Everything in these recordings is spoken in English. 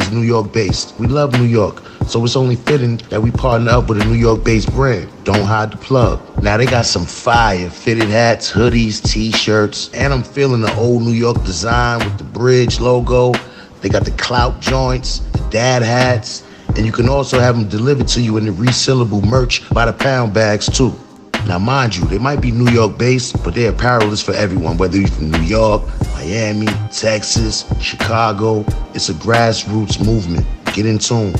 is New York based. We love New York, so it's only fitting that we partner up with a New York based brand. Don't hide the plug. Now they got some fire fitted hats, hoodies, t-shirts, and I'm feeling the old New York design with the bridge logo. They got the clout joints, the dad hats, and you can also have them delivered to you in the resealable merch by the pound bags too. Now, mind you, they might be New York based, but their apparel is for everyone, whether you're from New York, Miami, Texas, Chicago. It's a grassroots movement. Get in tune.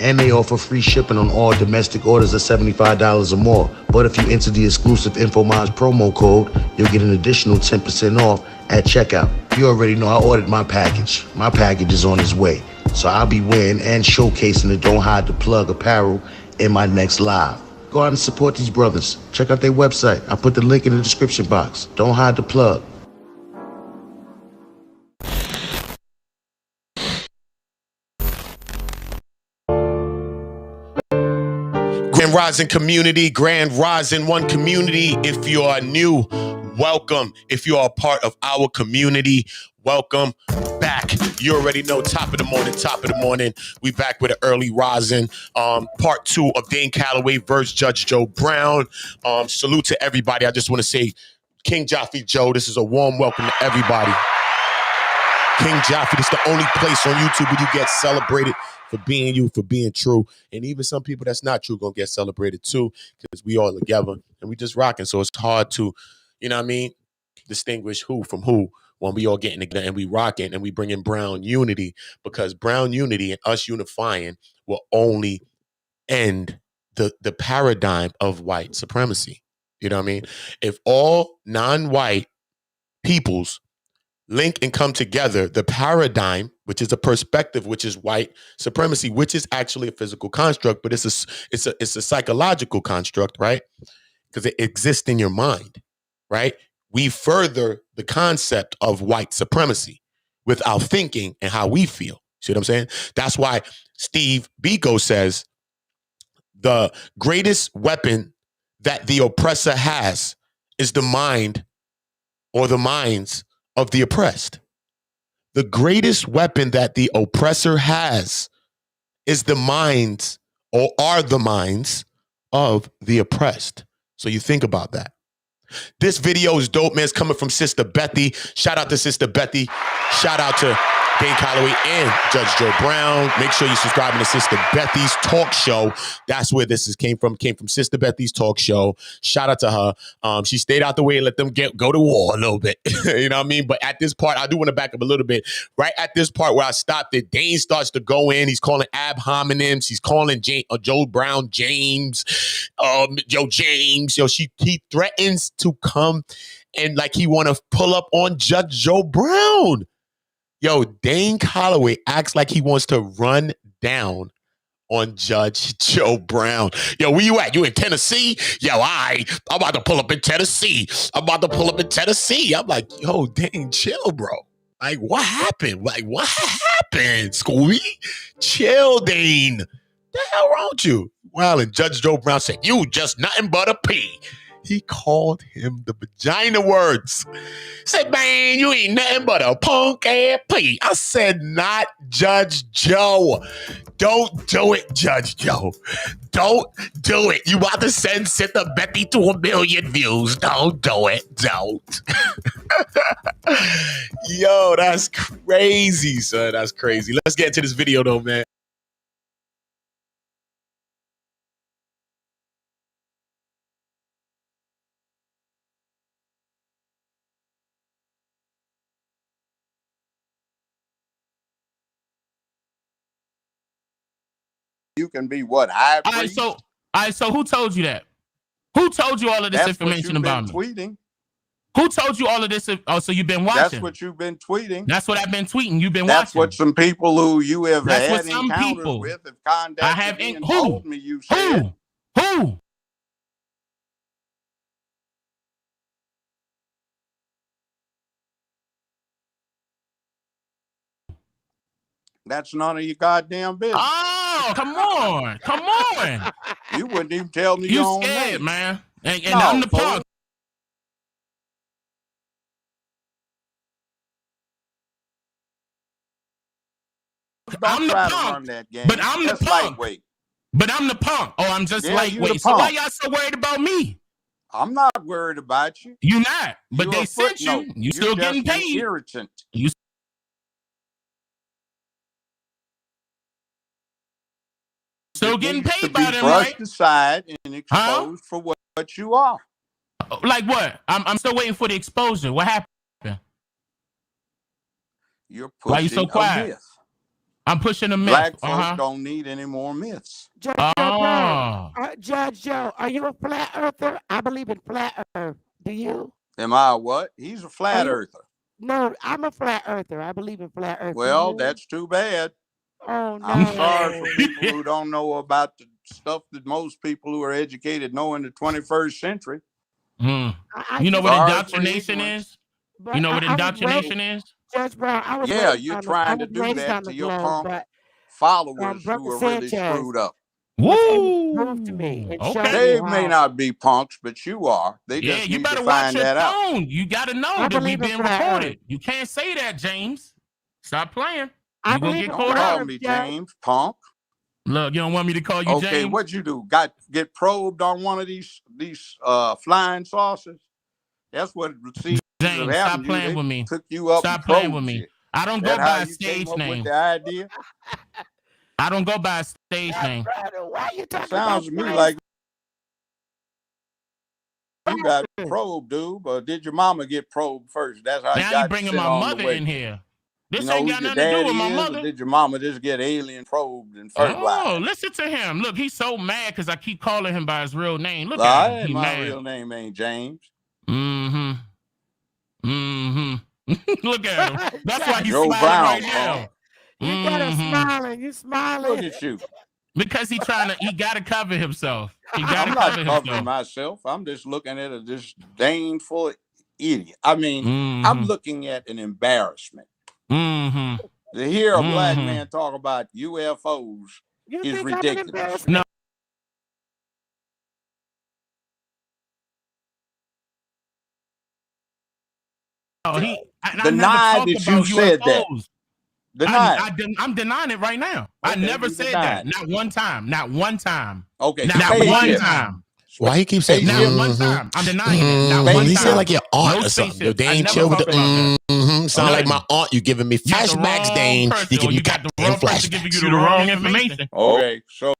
And they offer free shipping on all domestic orders of $75 or more. But if you enter the exclusive InfoMinds promo code, you'll get an additional 10% off at checkout. You already know I ordered my package. My package is on its way. So I'll be wearing and showcasing the Don't Hide the Plug apparel in my next live. Go out and support these brothers. Check out their website. I put the link in the description box. Don't hide the plug. Grand Rising community, Grand Rising One community. If you are new, welcome. If you are a part of our community, welcome back. You already know, top of the morning. We back with an early rising. Part 2 of Dane Calloway versus Judge Joe Brown. Salute to everybody. I just want to say, King Jaffe Joe, this is a warm welcome to everybody. King Jaffe, this is the only place on YouTube where you get celebrated for being you, for being true. And even some people that's not true gonna get celebrated too, because we all together and we just rocking. So it's hard to, you know what I mean, distinguish who from who when we all getting together and we rocking and we bringing brown unity, because brown unity and us unifying will only end the paradigm of white supremacy. You know what I mean? If all non-white peoples link and come together, the paradigm, which is a perspective, which is white supremacy, which is actually a physical construct, but it's a psychological construct, right? Because it exists in your mind, right? We further the concept of white supremacy with our thinking and how we feel. See what I'm saying? That's why Steve Biko says the greatest weapon that the oppressor has is the mind or the minds of the oppressed. The greatest weapon that the oppressor has is the minds, or are the minds, of the oppressed. So you think about that. This video is dope, man. It's coming from Sister Bethy. Shout out to Sister Bethy. Shout out to Dane Calloway and Judge Joe Brown. Make sure you're subscribing to Sister Bethy's talk show. That's where this came from. Came from Sister Bethy's talk show. Shout out to her. She stayed out the way and let them go to war a little bit. You know what I mean? But at this part, I do want to back up a little bit. Right at this part where I stopped it, Dane starts to go in. He's calling ab hominems. He's calling Joe Brown James. James. He threatens to come and like he want to pull up on Judge Joe Brown. Yo, Dane Calloway acts like he wants to run down on Judge Joe Brown. Yo, where you at? You in Tennessee? Yo, I'm about to pull up in Tennessee. I'm like, yo, Dane, chill, bro. Like, what happened? Scooby? Chill, Dane. The hell wrong with you? Well, and Judge Joe Brown said, you just nothing but a P. He called him the vagina words. Said, man, you ain't nothing but a punk ass P. I said, not Judge Joe. Don't do it, Judge Joe. Don't do it. You about to send Sister Bethy to 1 million views. Don't do it. Don't. Yo, that's crazy, son. That's crazy. Let's get into this video, though, man. You can be what? High priest? All right, so who told you that? Who told you all of this information about me? Tweeting. Who told you all of this? Oh, so you've been watching. That's what you've been tweeting. That's what I've been tweeting. You've been That's watching. what some people who you have That's had what some encounters people with have contacted me and told me you said. Who? That's none of your goddamn business. Oh, come on. You wouldn't even tell me you your own scared, name. man. And No, I'm the punk. don't try to run that game. But I'm the punk. Lightweight. But I'm the punk. Oh, I'm just lightweight. So why y'all so worried about me? I'm not worried about you. You're not. But they sent you. You still getting paid. Irritant. You still getting paid by them, right? Brushed aside and exposed for what you are. Like what? I'm still waiting for the exposure. What happened? You're pushing why you so quiet? A myth. I'm pushing a myth. Black folks don't need any more myths. Judge Joe, are you a flat earther? I believe in flat earth. Do you? Am I what? He's a flat earther. No, I'm a flat earther. I believe in flat earth. Well, that's too bad. Oh, no. I'm sorry for people who don't know about the stuff that most people who are educated know in the 21st century. You know what indoctrination is? You know what indoctrination is? Judge Brown, you're trying to do that to your punk followers who are really screwed up. Woo! Okay. They may not be punks, but you are. They just you need better to watch find your that phone. out. You got to know that we being recorded. You can't say that, James. Stop playing. You gonna get caught up. Call me James, punk. Look, you don't want me to call you James? Okay, what'd you do? Get probed on one of these flying saucers? That's what it seems. James, stop playing with me. Took you up. Stop playing with me. I don't go by a stage name. With the idea? I don't go by a stage name. Why you talking Sounds to me like you got probed, dude. But did your mama get probed first? That's how now you bringing my mother in here. This ain't got nothing to do with my mother. Did your mama just get alien probed and fertilized? Oh, listen to him. Look, he's so mad because I keep calling him by his real name. Look at him. He my mad. real name ain't James. Look at him. That's why he's Joe smiling Brown, right now. You got him smiling. You smiling. Look at you. Because he got to cover himself. I'm not covering myself. I'm just looking at this disdainful idiot. I mean, I'm looking at an embarrassment. To hear a black man talk about UFOs is ridiculous. No. Deny that you said that. I'm denying it right now. Okay, I never said that. Not one time. Not one time. Okay. Not one time. Why you keep saying not one time? I'm denying it. Not one time. You sound like your aunt or something. Dane, chill with the sound like my aunt. You giving me flashbacks, Dane. You giving me goddamn flashbacks. Giving you the wrong information. Okay, so.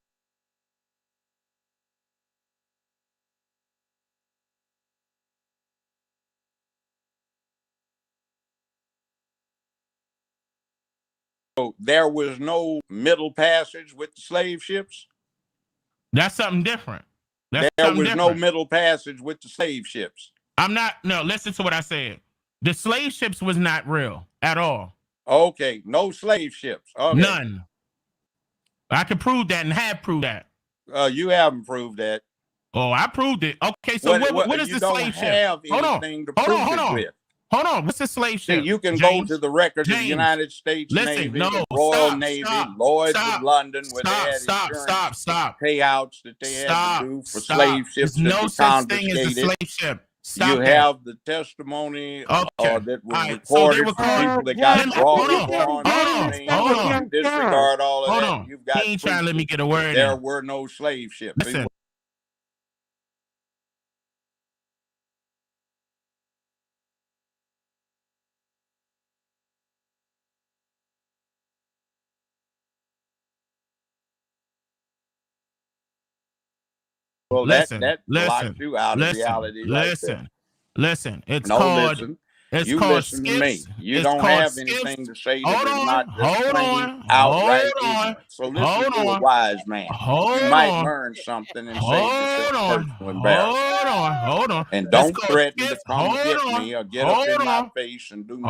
So there was no middle passage with the slave ships? That's something different. There was no middle passage with the slave ships. Listen to what I said. The slave ships was not real at all. Okay, no slave ships. Okay. None. I can prove that and have proved that. You haven't proved that. Oh, I proved it. Okay, so what is the slave ship? Hold on. What's the slave ship? See, you can go to the records of the United States Navy, the Royal Navy, Lloyd's of London, where they had insurance payouts that they had to do for slave ships. There's no such thing as a slave ship. You have the testimony that was recorded from people that got brought on. Disregard all of that. You've got. He ain't trying to let me get a word in. There were no slave ships. Listen. Well, that blocks you out of reality. Listen. It's called listen to me. You don't have anything to say that is not just plain outright ignorant. So listen to a wise man. You might learn something and say this is personal embarrassment. Hold on. And don't threaten to come get me or get up in my face and do me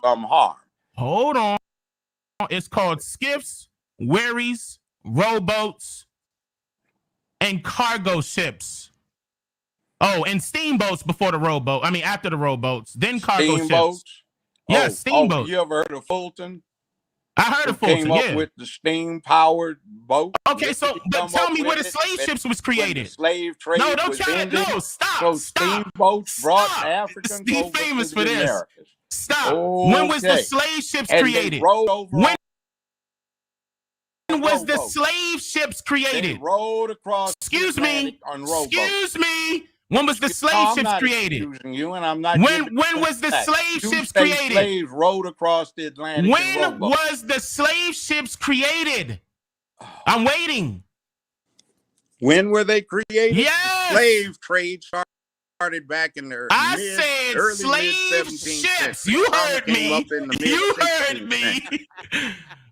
some harm. Hold on. It's called skiffs, wherries, rowboats, and cargo ships. Oh, and steamboats before the rowboat. I mean, after the rowboats, then cargo steamboats? Ships. Yes, steamboats. You ever heard of Fulton? I heard of Fulton. Came up with the steam-powered boat. Okay, so but tell me where the slave ships was created. The slave trade. No, don't try to. No, stop. So steamboats brought Africans over famous to for the this. Americas. Stop. Okay. When was the slave ships created? They rode over on was the rowboats. slave ships They created? rowed across Excuse the Atlantic me. on rowboats. Excuse me. When was the No, slave I'm ships not created? excusing you, and I'm not When giving was the that. slave You ships say created? slaves rowed across the Atlantic in When rowboats. was the slave ships created? I'm waiting. When were they created? Yes. The slave trade started back in the I said early slave mid-17th ships. century. You Some heard came me. up in the You heard mid-16th me. century.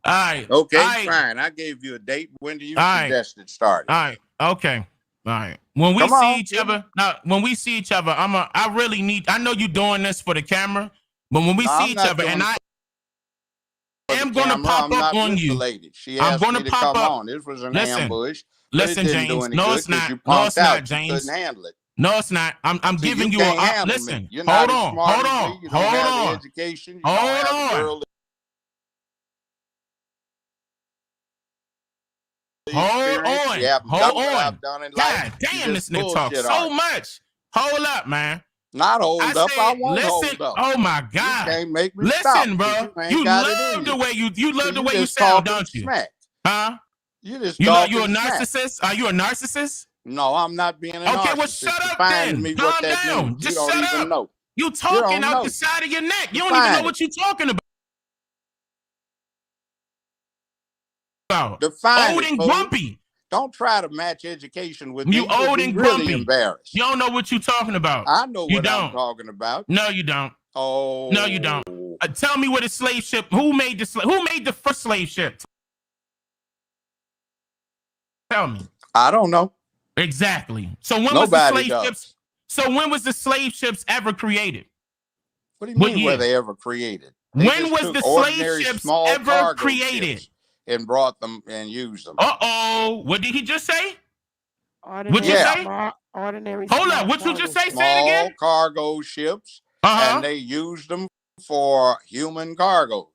All right. Okay, All right. fine. I gave you a date. When do you All right. suggest it started? All right. Okay. All right. When we Come see on, each give me- other, now when we see each other, I really need. I know you're doing this for the camera, but when we No, see I'm each not other, doing and it I for the am going to camera. pop I'm up not on with the you. lady. She I'm asked going me to to pop come up. on. This was an Listen. ambush, but Listen, it didn't do James. any No, good it's not. you No, punked it's not, out. You James. couldn't handle it. No, it's not. I'm See, giving you you can't a handle listen. me. You're Hold not as on. smart Hold as on. me. You don't Hold have the on. education. You Hold don't have the on. worldly Hold experience. on. You haven't Hold done what on. I've done in life. God You damn, just this nigga talks bullshit so argue. much. Hold up, man. Not I hold up. I said, won't listen. hold up. Oh my You God. can't make me stop Listen, because bro. you ain't You got it love in the you. way you love So the you way you just sound, talking don't you? smack. Huh? You just You talking a smack. narcissist? Are you a narcissist? No, I'm not being a Okay, narcissist. well, shut up Define to then. me what Calm that down. means. Just You don't shut even up. know. You You talking don't out know. the side of your neck. You don't even know Define what it. you're talking about. Define Old it, and fool. grumpy. Don't try to match education with You me. You'll old be and really grumpy. embarrassed. You don't know what you're talking about. I know You what I'm don't. talking about. No, you don't. Oh. No, you don't. Tell me what a slave ship. Who made the first slave ship? Tell me. I don't know. Exactly. So when was the Nobody slave does. ships? So when was the slave ships ever created? What do you mean year? were they ever created? They When just was took the slave ordinary ships small ever cargo created? ships and brought them and used them. Uh-oh. What did he just say? Ordinary, you say? ordinary Hold small up. What you just say? cargo. Say it again. Small cargo ships, Uh-huh. and they used them for human cargoes.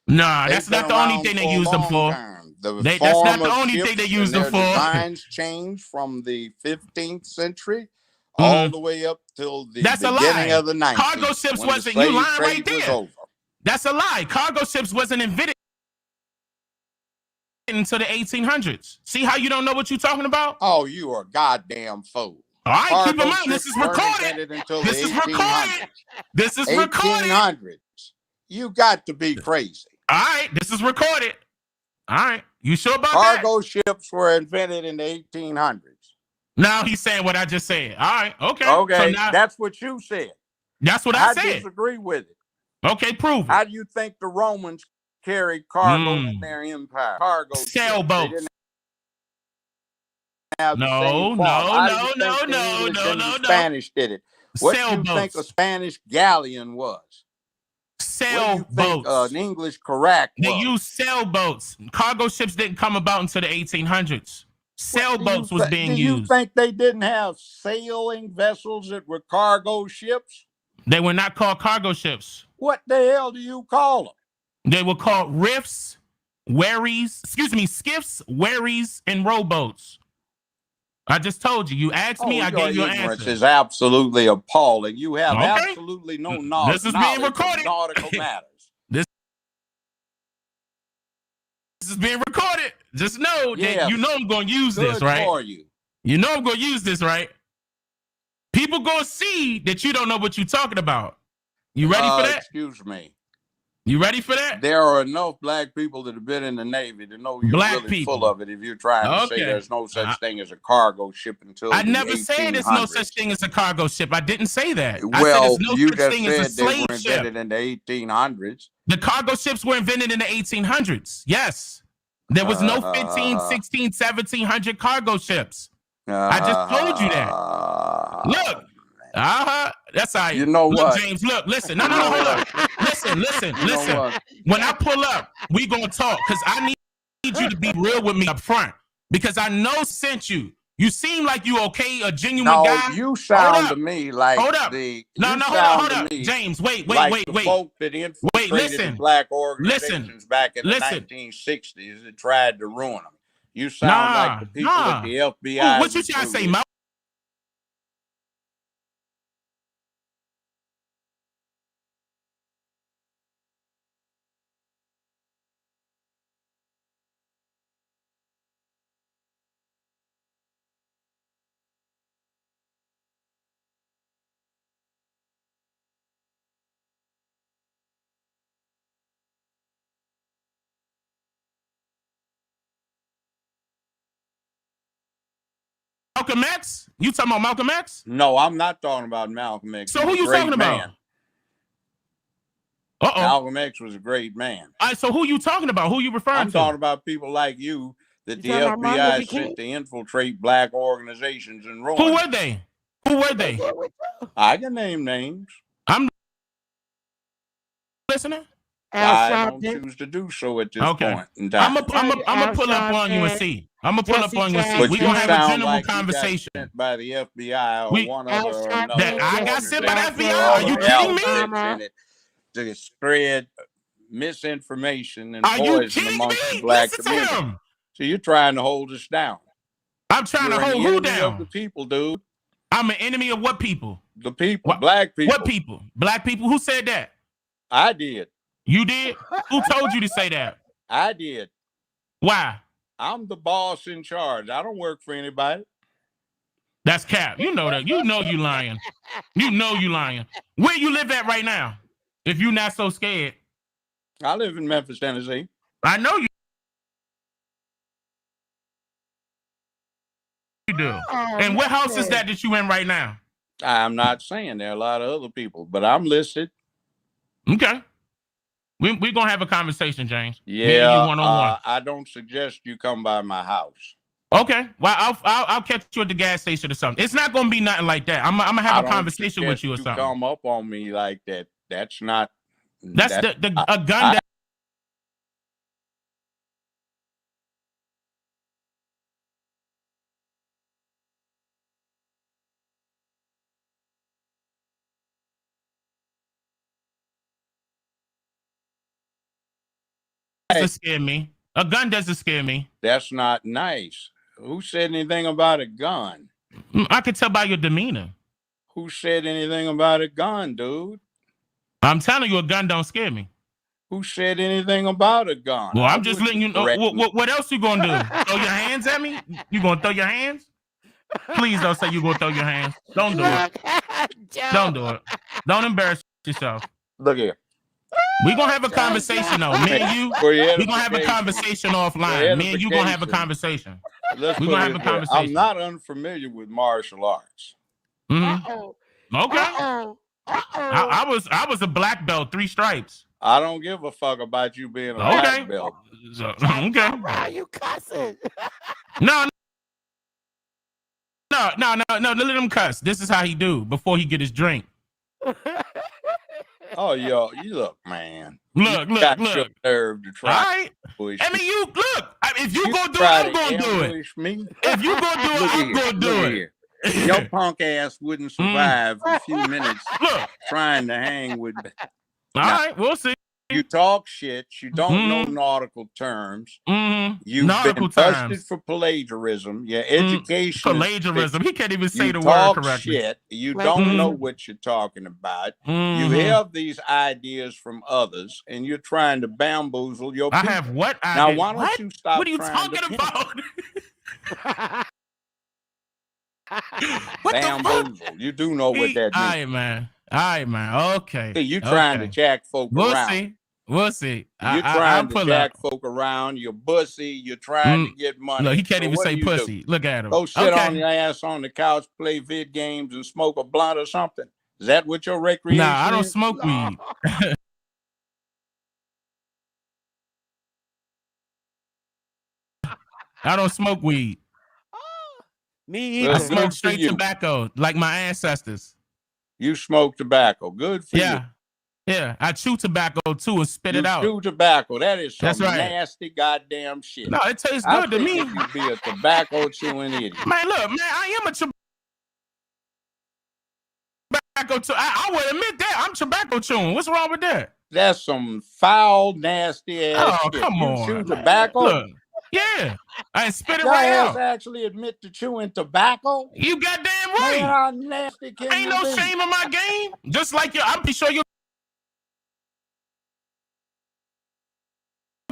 Nah, They've that's been not the only around thing they for a used them long for. time. The That's form not the of only thing ships they and used them their for. designs changed from the 15th century all the way up till the That's a beginning lie. of the 19th. Cargo ships when the wasn't. You slave lying trade right was there. over. That's a lie. Cargo ships wasn't invented until the 1800s. See how you don't know what you're talking about? Oh, you are a goddamn fool. All right, Cargo keep in mind, this ships is weren't recorded. invented until This the is 1800s. recorded. This is recorded. 1800s. You got to be crazy. All right, this is recorded. All right, you sure about Cargo ships were invented in the 1800s. Now he's saying what I just said. All right, okay. Okay, So now that's what you said. that's what I I said. disagree with it. Okay, prove it. How do you think the Romans carried cargo in their empire? Cargo sailboats. They didn't have the No, same form. no, How do no, you no, think the no, English no, and no, the no. Spanish did it? What do you think Sailboats. a Spanish galleon was? What do you think an English carack They was? used sailboats. Cargo ships didn't come about until the 1800s. Sailboats was being used. Do you think they didn't have sailing vessels that were cargo ships? They were not called cargo ships. What the hell do you call them? They were called skiffs, wherries, and rowboats. I just told you. You asked me, I gave you an ignorance answer. is absolutely appalling. You have Okay. absolutely no knowledge. This is being recorded. Of nautical matters. This is being recorded. Just know that you know I'm going to use this, right? For you. You know I'm going to use this, right? People going to see that you don't know what you're talking about. You ready for that? Excuse me. You ready for that? There are enough black people that have been in the Navy to know you're really full of it if you're trying to say there's no such thing as a cargo ship until I the never 1800s. said there's no such thing as a cargo ship. I didn't say that. Well, I said there's no you such just thing said as a they were slave ship. invented in the 1800s. The cargo ships were invented in the 1800s. Yes. There was no 15, 16, 1700 cargo ships. I just told you that. Look. That's all right. You know look, what? James, look, listen. No, hold up. Listen. When I pull up, we gonna talk because I need you to be real with me up front because I know since you seem like you okay, a genuine guy. No, you sound to me like hold up. Hold up. James, wait. The folk that infiltrated the black organizations back in the 1960s that tried to ruin them. You sound like the people at the FBI. What you trying to say, Mo? Malcolm X? You talking about Malcolm X? No, I'm not talking about Malcolm X. So who you talking about? Malcolm X was a great man. All right, so who you talking about? Who you referring to? I'm talking about people like you that the FBI sent to infiltrate black organizations and ruin. Who were they? Who were they? I can name names. I'm listening. I don't choose to do so at this point in time. I'm gonna pull up on you and see. I'm gonna pull up on you and see. But we gonna have a general like conversation. You got sent by the FBI or one other or another. That I got sent by the FBI? Are you kidding me? To spread misinformation and poison amongst the black community. So you're trying to hold us down. I'm trying to hold who down? Of the people, dude. I'm an enemy of what people? The people, black people. What people? Black people. Who said that? I did. You did? Who told you to say that? I did. Why? I'm the boss in charge. I don't work for anybody. That's cap. You know that. You know you lying. You know you lying. Where you live at right now? If you're not so scared. I live in Memphis, Tennessee. I know you do. And what house is that you in right now? I'm not saying there are a lot of other people, but I'm listed. Okay. We're going to have a conversation, James. Yeah, one-on-one. I don't suggest you come by my house. Okay. Well, I'll catch you at the gas station or something. It's not going to be nothing like that. I'm going to have a conversation with you or something. Come up on me like that. That's not. That's a gun that. Doesn't scare me. A gun doesn't scare me. That's not nice. Who said anything about a gun? I can tell by your demeanor. Who said anything about a gun, dude? I'm telling you, a gun don't scare me. Who said anything about a gun? Well, I'm just letting you know. What else you gonna do? Throw your hands at me? You gonna throw your hands? Please don't say you gonna throw your hands. Don't do it. Don't do it. Don't embarrass yourself. Look here. We're gonna have a conversation though. Me and you, we're gonna have a conversation offline. Me and you gonna have a conversation. We're gonna have a conversation. I'm not unfamiliar with martial arts. Mm-hmm. Okay. I was a black belt, 3 stripes. I don't give a fuck about you being a black belt. Okay. Why are you cussing? No. Let him cuss. This is how he do before he get his drink. Oh, yo, you look, man. Look. Your nerve to try. All right. I mean, you look. If you gonna do it, I'm gonna do it. Me? If you gonna do it, I'm gonna do it. Your punk ass wouldn't survive a few minutes trying to hang with me. All right, we'll see. You talk shit. You don't know nautical terms. You've nautical been busted for plagiarism. Your education plagiarism. He can't even say the word correctly. Shit. You don't know what you're talking about. You have these ideas from others, and you're trying to bamboozle your people. I have what? Now, why don't you stop? What are you talking about? Bamboozle. You do know what that means. All right, man. Okay. See, you trying to jack folk around. We'll see. You're trying to jack folk around. You're bussy. You're trying to get money. Look, he can't even say pussy. Look at him. Go sit on your ass on the couch, play vid games, and smoke a blunt or something. Is that what your recreation is? Nah, I don't smoke weed. I don't smoke weed. Me either. I smoke straight tobacco, like my ancestors. You smoke tobacco. Good for you. Yeah. I chew tobacco too and spit it out. You chew tobacco. That is some nasty goddamn shit. No, it tastes good to me. You be a tobacco chewing idiot. Man, look, man, I am a tobacco chew. I would admit that I'm tobacco chewing. What's wrong with that? That's some foul, nasty ass shit. Come on. You chew tobacco? Look. Yeah, I spit it right out. Actually admit to chewing tobacco? You goddamn right. Man, how nasty can Ain't no shame in my game. Just like I'm pretty sure your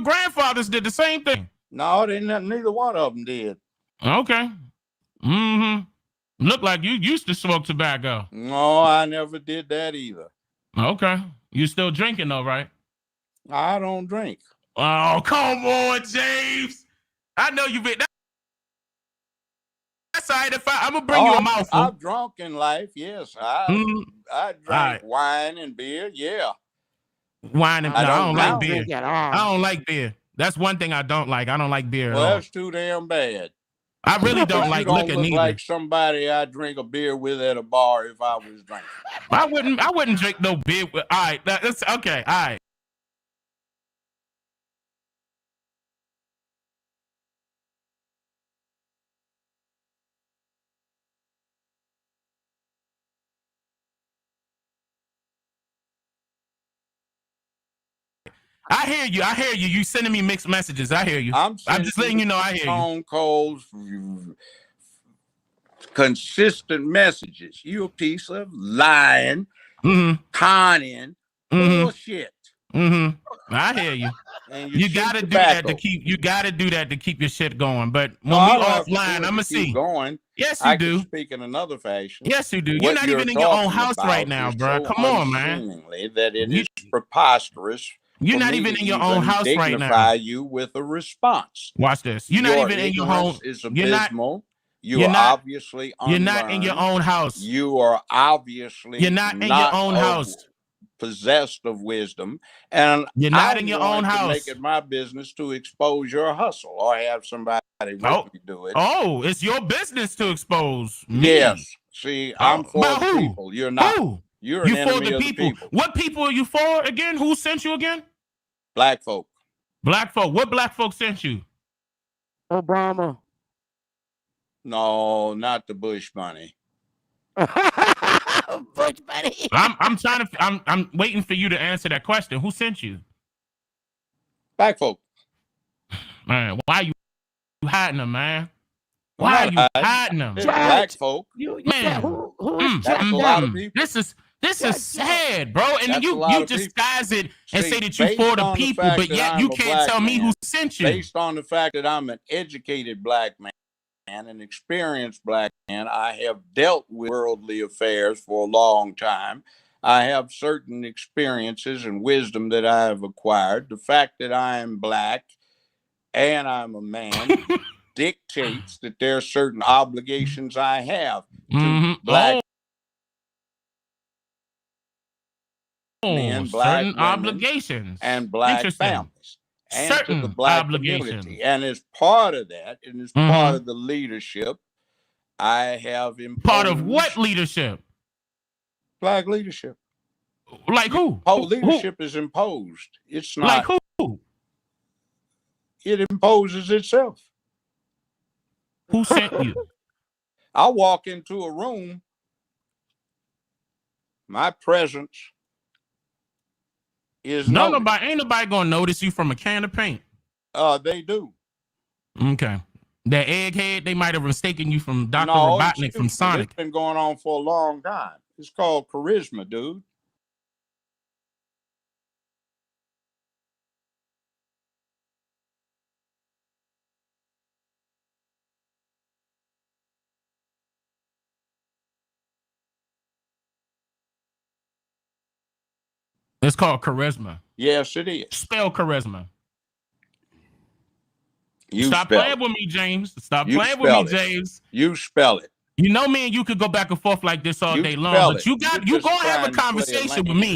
grandfathers did the same thing. No, neither one of them did. Okay. Look like you used to smoke tobacco. No, I never did that either. Okay. You still drinking though, right? I don't drink. Oh, come on, James. I know you've been. That's outside if I'm gonna bring you a mouthful. I've drunk in life, yes. I drank wine and beer, yeah. Wine and I don't like drink beer. at all. I don't like beer. That's one thing I don't like. I don't like beer at all. Well, that's too damn bad. I really don't like you don't liquor look neither. like somebody I'd drink a beer with at a bar if I was drinking. I wouldn't drink no beer with. All right, that's okay. All right. I hear you. I hear you. You sending me mixed messages. I hear you. I'm just letting you know I hear you. Phone calls, consistent messages. You a piece of lying, conning, bullshit. I hear you. And you gotta do that to keep. You gotta do that to keep your shit going. But when we offline, I'm gonna see. Going. Yes, you do. Speak in another fashion. Yes, you do. You're not even in your own house right now, bro. Come on, man. That it is preposterous. You're not even in your own house right now. Dignify you with a response. Watch this. You're not even in your home. Is abysmal. You're obviously unlearned. You're not in your own house. You are obviously you're not in your own house. Possessed of wisdom, and you're not in your own house. Make it my business to expose your hustle, or have somebody with me do it. Oh, it's your business to expose me. Yes. See, I'm for the people. You're not. Who? You're an enemy for the of people. The people. What people are you for again? Who sent you again? Black folk. Black folk. What black folk sent you? Obama. No, not the Bush money. Bush money. I'm waiting for you to answer that question. Who sent you? Black folk. Man, why are you hiding them, man? Why are you hiding them? Black folk. Man, who that's a lot of people. This is sad, bro. And then you disguise it and say that you for the people, but yet you can't tell me who sent you. Based on the fact that I'm an educated black man, an experienced black man, I have dealt with worldly affairs for a long time. I have certain experiences and wisdom that I have acquired. The fact that I am black and I'm a man dictates that there are certain obligations I have to black men, black certain obligations, and black families. And certain to the black community. And as part of that, and as part of the leadership, I have imposed. Part of what leadership? Black leadership. Like who? Leadership is imposed. It's not. Like who? It imposes itself. Who sent you? I walk into a room, my presence is ain't nobody gonna notice you from a can of paint. They do. Okay. That egghead, they might have mistaken you from Dr. Robotnik from Sonic. It's been going on for a long time. It's called charisma, dude. It's called charisma. Yes, it is. Spell charisma. Stop playing with me, James. Stop playing with me, James. You spell it. You know me and you could go back and forth like this all day long, but you gonna have a conversation with me.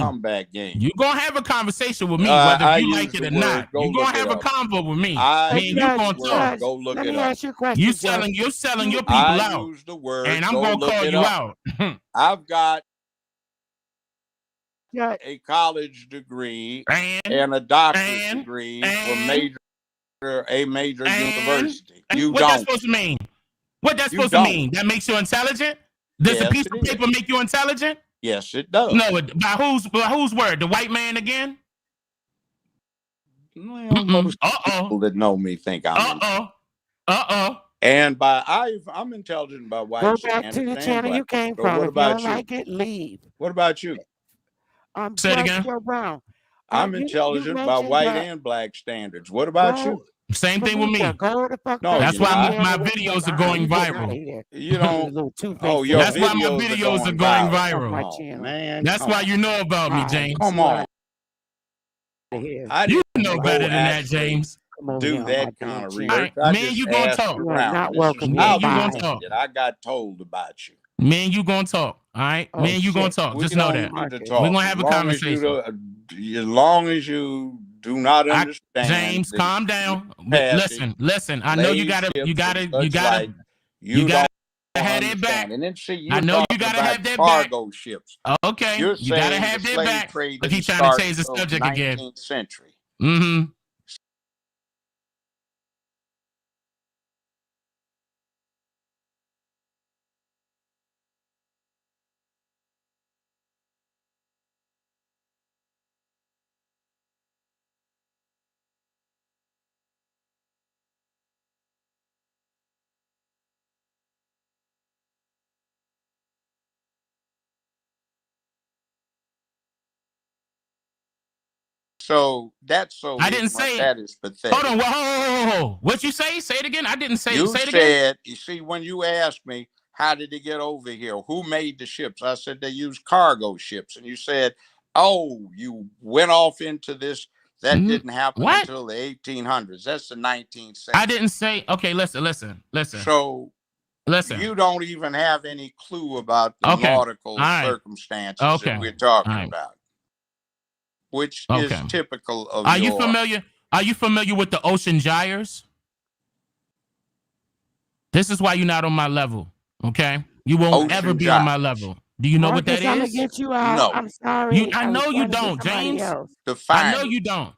You gonna have a conversation with me, whether you like it or not. You gonna have a convo with me. You gonna talk. Go look Let it me up. ask you a question. You're selling your people out. Use the word, and I'm gonna call you out. I've got a college degree and a doctorate degree from a major university. What that's supposed to mean? What that's supposed to mean? That makes you intelligent? Does a piece of paper make you intelligent? Yes, it does. No, by whose word? The white man again? Most people that know me think I'm And I'm intelligent by white. Go back to the channel you came from. If you don't like it, leave. What about you? Say it again. Brown. I'm intelligent by white and black standards. What about you? Same thing with me. No, that's why my videos are going viral. You don't. That's why my videos are going viral. Oh, man, that's why you know about me, James. Come on. You know better than that, James. welcome over do here on my that kind damn of channel. research. All right, I me and just you gonna asked talk. You are around. not This is welcome Me how and you you gonna nobody. think talk. it. I got told about you. Me and you gonna talk. All right, Oh, me and you gonna shit. talk. We Just know don't that need to Marcus. we're talk gonna have a conversation. as long as you do not understand James, the calm down. passage, Listen. I know slave ships and you such like. You gotta don't have that back. understand. And then see, I you're know you talking gotta about have that back. cargo ships. Okay, You're you gotta saying the have that slave back. trade Look, he didn't trying to start change the until subject again. 19th century. Mm-hmm. So that so I didn't ignorant, say it. that is Hold pathetic. on. Whoa. What you say? Say it again. I didn't say. You Say it again. said, you see, when you asked me, how did it get over here? Who made the ships? I said they used cargo ships. And you said, oh, you went off into this. That didn't happen What? until the 1800s. That's the 19th century. I didn't say. Okay, listen. So Listen. you don't even have any clue about the nautical circumstances that we're talking about, which is typical of Are you familiar? Are you familiar with the ocean gyres? This is why you're not on my level. Okay, you won't ever be on my level. Do you know what that Marcus, I'm gonna is? get you out. No. I'm sorry. I I was know you trying to get don't, somebody James. else. Define I know you don't.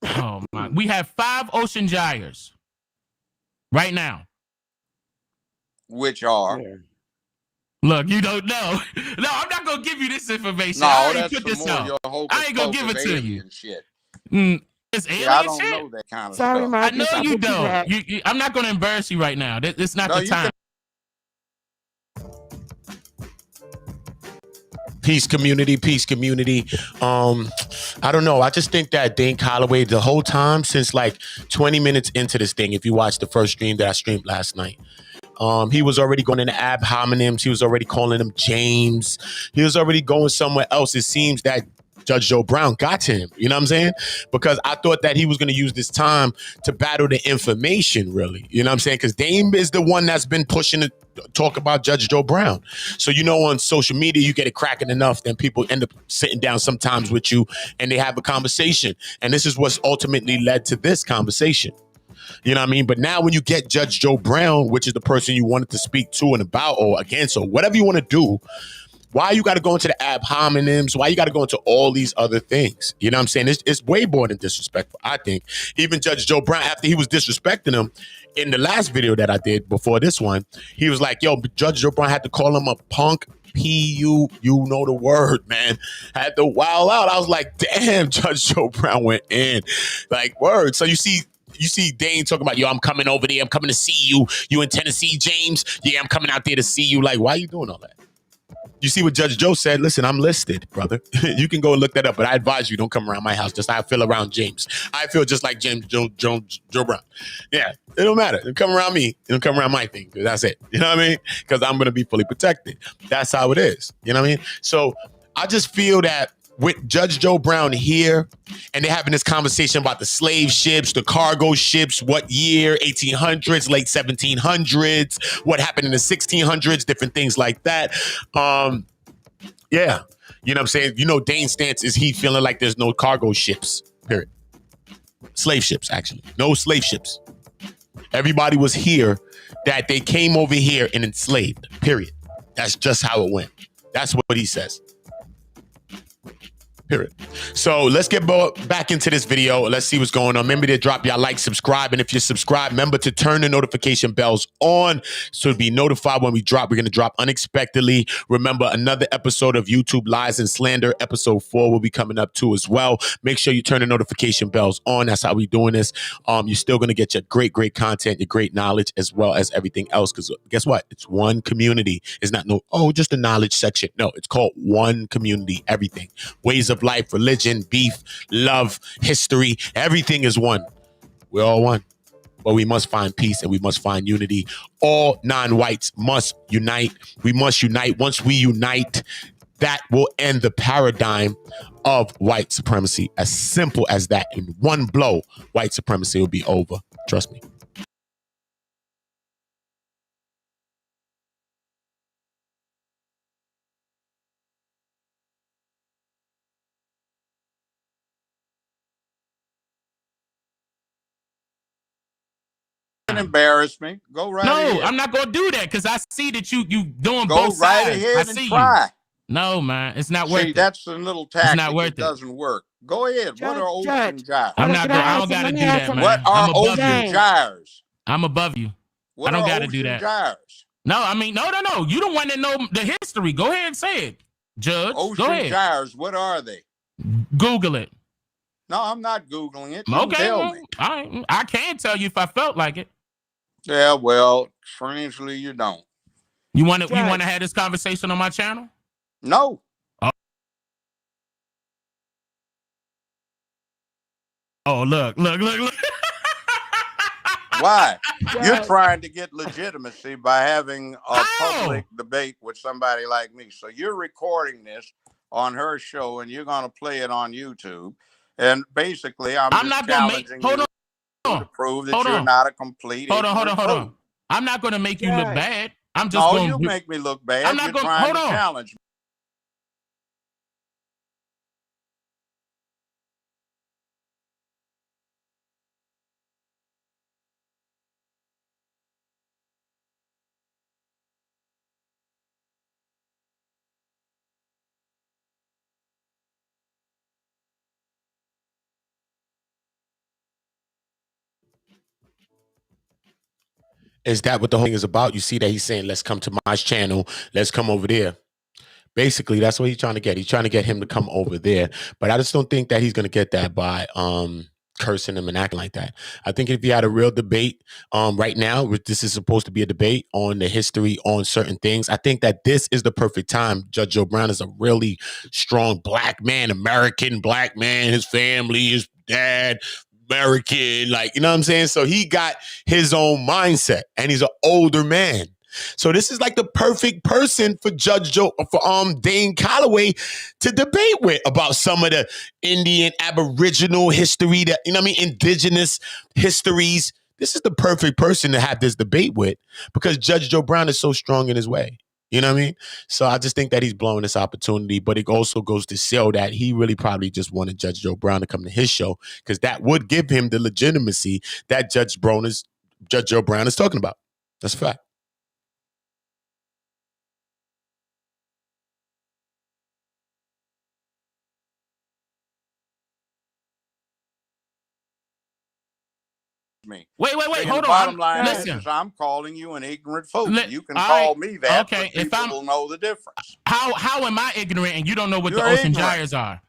Oh my! We have 5 ocean gyres right now. Which are? Yeah. Look, you don't know. No, I'm not gonna give you this information. No, I already that's put some this more out. your I ain't gonna give it to you. Shit. It's alien I don't shit. know that kind of Sorry, stuff. Marcus. I know you put you don't. back. I'm not gonna embarrass you right now. It's not No, the time. Peace community. I don't know. I just think that Dane Calloway, the whole time since like 20 minutes into this thing, if you watch the first stream that I streamed last night, he was already going into ab hominems. He was already calling him James. He was already going somewhere else. It seems that Judge Joe Brown got to him. You know what I'm saying? Because I thought that he was going to use this time to battle the information, really. You know what I'm saying? Because Dame is the one that's been pushing to talk about Judge Joe Brown. So, you know, on social media, you get it cracking enough, then people end up sitting down sometimes with you and they have a conversation. And this is what's ultimately led to this conversation. You know what I mean? But now when you get Judge Joe Brown, which is the person you wanted to speak to and about or against or whatever you want to do, why you got to go into the ab hominems? Why you got to go into all these other things? You know what I'm saying? It's way more than disrespectful, I think. Even Judge Joe Brown, after he was disrespecting him in the last video that I did before this one, he was like, yo, Judge Joe Brown had to call him a punk. You know the word, man. Had to wild out. I was like, damn, Judge Joe Brown went in. Like, word. So you see Dane talking about, yo, I'm coming over there. I'm coming to see you. You in Tennessee, James? Yeah, I'm coming out there to see you. Like, why are you doing all that? You see what Judge Joe said? Listen, I'm listed, brother. You can go and look that up, but I advise you don't come around my house. Just how I feel around James. I feel just like James Joe Brown. Yeah, it don't matter. Don't come around me. Don't come around my thing. That's it. You know what I mean? Because I'm going to be fully protected. That's how it is. You know what I mean? So I just feel that with Judge Joe Brown here, and they're having this conversation about the slave ships, the cargo ships, what year, 1800s, late 1700s, what happened in the 1600s, different things like that. Yeah, you know what I'm saying? You know, Dane's stance is he feeling like there's no cargo ships, period. Slave ships, actually. No slave ships. Everybody was here that they came over here and enslaved, period. That's just how it went. That's what he says. Period. So let's get back into this video. Let's see what's going on. Remember to drop your like, subscribe. And if you're subscribed, remember to turn the notification bells on so to be notified when we drop. We're going to drop unexpectedly. Remember, another episode of YouTube Lies and Slander, episode 4 will be coming up too as well. Make sure you turn the notification bells on. That's how we're doing this. You're still going to get your great content, your great knowledge, as well as everything else. Because guess what? It's one community. It's not just a knowledge section. No, it's called one community. Everything. Ways of life, religion, beef, love, history, everything is one. We're all one. But we must find peace and we must find unity. All non-whites must unite. We must unite. Once we unite, that will end the paradigm of white supremacy. As simple as that. In one blow, white supremacy will be over. Trust me. Embarrass me. Go right ahead. No, I'm not gonna do that because I see that you doing Go both right sides. ahead I and see try. you. No, man, it's not worth it. That's a little tactic that doesn't work. Go ahead. Judge, what are ocean gyres? I'm not. I don't gotta do that, man. What are ocean gyres? I'm above you. What I don't are gotta do ocean that. gyres? No, I mean, no. You the one that know the history. Go ahead and say it, Judge. Ocean Go ahead. gyres. What are they? Google it. No, I'm not Googling it. You Okay, tell well, me. I can tell you if I felt like it. Yeah, well, strangely, you don't. You want to have this conversation on my channel? No. Oh, look. Why? You're trying to get legitimacy by having a public debate with somebody like me. So you're recording this on her show and you're going to play it on YouTube. And basically, I'm just challenging you to prove that you're not a complete Hold on. I'm not going to make you look bad. I'm just going to make me look bad. I'm not going to challenge me. Is that what the whole thing is about? You see that he's saying, let's come to my channel. Let's come over there. Basically, that's what he's trying to get. He's trying to get him to come over there. But I just don't think that he's going to get that by cursing him and acting like that. I think if he had a real debate right now, which this is supposed to be a debate on the history on certain things, I think that this is the perfect time. Judge Joe Brown is a really strong black man, American black man, his family, his dad, American, like, you know what I'm saying? So he got his own mindset and he's an older man. So this is like the perfect person for Dane Calloway to debate with about some of the Indian Aboriginal history, that, you know what I mean, indigenous histories. This is the perfect person to have this debate with because Judge Joe Brown is so strong in his way. You know what I mean? So I just think that he's blowing this opportunity, but it also goes to show that he really probably just wanted Judge Joe Brown to come to his show because that would give him the legitimacy that Judge Joe Brown is talking about. That's a fact. Me. Wait, hold on. Bottom line listen. is I'm calling you an ignorant fool. You can call me that, but people will know the difference. How am I ignorant and you don't know what the ocean gyres are?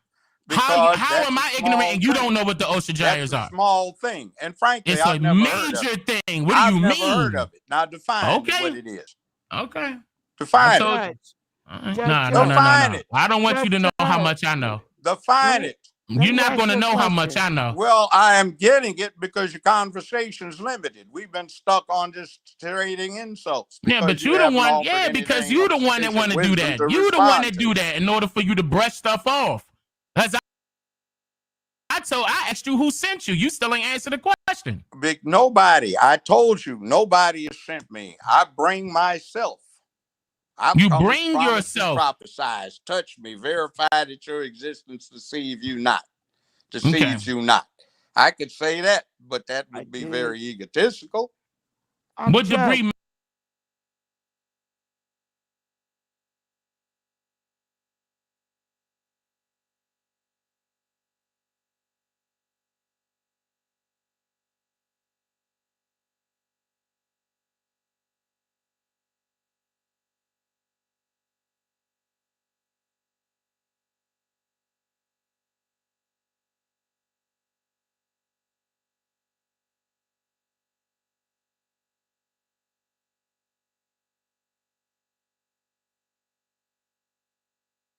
How am I ignorant and you don't know what the ocean gyres are? That's a small thing. And frankly, it's I've never heard of it. It's a major thing. What do you mean? I've never heard of it. Now define what it is. Okay. Define it. No. I don't want you to know how much I know. Define it. You're not going to know how much I know. Well, I am getting it because your conversation's limited. We've been stuck on just trading insults. Yeah, but you the one. Yeah, because you the one that want to do that. You the one that do that in order for you to brush stuff off. As I asked you who sent you. You still ain't answered the question. Nobody. I told you, nobody has sent me. I bring myself. You bring yourself. Prophesize, touch me, verify that your existence deceive you not. Deceives you not. I could say that, but that would be very egotistical. Would you bring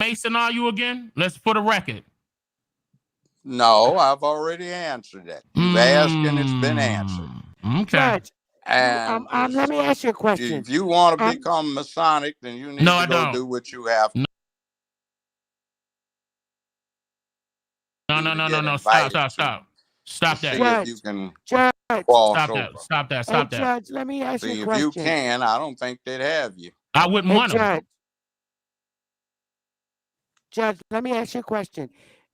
Mason are you again? Let's put a record. No, I've already answered that. You've asked and it's been answered. Okay. And let me ask you a question. If you want to become Masonic, then you need to go do what you have to. do to get Stop invited to that. see if you can Judge, cross Stop over. that. Stop that. hey, Stop that. Judge, let me ask you a See, if question. you can, I don't think they'd have you. I wouldn't Hey, want them. Judge, let me ask you a question.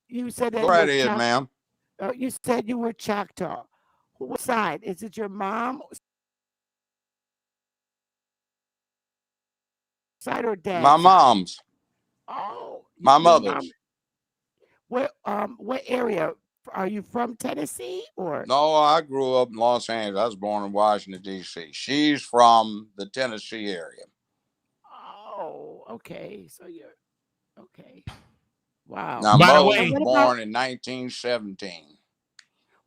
You said that Go right ahead, ma'am. you said you were Choctaw. What side? Is it your mom side or dad's My side? mom's. Oh, My your mother's. mom. What area? Are you from Tennessee or? No, I grew up in Los Angeles. I was born in Washington, D.C. She's from the Tennessee area. Oh, okay. So you're okay. Wow. Now, By the mother way, was born in 1917.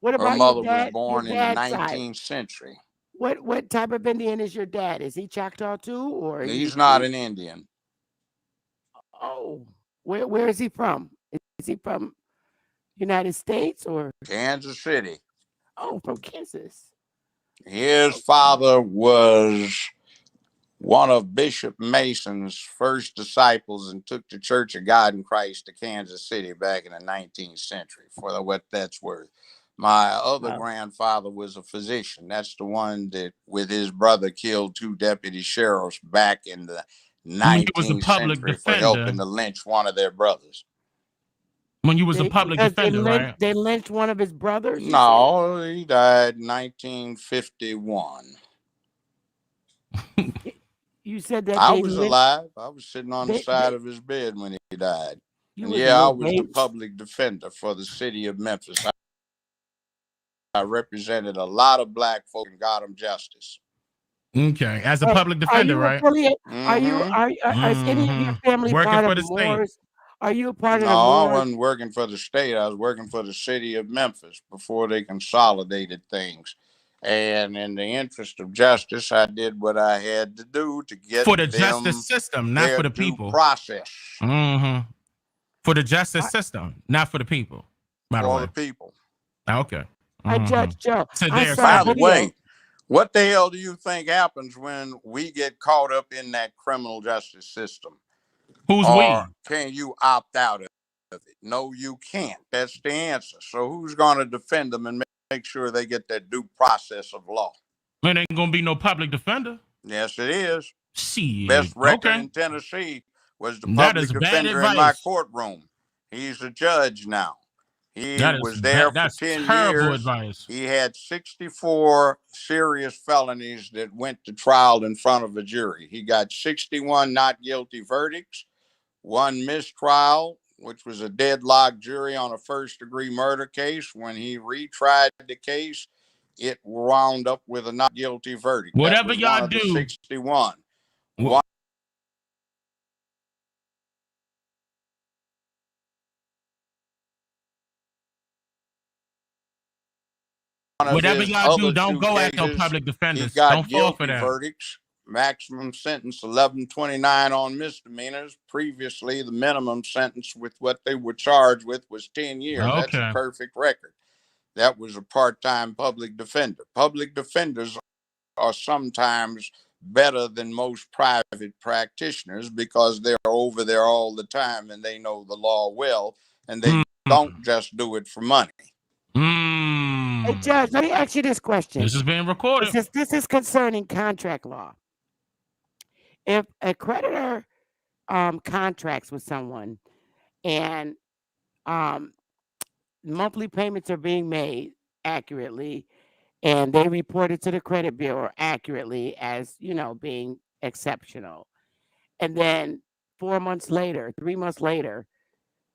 What Her about your mother was dad? Your born in the dad's side. 19th century. What type of Indian is your dad? Is he Choctaw too, or is He's he not Creek? an Indian. Oh, where is he from? Is he from United States or? Kansas City. Oh, from Kansas. His father was one of Bishop Mason's first disciples and took the Church of God in Christ to Kansas City back in the 19th century, for what that's worth. My other grandfather was a physician. That's the one that, with his brother, killed 2 deputy sheriffs back in the 19th century for helping to lynch one of their brothers. When you was a public defender, right? They lynched one of his brothers? No, he died in 1951. You said that I was alive. I was sitting on the side of his bed when he died. And I was the public defender for the city of Memphis. I represented a lot of black folk and got them justice. Okay, as a public defender, right? Is any of your family working part for of the Moors? state? Are you a part of the No, I Moors? wasn't working for the state. I was working for the city of Memphis before they consolidated things. And in the interest of justice, I did what I had to do to get for the justice system, not for the people. Process. For the justice system, not for the people. For the people. Okay. Judge Joe. By the way, what the hell do you think happens when we get caught up in that criminal justice system? Who's we? Can you opt out of it? No, you can't. That's the answer. So who's going to defend them and make sure they get that due process of law? It ain't going to be no public defender. Yes, it is. Shit. Best record in Tennessee was the public defender in my courtroom. He's a judge now. He was there for 10 years. Advice. He had 64 serious felonies that went to trial in front of a jury. He got 61 not guilty verdicts, 1 mistrial, which was a deadlocked jury on a first-degree murder case. When he retried the case, it wound up with a not guilty verdict. Whatever y'all do. 61. Whatever y'all do, don't go at no public defenders. Don't fall for that. Verdicts, maximum sentence 1129 on misdemeanors. Previously, the minimum sentence with what they were charged with was 10 years. Okay. That's a perfect record. That was a part-time public defender. Public defenders are sometimes better than most private practitioners because they're over there all the time and they know the law well, and they don't just do it for money. Hey, Judge, let me ask you this question. This is being recorded. This is concerning contract law. If a creditor contracts with someone and monthly payments are being made accurately and they report it to the credit bureau accurately as, being exceptional, and then 4 months later, 3 months later,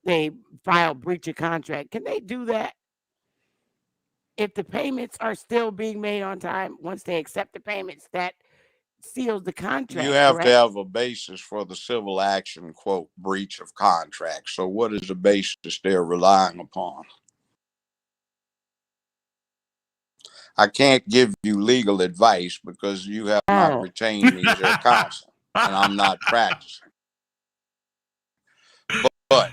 they file breach of contract, can they do that? If the payments are still being made on time, once they accept the payments, that seals the contract. You have to have a basis for the civil action, quote, breach of contract. So what is the basis they're relying upon? I can't give you legal advice because you have not retained me as your counsel, and I'm not practicing. But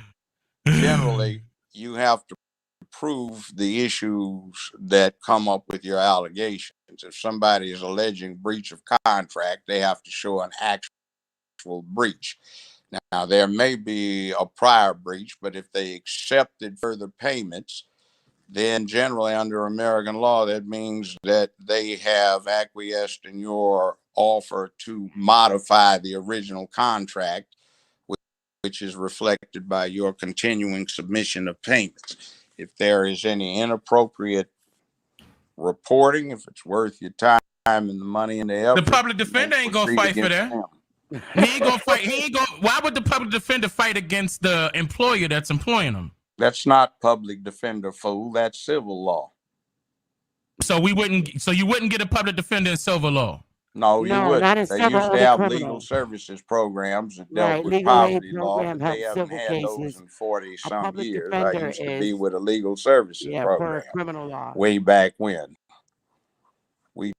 generally, you have to prove the issues that come up with your allegations. If somebody is alleging breach of contract, they have to show an actual breach. Now, there may be a prior breach, but if they accepted further payments, then generally under American law, that means that they have acquiesced in your offer to modify the original contract, which is reflected by your continuing submission of payments. If there is any inappropriate reporting, if it's worth your time and the money and the effort, the public defender ain't gonna fight for that. He ain't gonna fight. He ain't gonna. Why would the public defender fight against the employer that's employing him? That's not public defender, fool. That's civil law. So we wouldn't. So you wouldn't get a public defender in civil law. No, you wouldn't. Not in They civil, used to only have criminal. legal services programs that dealt Right, with legal aid poverty law, program but they helps haven't civil had those cases. in 40 A some public years. I defender used to be is, with a legal services yeah, program for criminal law. way back when. We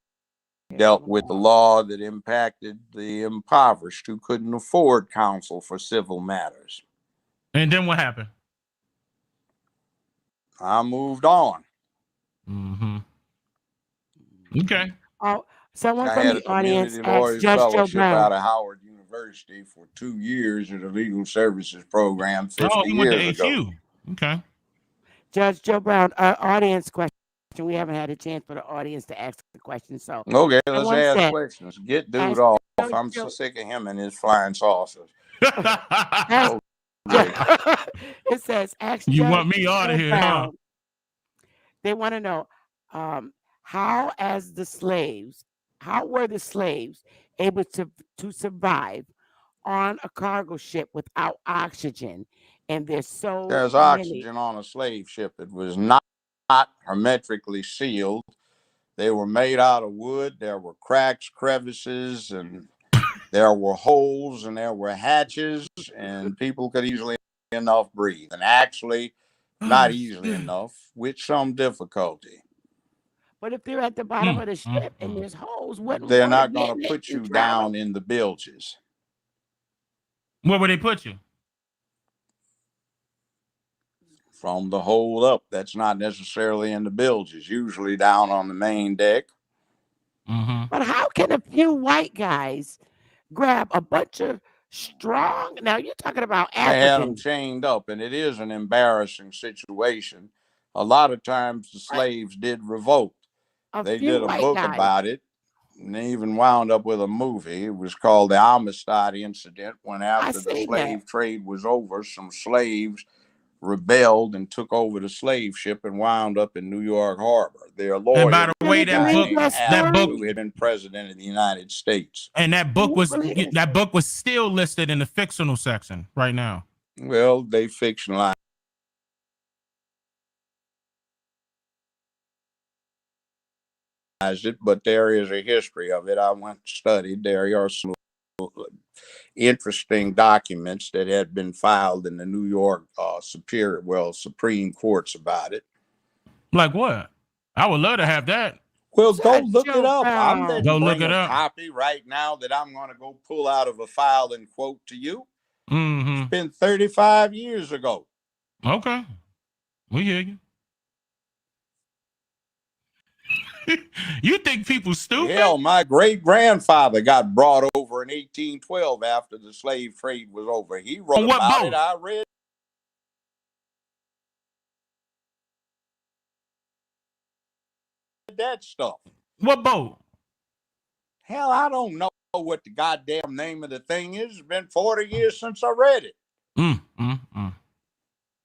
dealt with the law that impacted the impoverished who couldn't afford counsel for civil matters. And then what happened? I moved on. Mm-hmm. Okay. Oh, someone I from had a the audience community asked lawyers Judge Joe fellowship Brown. out of Howard University for 2 years in a legal services program 50 Oh, he went to years ago. HU. Okay. Judge Joe Brown, audience question. We haven't had a chance for the audience to ask the question. So Okay, let's someone ask said, questions. Get dude ask off. Judge I'm Joe- so sick of him and his flying saucers. ask- Okay. it says, ask You Judge want me out Joe of here, huh? Brown. They want to know how were the slaves able to survive on a cargo ship without oxygen? And there's There's oxygen on a slave ship. It was not hermetically sealed. They were made out of wood. There were cracks, crevices, and there were holes, and there were hatches, and people could easily enough breathe. And actually, not easily enough, with some difficulty. But if they're at the bottom of the ship and there's holes, they're not going to put you down in the bilges. Where would they put you? From the hold up. That's not necessarily in the bilges. Usually down on the main deck. Mm-hmm. But how can a few white guys grab a bunch of strong? Now you're talking about Africans. They had them chained up, and it is an embarrassing situation. A lot of times the slaves did revolt. They did a book about it, and they even wound up with a movie. It was called the Amistad Incident, when after the slave trade was over, some slaves rebelled and took over the slave ship and wound up in New York Harbor. Their lawyer, and by the way, that book who had been president of the United States. And that book was still listed in the fictional section right now. Well, they fictionalized it, but there is a history of it. I went and studied. There are some interesting documents that had been filed in the New York Supreme Courts about it. Like what? I would love to have that. Well, go look it up. I'm going to bring a copy right now that I'm going to go pull out of a file and quote to you. Mm-hmm. It's been 35 years ago. Okay. We hear you. You think people stupid? Hell, my great-grandfather got brought over in 1812 after the slave trade was over. He wrote about it. I read that stuff. What boat? Hell, I don't know what the goddamn name of the thing is. It's been 40 years since I read it.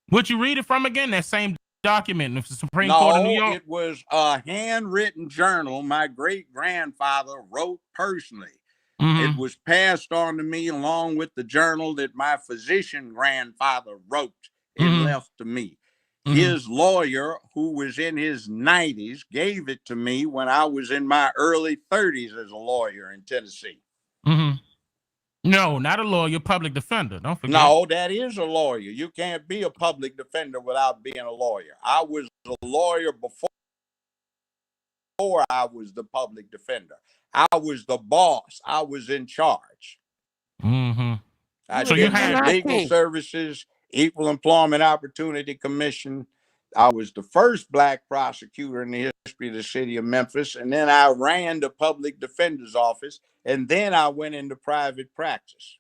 What you read it from again? That same document of the Supreme Court of New York? It was a handwritten journal my great-grandfather wrote personally. It was passed on to me along with the journal that my physician grandfather wrote and left to me. His lawyer, who was in his 90s, gave it to me when I was in my early 30s as a lawyer in Tennessee. No, not a lawyer, public defender. Don't forget. No, that is a lawyer. You can't be a public defender without being a lawyer. I was a lawyer before I was the public defender. I was the boss. I was in charge. I did legal services, Equal Employment Opportunity Commission. I was the first black prosecutor in the history of the city of Memphis. And then I ran the public defender's office. And then I went into private practice.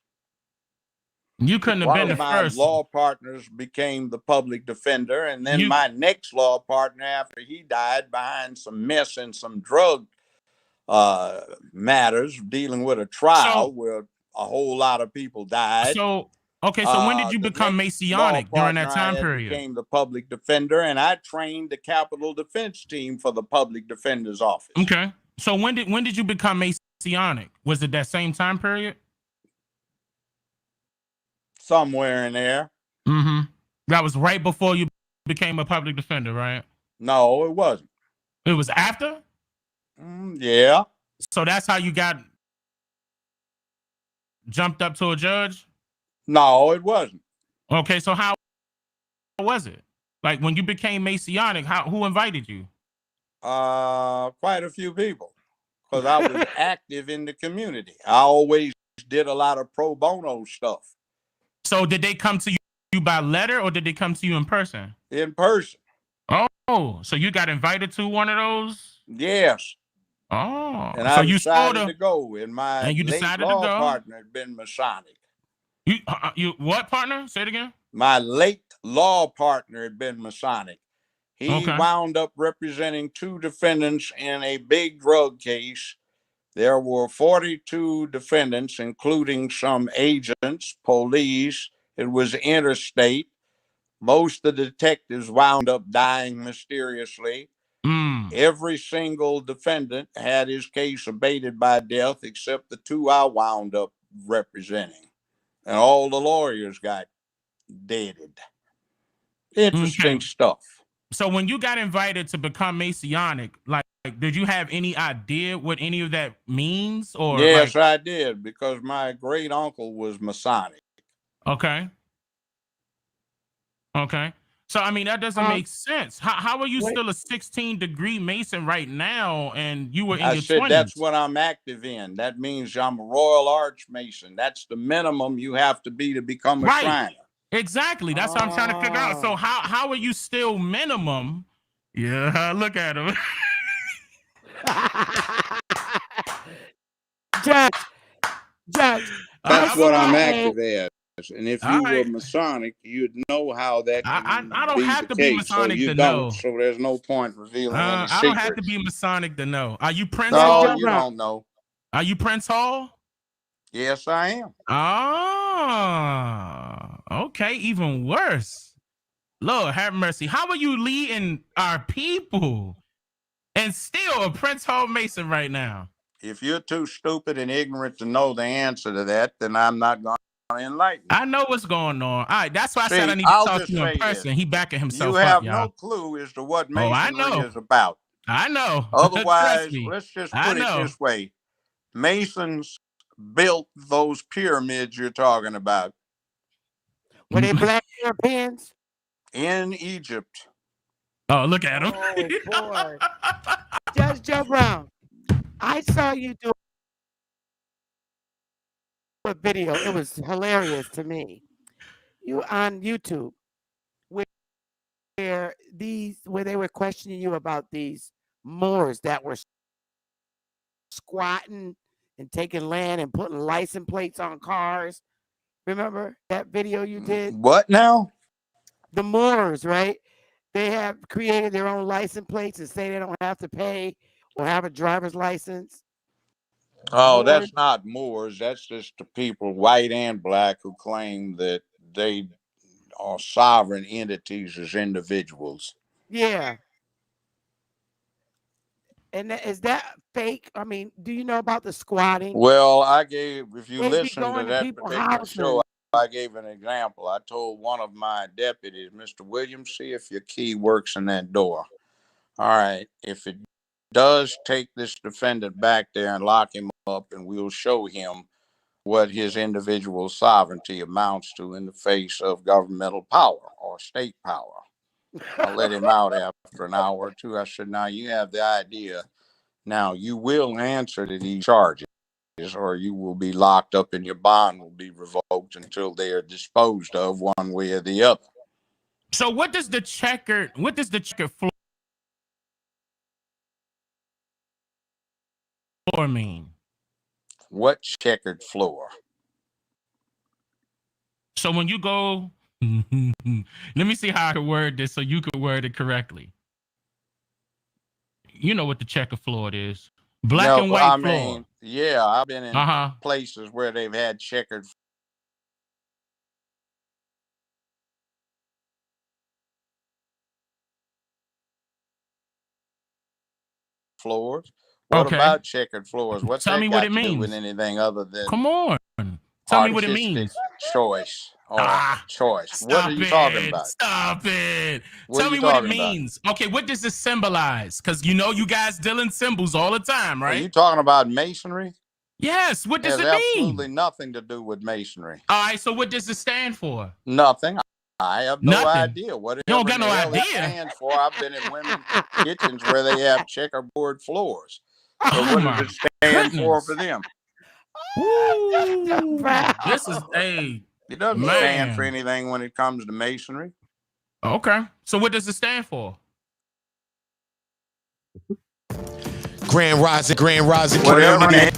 You couldn't have One been of the my first. law partners became the public defender, and then my next law partner, after he died behind some mess and some drug matters, dealing with a trial where a whole lot of people died. So when did you become Masonic during that time period? Became the public defender, and I trained the Capitol Defense Team for the public defender's office. Okay. So when did you become Masonic? Was it that same time period? Somewhere in there. Mm-hmm. That was right before you became a public defender, right? No, it wasn't. It was after? Yeah. So that's how you got jumped up to a judge? No, it wasn't. Okay, so how was it? Like when you became Masonic, who invited you? Quite a few people, because I was active in the community. I always did a lot of pro bono stuff. So did they come to you by letter, or did they come to you in person? In person. Oh, so you got invited to one of those? Yes. Oh, and so I you decided to go, and my late law partner had been Masonic. You what partner? Say it again. My late law partner had been Masonic. He wound up representing 2 defendants in a big drug case. There were 42 defendants, including some agents, police. It was interstate. Most of the detectives wound up dying mysteriously. Every single defendant had his case abated by death, except the 2 I wound up representing. And all the lawyers got deaded. Interesting stuff. So when you got invited to become Masonic, like did you have any idea what any of that means? Or yes, I did, because my great uncle was Masonic. Okay. So I mean that doesn't make sense. How are you still a 16-degree Mason right now, and you were in your 20s? That's what I'm active in. That means I'm a Royal Arch Mason. That's the minimum you have to be to become a Shriner. Exactly. That's what I'm trying to figure out. So how are you still minimum? Yeah, look at him. Judge. That's what I'm active as. And if you were Masonic, you'd know how that can I don't have to case. be Masonic so you to don't, know. So there's no point revealing any secrets. I don't have to be Masonic to know. Are you Prince Hall? No, you don't know. Are you Prince Hall? Yes, I am. Okay, even worse. Lord have mercy. How are you leading our people and still a Prince Hall Mason right now? If you're too stupid and ignorant to know the answer to that, then I'm not going to enlighten you. I know what's going on. All right, that's why I said I need to talk to you in person. He backing himself up, You have no clue as to what Masonry is about. I know. Otherwise, let's just put it this way. Masons built those pyramids you're talking about. Were they black Europeans? In Egypt. Oh, look at him. Oh, boy. Judge Joe Brown, I saw you do a video. It was hilarious to me. You on YouTube where they were questioning you about these Moors that were squatting and taking land and putting license plates on cars. Remember that video you did? What now? The Moors, right? They have created their own license plates and say they don't have to pay or have a driver's license. Oh, Moors? That's not Moors. That's just the people, white and black, who claim that they are sovereign entities as individuals. Yeah. And is that fake? I mean, do you know about the squatting? Well, if you listen to that particular show, I gave an example. I told one of my deputies, Mr. Williams, see if your key works in that door. All right. If it does, take this defendant back there and lock him up, and we'll show him what his individual sovereignty amounts to in the face of governmental power or state power. I let him out after an hour or two. I said, now you have the idea. Now you will answer to these charges, or you will be locked up and your bond will be revoked until they are disposed of one way or the other. So what does the checkered floor mean? What checkered floor? So when you go, let me see how I can word this so you can word it correctly. You know what the checker floor is. Black No, and white I floor. mean, yeah, I've been in Uh-huh. places where they've had checkered floors. What Okay. about checkered floors? What's Tell me that what it got to do with means. anything other than Come on. Tell me what it artistic means. choice or Ah, choice? What are stop you talking it. about? Stop it. What are Tell you me what it talking about? means. Okay, what does this symbolize? Because you know you guys deal in symbols all the time, Are right? you talking about masonry? Yes. What It does has it mean? absolutely nothing to do with masonry. All right, so what does it stand for? Nothing. I have no Nothing. idea. You don't Whatever in got no the hell it idea. stands for. I've been in women's kitchens where they have checkerboard floors. So Oh what does my it stand for goodness. them? Ooh, this is a It doesn't stand for man. anything when it comes to masonry. Okay. So what does it stand for? Grand Rising Whatever in community. the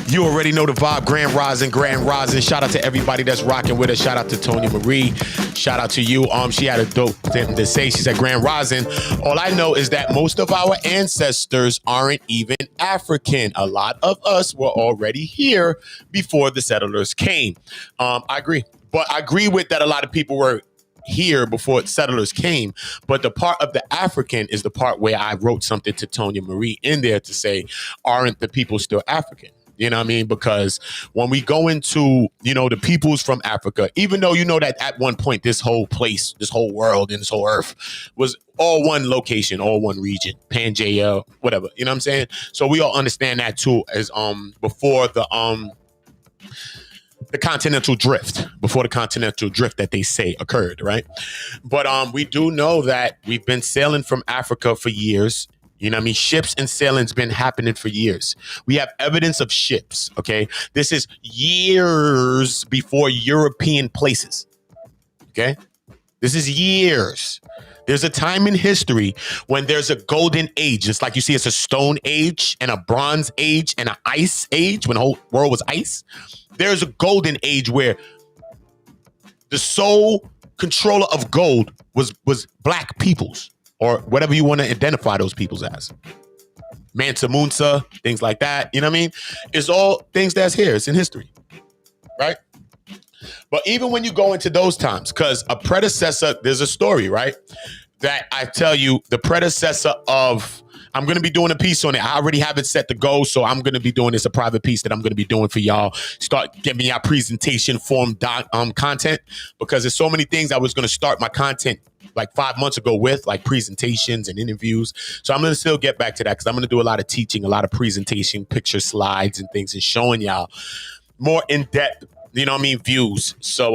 You already know the vibe. Grand Rising. Shout out to everybody that's rocking with us. Shout out to Tonya Marie. Shout out to you. She had a dope thing to say. She said, Grand Rising. All I know is that most of our ancestors aren't even African. A lot of us were already here before the settlers came. I agree. But I agree with that a lot of people were here before settlers came. But the part of the African is the part where I wrote something to Tonya Marie in there to say, aren't the people still African? You know what I mean? Because when we go into, the peoples from Africa, even though you know that at one point this whole place, this whole world, and this whole earth was all one location, all one region, Pangea, whatever. You know what I'm saying? So we all understand that too as before the continental drift, that they say occurred, right? But we do know that we've been sailing from Africa for years. You know what I mean? Ships and sailing's been happening for years. We have evidence of ships, okay? This is years before European places, okay? This is years. There's a time in history when there's a golden age. It's like you see, it's a stone age and a bronze age and an ice age when the whole world was ice. There's a golden age where the sole controller of gold was black peoples, or whatever you want to identify those peoples as. Mansa Musa, things like that. You know what I mean? It's all things that's here. It's in history, right? But even when you go into those times, because a predecessor, there's a story, right? That I tell you, the predecessor of, I'm going to be doing a piece on it. I already have it set to go, so I'm going to be doing this, a private piece that I'm going to be doing for y'all. Start giving y'all presentation form content, because there's so many things I was going to start my content like 5 months ago with, like presentations and interviews. So I'm going to still get back to that, because I'm going to do a lot of teaching, a lot of presentation, picture slides and things, and showing y'all more in-depth, views. So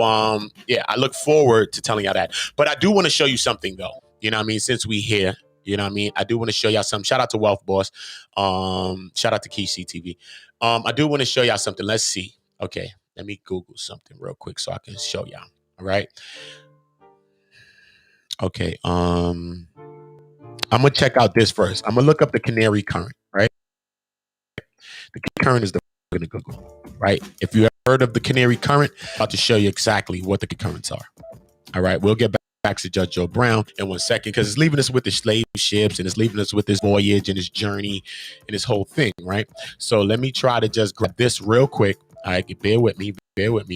yeah, I look forward to telling y'all that. But I do want to show you something though. You know what I mean? Since we here, you know what I mean? I do want to show y'all something. Shout out to Wealth Boss. Shout out to Key CTV. I do want to show y'all something. Let's see. Okay, let me Google something real quick so I can show y'all. All right. Okay. I'm gonna check out this first. I'm gonna look up the Canary Current, right? The current is the gonna Google, right? If you heard of the Canary Current, I'm about to show you exactly what the currents are. All right, we'll get back to Judge Joe Brown in 1 second, because it's leaving us with the slave ships, and it's leaving us with this voyage and this journey and this whole thing, right? So let me try to just grab this real quick. All right, bear with me,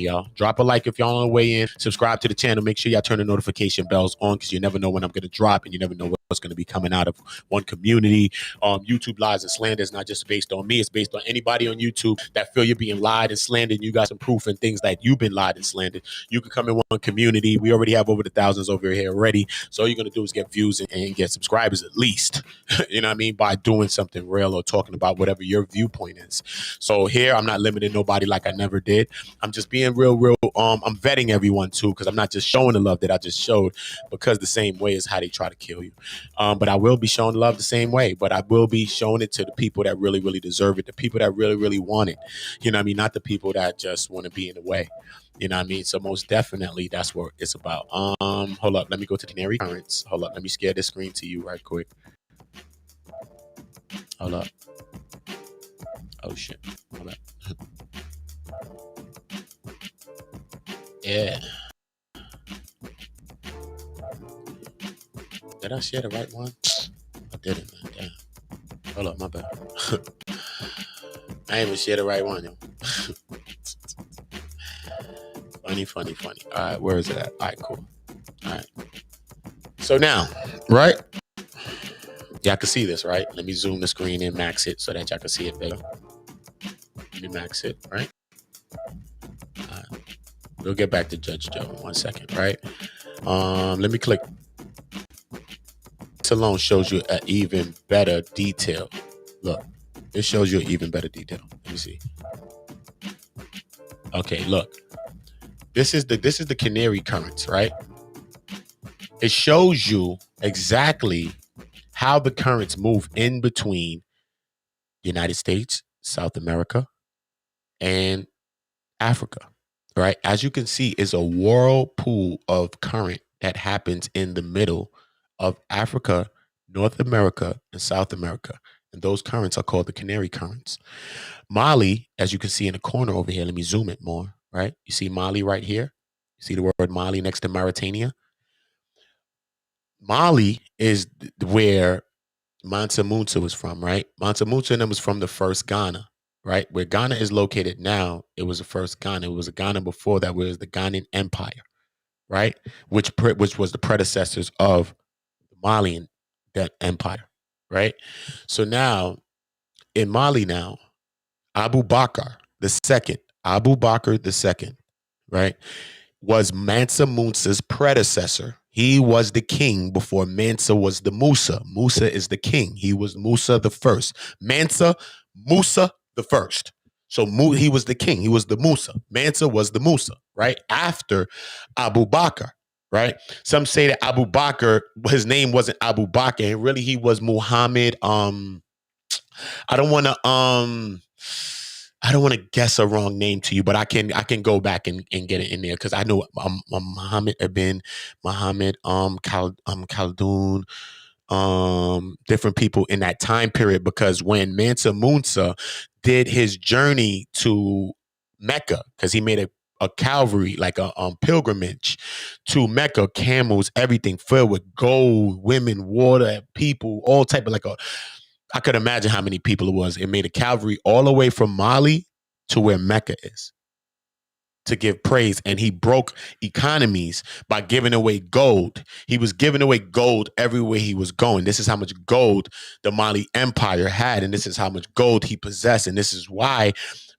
y'all. Drop a like if y'all on the way in. Subscribe to the channel. Make sure y'all turn the notification bells on, because you never know when I'm going to drop, and you never know what's going to be coming out of One Community. YouTube lies and slander is not just based on me. It's based on anybody on YouTube that feel you're being lied and slandered. You got some proof and things that you've been lied and slandered. You can come in One Community. We already have over the thousands over here already. So all you're going to do is get views and get subscribers at least. You know what I mean? By doing something real or talking about whatever your viewpoint is. So here, I'm not limiting nobody like I never did. I'm just being real. I'm vetting everyone too, because I'm not just showing the love that I just showed, because the same way is how they try to kill you. But I will be showing love the same way, but I will be showing it to the people that really, really deserve it, the people that really, really want it. You know what I mean? Not the people that just want to be in the way. You know what I mean? So most definitely that's what it's about. Hold up. Let me go to Canary Currents. Hold up. Let me share this screen to you right quick. Hold up. Oh shit. Hold up. Yeah. Did I share the right one? I didn't, man. Damn. Hold up, my bad. I ain't even share the right one, yo. Funny. All right, where is it at? All right, cool. All right. So now, right? Y'all can see this, right? Let me zoom the screen and max it so that y'all can see it better. Let me max it, right? All right. We'll get back to Judge Joe in 1 second, right? Let me click. This alone shows you an even better detail. Look, it shows you an even better detail. Let me see. Okay, look. This is the canary currents, right? It shows you exactly how the currents move in between the United States, South America, and Africa, right? As you can see, is a whirlpool of current that happens in the middle of Africa, North America, and South America. And those currents are called the canary currents. Mali, as you can see in the corner over here, let me zoom it more, right? You see Mali right here? You see the word Mali next to Mauritania? Mali is where Mansa Musa was from, right? Mansa Musa and them was from the first Ghana, right? Where Ghana is located now, it was the first Ghana. It was a Ghana before that was the Ghanaian Empire, right? Which was the predecessors of the Malian Empire, right? So now, in Mali now, Abu Bakr the second, right? Was Mansa Musa's predecessor. He was the king before Mansa was the Musa. Musa is the king. He was Musa the first. Mansa, Musa the first. So he was the king. He was the Musa. Mansa was the Musa, right? After Abu Bakr, right? Some say that Abu Bakr, his name wasn't Abu Bakr, and really he was Muhammad. I don't want to guess a wrong name to you, but I can go back and get it in there because I know Muhammad ibn Muhammad Khaldun, different people in that time period, because when Mansa Musa did his journey to Mecca, because he made a Calvary, like a pilgrimage to Mecca, camels, everything filled with gold, women, water, people, all type of I could imagine how many people it was. It made a Calvary all the way from Mali to where Mecca is to give praise. And he broke economies by giving away gold. He was giving away gold everywhere he was going. This is how much gold the Mali Empire had. And this is how much gold he possessed. And this is why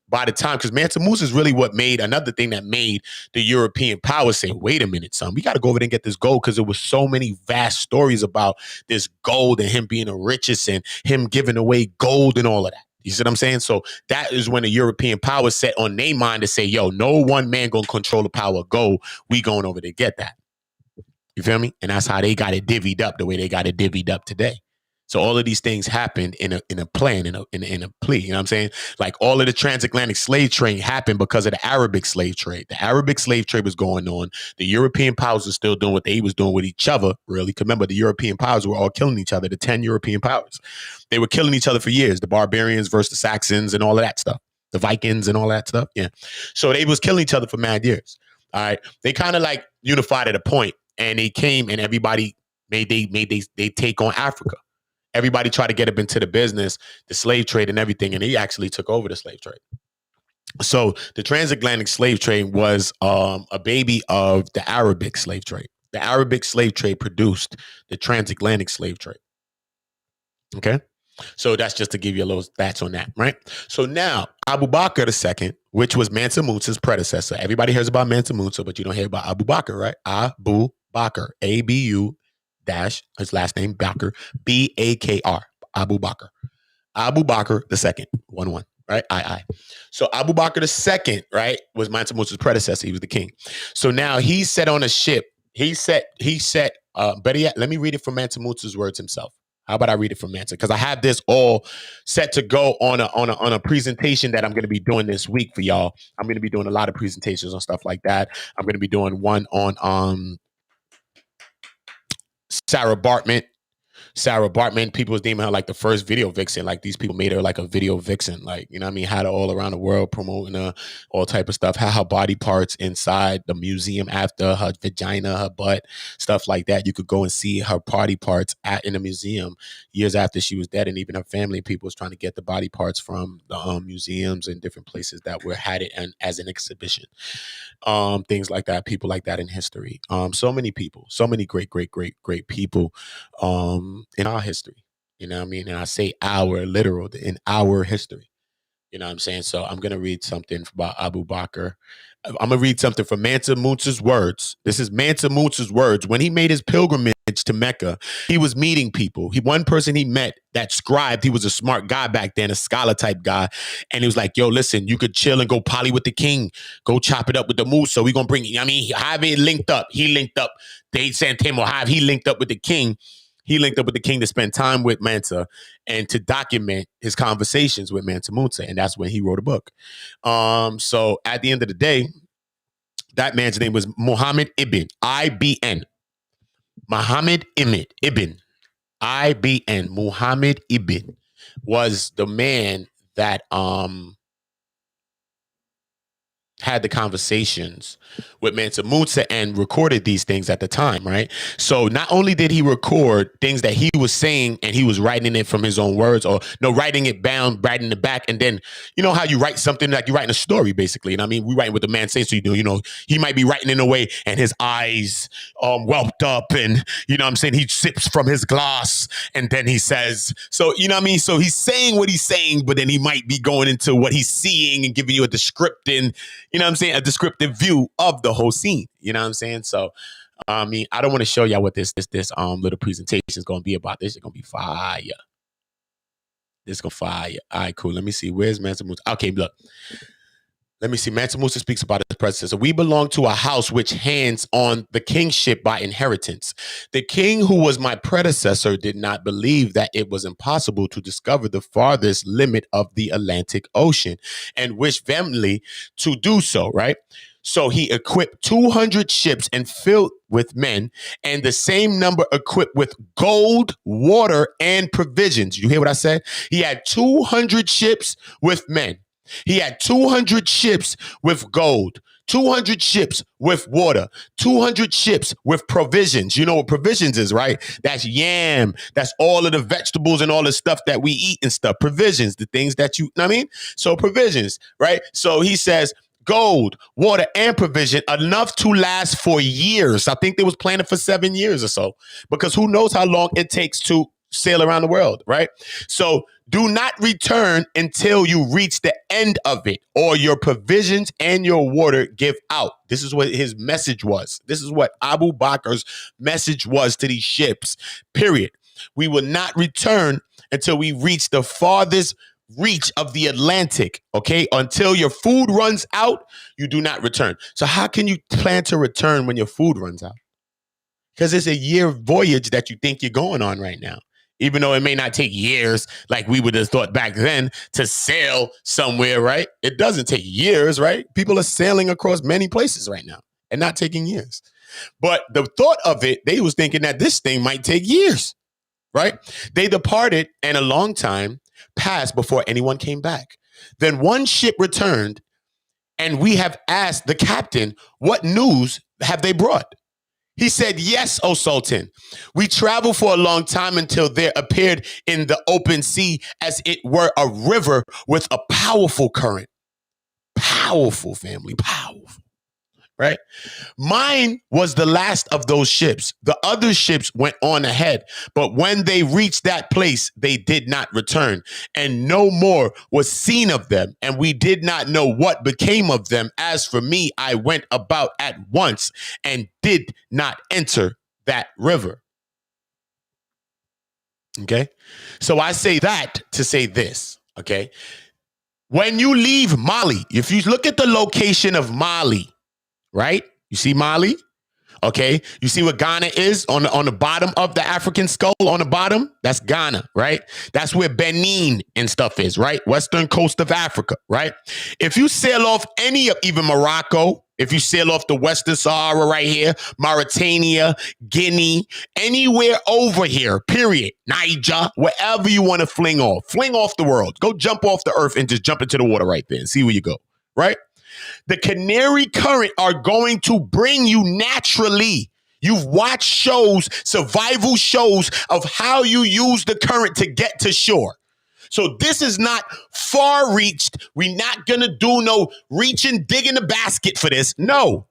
by the time, because Mansa Musa is really what made another thing that made the European powers say, wait a minute, son, we got to go over there and get this gold, because there was so many vast stories about this gold and him being the richest and him giving away gold and all of that. You see what I'm saying? So that is when the European powers set on their mind to say, yo, no one man going to control the power of gold. We going over to get that. You feel me? And that's how they got it divvied up the way they got it divvied up today. So all of these things happened in a plan, in a plea. You know what I'm saying? Like all of the transatlantic slave trade happened because of the Arabic slave trade. The Arabic slave trade was going on. The European powers were still doing what they was doing with each other, really. Because remember, the European powers were all killing each other, the 10 European powers. They were killing each other for years. The barbarians versus the Saxons and all of that stuff. The Vikings and all that stuff. Yeah. So they was killing each other for mad years. All right. They kind of like unified at a point, and they came and everybody made they take on Africa. Everybody tried to get up into the business, the slave trade and everything, and he actually took over the slave trade. So the transatlantic slave trade was a baby of the Arabic slave trade. The Arabic slave trade produced the transatlantic slave trade. Okay? So that's just to give you a little stats on that, right? So now, Abu Bakr II, which was Mansa Musa's predecessor. Everybody hears about Mansa Musa, but you don't hear about Abu Bakr, right? Abu Bakr, A-B-U dash, his last name, Bakr, B-A-K-R, Abu Bakr. Abu Bakr II, 1-1, right? I. So Abu Bakr II, right, was Mansa Musa's predecessor. He was the king. So now he set on a ship. He set, better yet, let me read it from Mansa Musa's words himself. How about I read it from Mansa? Because I have this all set to go on a presentation that I'm going to be doing this week for y'all. I'm going to be doing a lot of presentations on stuff like that. I'm going to be doing one on Sarah Bartman. Sarah Bartman, people was naming her like the first video vixen. Like these people made her like a video vixen. Like, you know what I mean? Had her all around the world promoting her, all type of stuff. Had her body parts inside the museum after her vagina, her butt, stuff like that. You could go and see her body parts in the museum years after she was dead. And even her family, people was trying to get the body parts from the museums and different places that had it as an exhibition. Things like that, people like that in history. So many people, so many great people in our history. You know what I mean? And I say our, literal, in our history. You know what I'm saying? So I'm going to read something about Abu Bakr. I'm going to read something from Mansa Musa's words. This is Mansa Musa's words. When he made his pilgrimage to Mecca, he was meeting people. One person he met that scribed, he was a smart guy back then, a scholar type guy. And he was like, yo, listen, you could chill and go poly with the king. Go chop it up with the Musa. We going to bring, I mean, have it linked up. He linked up. They sent him or have he linked up with the king. He linked up with the king to spend time with Mansa and to document his conversations with Mansa Musa. And that's when he wrote a book. So at the end of the day, that man's name was Muhammad Ibn, I-B-N. Muhammad Ibn, I-B-N. Muhammad Ibn was the man that had the conversations with Mansa Musa and recorded these things at the time, right? So not only did he record things that he was saying and he was writing it from his own words, or no, writing it down, writing it back, and then you know how you write something like you're writing a story, basically. And I mean, we write what the man says, so you know, he might be writing in a way and his eyes whelped up, and you know what I'm saying, he sips from his glass and then he says, so you know what I mean? So he's saying what he's saying, but then he might be going into what he's seeing and giving you a descriptive, you know what I'm saying, a descriptive view of the whole scene. You know what I'm saying? So, I mean, I don't want to show y'all what this little presentation is going to be about. This is going to be fire. This is going to fire. All right, cool. Let me see. Where's Mansa Musa? Okay, look. Let me see. Mansa Musa speaks about his predecessor. So we belong to a house which hands on the kingship by inheritance. The king who was my predecessor did not believe that it was impossible to discover the farthest limit of the Atlantic Ocean and wished vehemently to do so, right? So he equipped 200 ships and filled with men, and the same number equipped with gold, water, and provisions. You hear what I said? He had 200 ships with men. He had 200 ships with gold, 200 ships with water, 200 ships with provisions. You know what provisions is, right? That's yam. That's all of the vegetables and all the stuff that we eat and stuff. Provisions, the things that you know what I mean? So provisions, right? So he says, gold, water, and provision enough to last for years. I think they was planning for 7 years or so, because who knows how long it takes to sail around the world, right? So do not return until you reach the end of it, or your provisions and your water give out. This is what his message was. This is what Abu Bakr's message was to these ships, period. We will not return until we reach the farthest reach of the Atlantic, okay? Until your food runs out, you do not return. So how can you plan to return when your food runs out? Because it's a year voyage that you think you're going on right now. Even though it may not take years like we would have thought back then to sail somewhere, right? It doesn't take years, right? People are sailing across many places right now and not taking years. But the thought of it, they was thinking that this thing might take years, right? They departed, and a long time passed before anyone came back. Then one ship returned, and we have asked the captain, what news have they brought? He said, yes, O Sultan. We traveled for a long time until there appeared in the open sea as it were a river with a powerful current. Powerful, family, powerful, right? Mine was the last of those ships. The other ships went on ahead, but when they reached that place, they did not return, and no more was seen of them, and we did not know what became of them. As for me, I went about at once and did not enter that river. Okay? So I say that to say this, okay? When you leave Mali, if you look at the location of Mali, right? You see Mali? Okay. You see what Ghana is on the bottom of the African skull on the bottom? That's Ghana, right? That's where Benin and stuff is, right? Western coast of Africa, right? If you sail off any of even Morocco, If you sail off the Western Sahara right here, Mauritania, Guinea, anywhere over here, period, Niger, wherever you want to fling off the world. Go jump off the earth and just jump into the water right there and see where you go, right? The Canary Current are going to bring you naturally. You've watched shows, survival shows of how you use the current to get to shore. So this is not far reached. We're not going to do no reaching, digging the basket for this. No.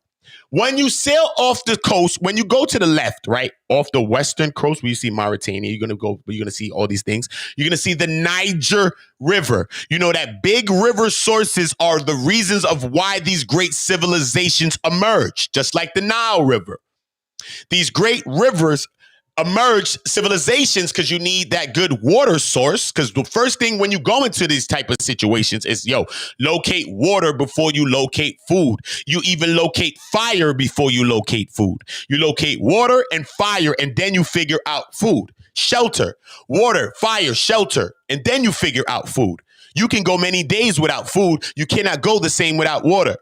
When you sail off the coast, when you go to the left, right, off the western coast where you see Mauritania, you're going to see all these things. You're going to see the Niger River. You know that big river sources are the reasons of why these great civilizations emerge, just like the Nile River. These great rivers emerge civilizations because you need that good water source. Because the first thing when you go into these type of situations is, locate water before you locate food. You even locate fire before you locate food. You locate water and fire, and then you figure out food. Shelter, water, fire, shelter, and then you figure out food. You can go many days without food. You cannot go the same without water.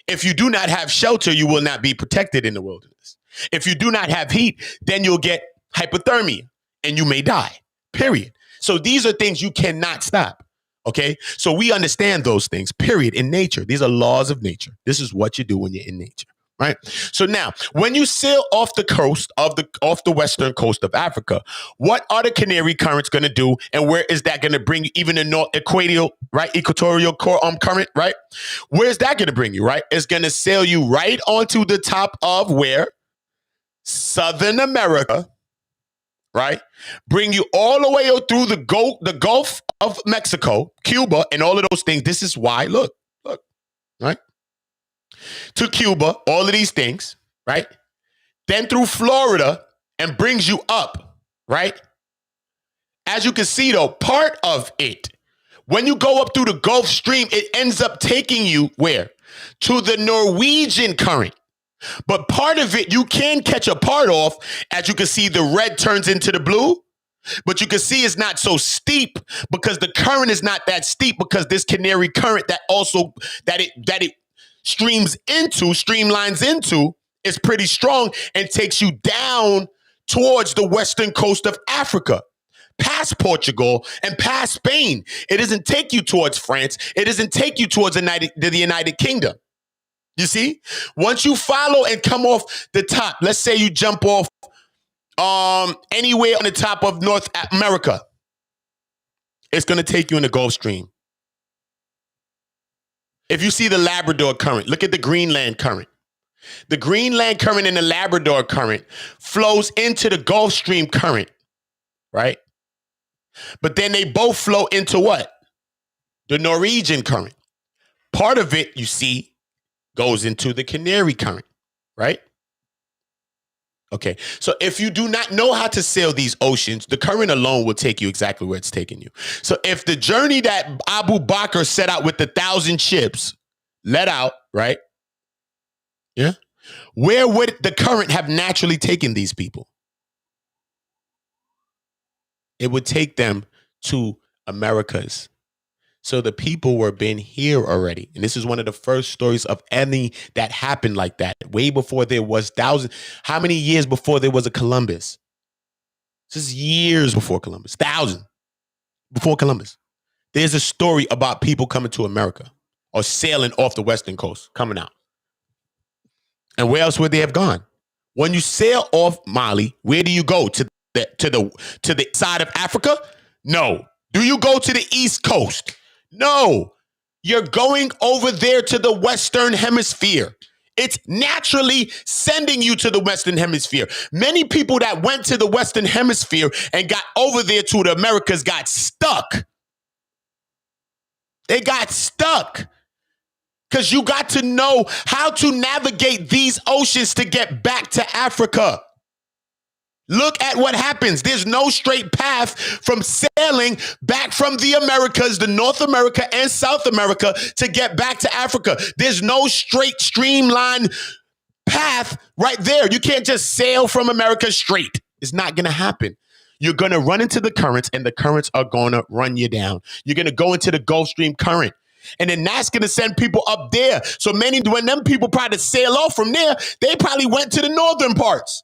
If you do not have shelter, you will not be protected in the wilderness. If you do not have heat, then you'll get hypothermia and you may die, period. So these are things you cannot stop, okay? So we understand those things, period, in nature. These are laws of nature. This is what you do when you're in nature, right? So now, when you sail off the coast of off the western coast of Africa, what are the Canary Currents going to do, and where is that going to bring you? Even the north equatorial current, right? Where is that going to bring you, right? It's going to sail you right onto the top of where? Southern America, right? Bring you all the way through the Gulf of Mexico, Cuba, and all of those things. This is why, look, right? To Cuba, all of these things, right? Then through Florida and brings you up, right? As you can see, though, part of it, when you go up through the Gulf Stream, it ends up taking you where? To the Norwegian current. But part of it, you can catch a part off. As you can see, the red turns into the blue. But you can see it's not so steep because the current is not that steep, because this Canary Current that it streamlines into is pretty strong and takes you down towards the western coast of Africa, past Portugal and past Spain. It doesn't take you towards France. It doesn't take you towards the United Kingdom. You see, once you follow and come off the top, let's say you jump off anywhere on the top of North America, it's going to take you in the Gulf Stream. If you see the Labrador Current, look at the Greenland Current. The Greenland Current and the Labrador Current flows into the Gulf Stream Current, right? But then they both flow into what? The Norwegian Current. Part of it, you see, goes into the Canary Current, right? Okay, so if you do not know how to sail these oceans, the current alone will take you exactly where it's taking you. So if the journey that Abu Bakr set out with the 1,000 ships let out, right? Yeah. Where would the current have naturally taken these people? It would take them to Americas. So the people were been here already. And this is one of the first stories of any that happened like that. Way before there was thousands. How many years before there was a Columbus? This is years before Columbus. 1,000 before Columbus. There's a story about people coming to America or sailing off the western coast, coming out. And where else would they have gone? When you sail off Mali, where do you go? To the side of Africa? No. Do you go to the East Coast? No, you're going over there to the Western Hemisphere. It's naturally sending you to the Western Hemisphere. Many people that went to the Western Hemisphere and got over there to the Americas got stuck. They got stuck because you got to know how to navigate these oceans to get back to Africa. Look at what happens. There's no straight path from sailing back from the Americas, the North America and South America, to get back to Africa. There's no straight streamlined path right there. You can't just sail from America straight. It's not going to happen. You're going to run into the currents, and the currents are going to run you down. You're going to go into the Gulf Stream current. And then that's going to send people up there. So when them people probably sail off from there, they probably went to the northern parts.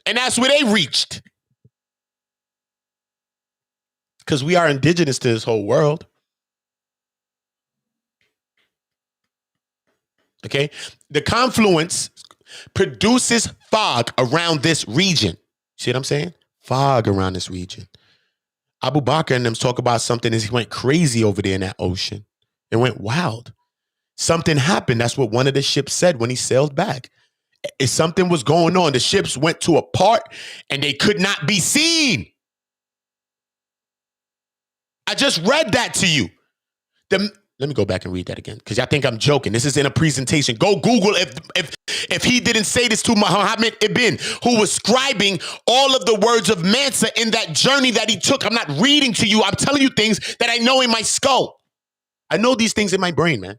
And that's where they reached. Because we are indigenous to this whole world. Okay? The confluence produces fog around this region. See what I'm saying? Fog around this region. Abu Bakr and them talk about something as he went crazy over there in that ocean. It went wild. Something happened. That's what one of the ships said when he sailed back. If something was going on, the ships went to a part and they could not be seen. I just read that to you. Let me go back and read that again because I think I'm joking. This is in a presentation. Go Google if he didn't say this to Muhammad Ibn, who was scribing all of the words of Mansa in that journey that he took. I'm not reading to you. I'm telling you things that I know in my skull. I know these things in my brain, man.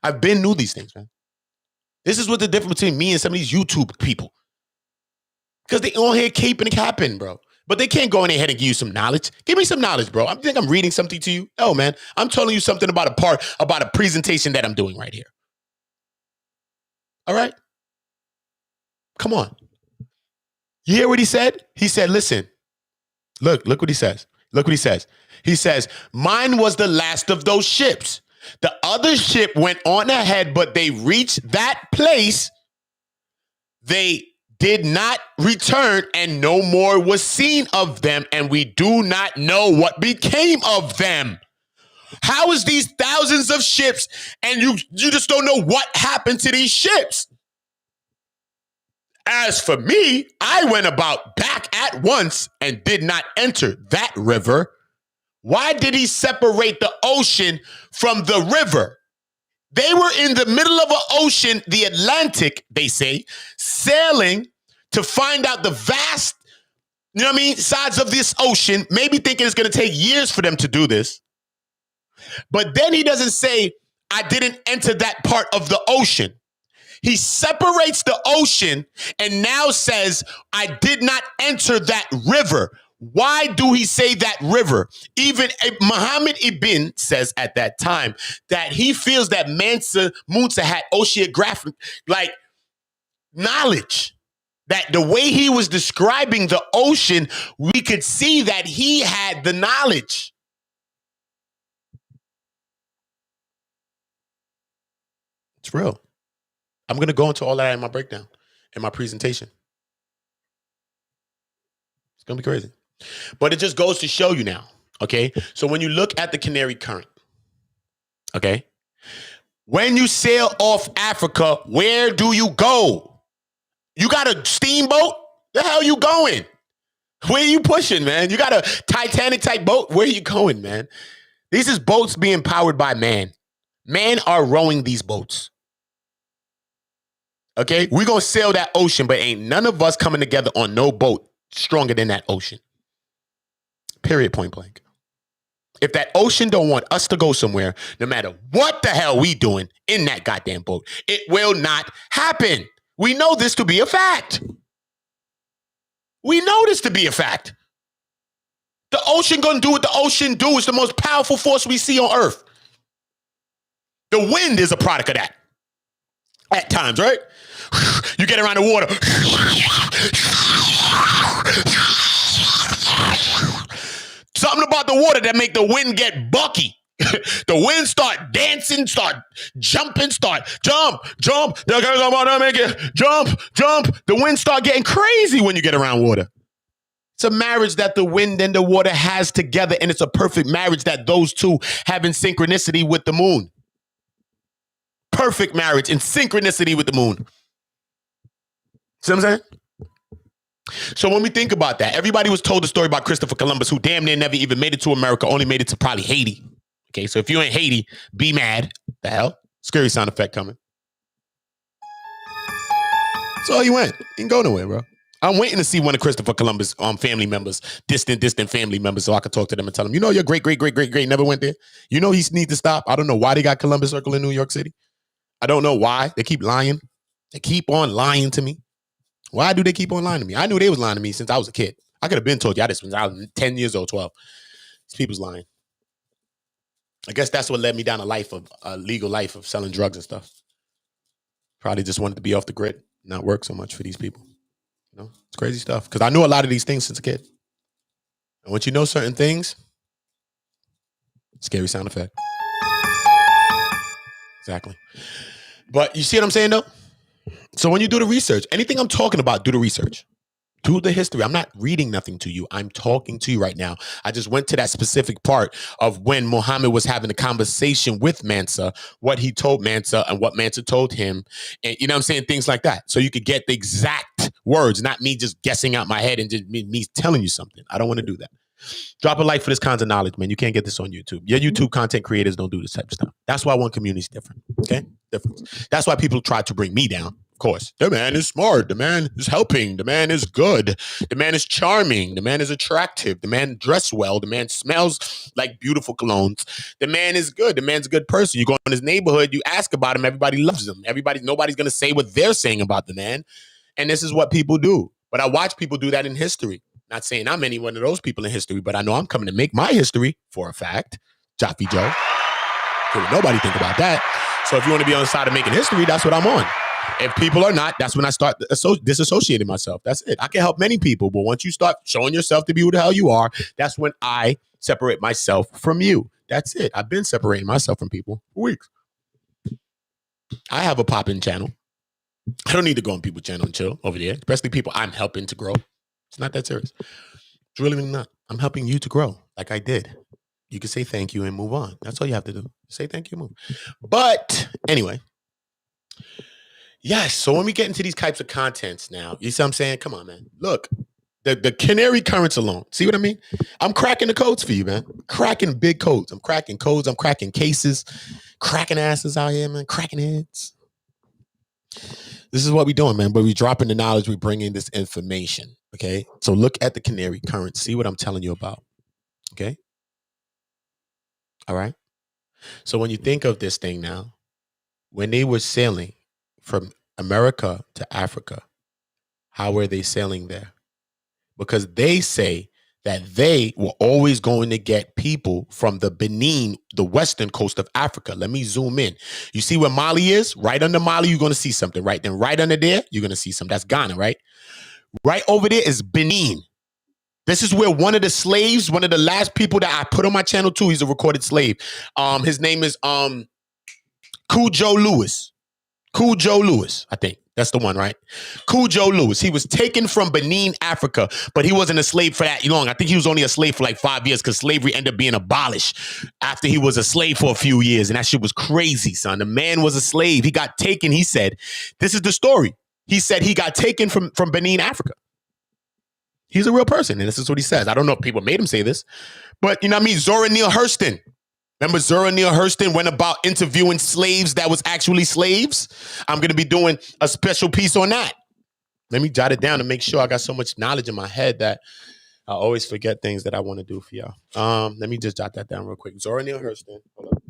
I've been knew these things, man. This is what the difference between me and some of these YouTube people. Because they on here caping and capping, bro. But they can't go in ahead and give you some knowledge. Give me some knowledge, bro. I think I'm reading something to you. Oh, man. I'm telling you something about a presentation that I'm doing right here. All right? Come on. You hear what he said? He said, listen, look what he says. Look what he says. He says, mine was the last of those ships. The other ship went on ahead, but they reached that place. They did not return, and no more was seen of them, and we do not know what became of them. How is these thousands of ships, and you just don't know what happened to these ships? As for me, I went about back at once and did not enter that river. Why did he separate the ocean from the river? They were in the middle of an ocean, the Atlantic, they say, sailing to find out the vast, sides of this ocean, maybe thinking it's going to take years for them to do this. But then he doesn't say, I didn't enter that part of the ocean. He separates the ocean and now says, I did not enter that river. Why do he say that river? Even Muhammad Ibn says at that time that he feels that Mansa had oceanographic knowledge. That the way he was describing the ocean, we could see that he had the knowledge. It's real. I'm going to go into all that in my breakdown, in my presentation. It's going to be crazy. But it just goes to show you now, okay? So when you look at the Canary Current, okay? When you sail off Africa, where do you go? You got a steamboat? The hell you going? Where are you pushing, man? You got a Titanic type boat? Where are you going, man? These is boats being powered by man. Men are rowing these boats. Okay? We're going to sail that ocean, but ain't none of us coming together on no boat stronger than that ocean. Period, point blank. If that ocean don't want us to go somewhere, no matter what the hell we doing in that goddamn boat, it will not happen. We know this to be a fact. We know this to be a fact. The ocean gonna do what the ocean do. It's the most powerful force we see on Earth. The wind is a product of that. At times, right? You get around the water. Something about the water that make the wind get bucky. The wind start dancing, start jumping, jump. The wind start getting crazy when you get around water. It's a marriage that the wind and the water has together, and it's a perfect marriage that those two have in synchronicity with the moon. Perfect marriage in synchronicity with the moon. See what I'm saying? So when we think about that, everybody was told the story about Christopher Columbus, who damn near never even made it to America, only made it to probably Haiti. Okay, so if you're in Haiti, be mad. The hell? Scary sound effect coming. So he went. He didn't go nowhere, bro. I'm waiting to see one of Christopher Columbus' family members, distant family members, so I could talk to them and tell them, you know, your great never went there. You know, he needs to stop. I don't know why they got Columbus Circle in New York City. I don't know why. They keep lying. They keep on lying to me. Why do they keep on lying to me? I knew they was lying to me since I was a kid. I could have been told y'all this when I was 10 years old, 12. These people's lying. I guess that's what led me down a legal life of selling drugs and stuff. Probably just wanted to be off the grid, not work so much for these people. You know, it's crazy stuff. Because I knew a lot of these things since a kid. And once you know certain things, scary sound effect. Exactly. But you see what I'm saying, though? So when you do the research, anything I'm talking about, do the research. Do the history. I'm not reading nothing to you. I'm talking to you right now. I just went to that specific part of when Muhammad was having a conversation with Mansa, what he told Mansa and what Mansa told him. And you know what I'm saying? Things like that. So you could get the exact words, not me just guessing out my head and just me telling you something. I don't want to do that. Drop a like for this kinds of knowledge, man. You can't get this on YouTube. Your YouTube content creators don't do this type of stuff. That's why one community is different. Okay? Different. That's why people try to bring me down. Of course. The man is smart. The man is helping. The man is good. The man is charming. The man is attractive. The man dressed well. The man smells like beautiful colognes. The man is good. The man's a good person. You go in his neighborhood, you ask about him, everybody loves him. Nobody's going to say what they're saying about the man. And this is what people do. But I watch people do that in history. Not saying I'm any one of those people in history, but I know I'm coming to make my history for a fact. Jaffe Joe. Couldn't nobody think about that. So if you want to be on the side of making history, that's what I'm on. If people are not, that's when I start disassociating myself. That's it. I can help many people, but once you start showing yourself to be who the hell you are, that's when I separate myself from you. That's it. I've been separating myself from people for weeks. I have a pop-in channel. I don't need to go on people's channel and chill over there, especially people I'm helping to grow. It's not that serious. It's really not. I'm helping you to grow like I did. You can say thank you and move on. That's all you have to do. Say thank you, move. But anyway, yes. So when we get into these types of contents now, you see what I'm saying? Come on, man. Look, the canary currents alone. See what I mean? I'm cracking the codes for you, man. Cracking big codes. I'm cracking codes. I'm cracking cases. Cracking asses out here, man. Cracking heads. This is what we're doing, man. But we're dropping the knowledge. We're bringing this information. Okay. So look at the canary current. See what I'm telling you about. Okay. All right. So when you think of this thing now, when they were sailing from America to Africa, how were they sailing there? Because they say that they were always going to get people from the Benin, the western coast of Africa. Let me zoom in. You see where Mali is? Right under Mali, you're going to see something, right? Then right under there, you're going to see something. That's Ghana, right? Right over there is Benin. This is where one of the slaves, one of the last people that I put on my channel too, he's a recorded slave. His name is Cujo Lewis. Cujo Lewis, I think. That's the one, right? Cujo Lewis. He was taken from Benin, Africa, but he wasn't a slave for that long. I think he was only a slave for like 5 years because slavery ended up being abolished after he was a slave for a few years. And that shit was crazy, son. The man was a slave. He got taken, he said. This is the story. He said he got taken from Benin, Africa. He's a real person, and this is what he says. I don't know if people made him say this, but you know what I mean? Zora Neale Hurston. Remember Zora Neale Hurston went about interviewing slaves that was actually slaves? I'm going to be doing a special piece on that. Let me jot it down to make sure I got so much knowledge in my head that I always forget things that I want to do for y'all. Let me just jot that down real quick. Zora Neale Hurston. Hold up.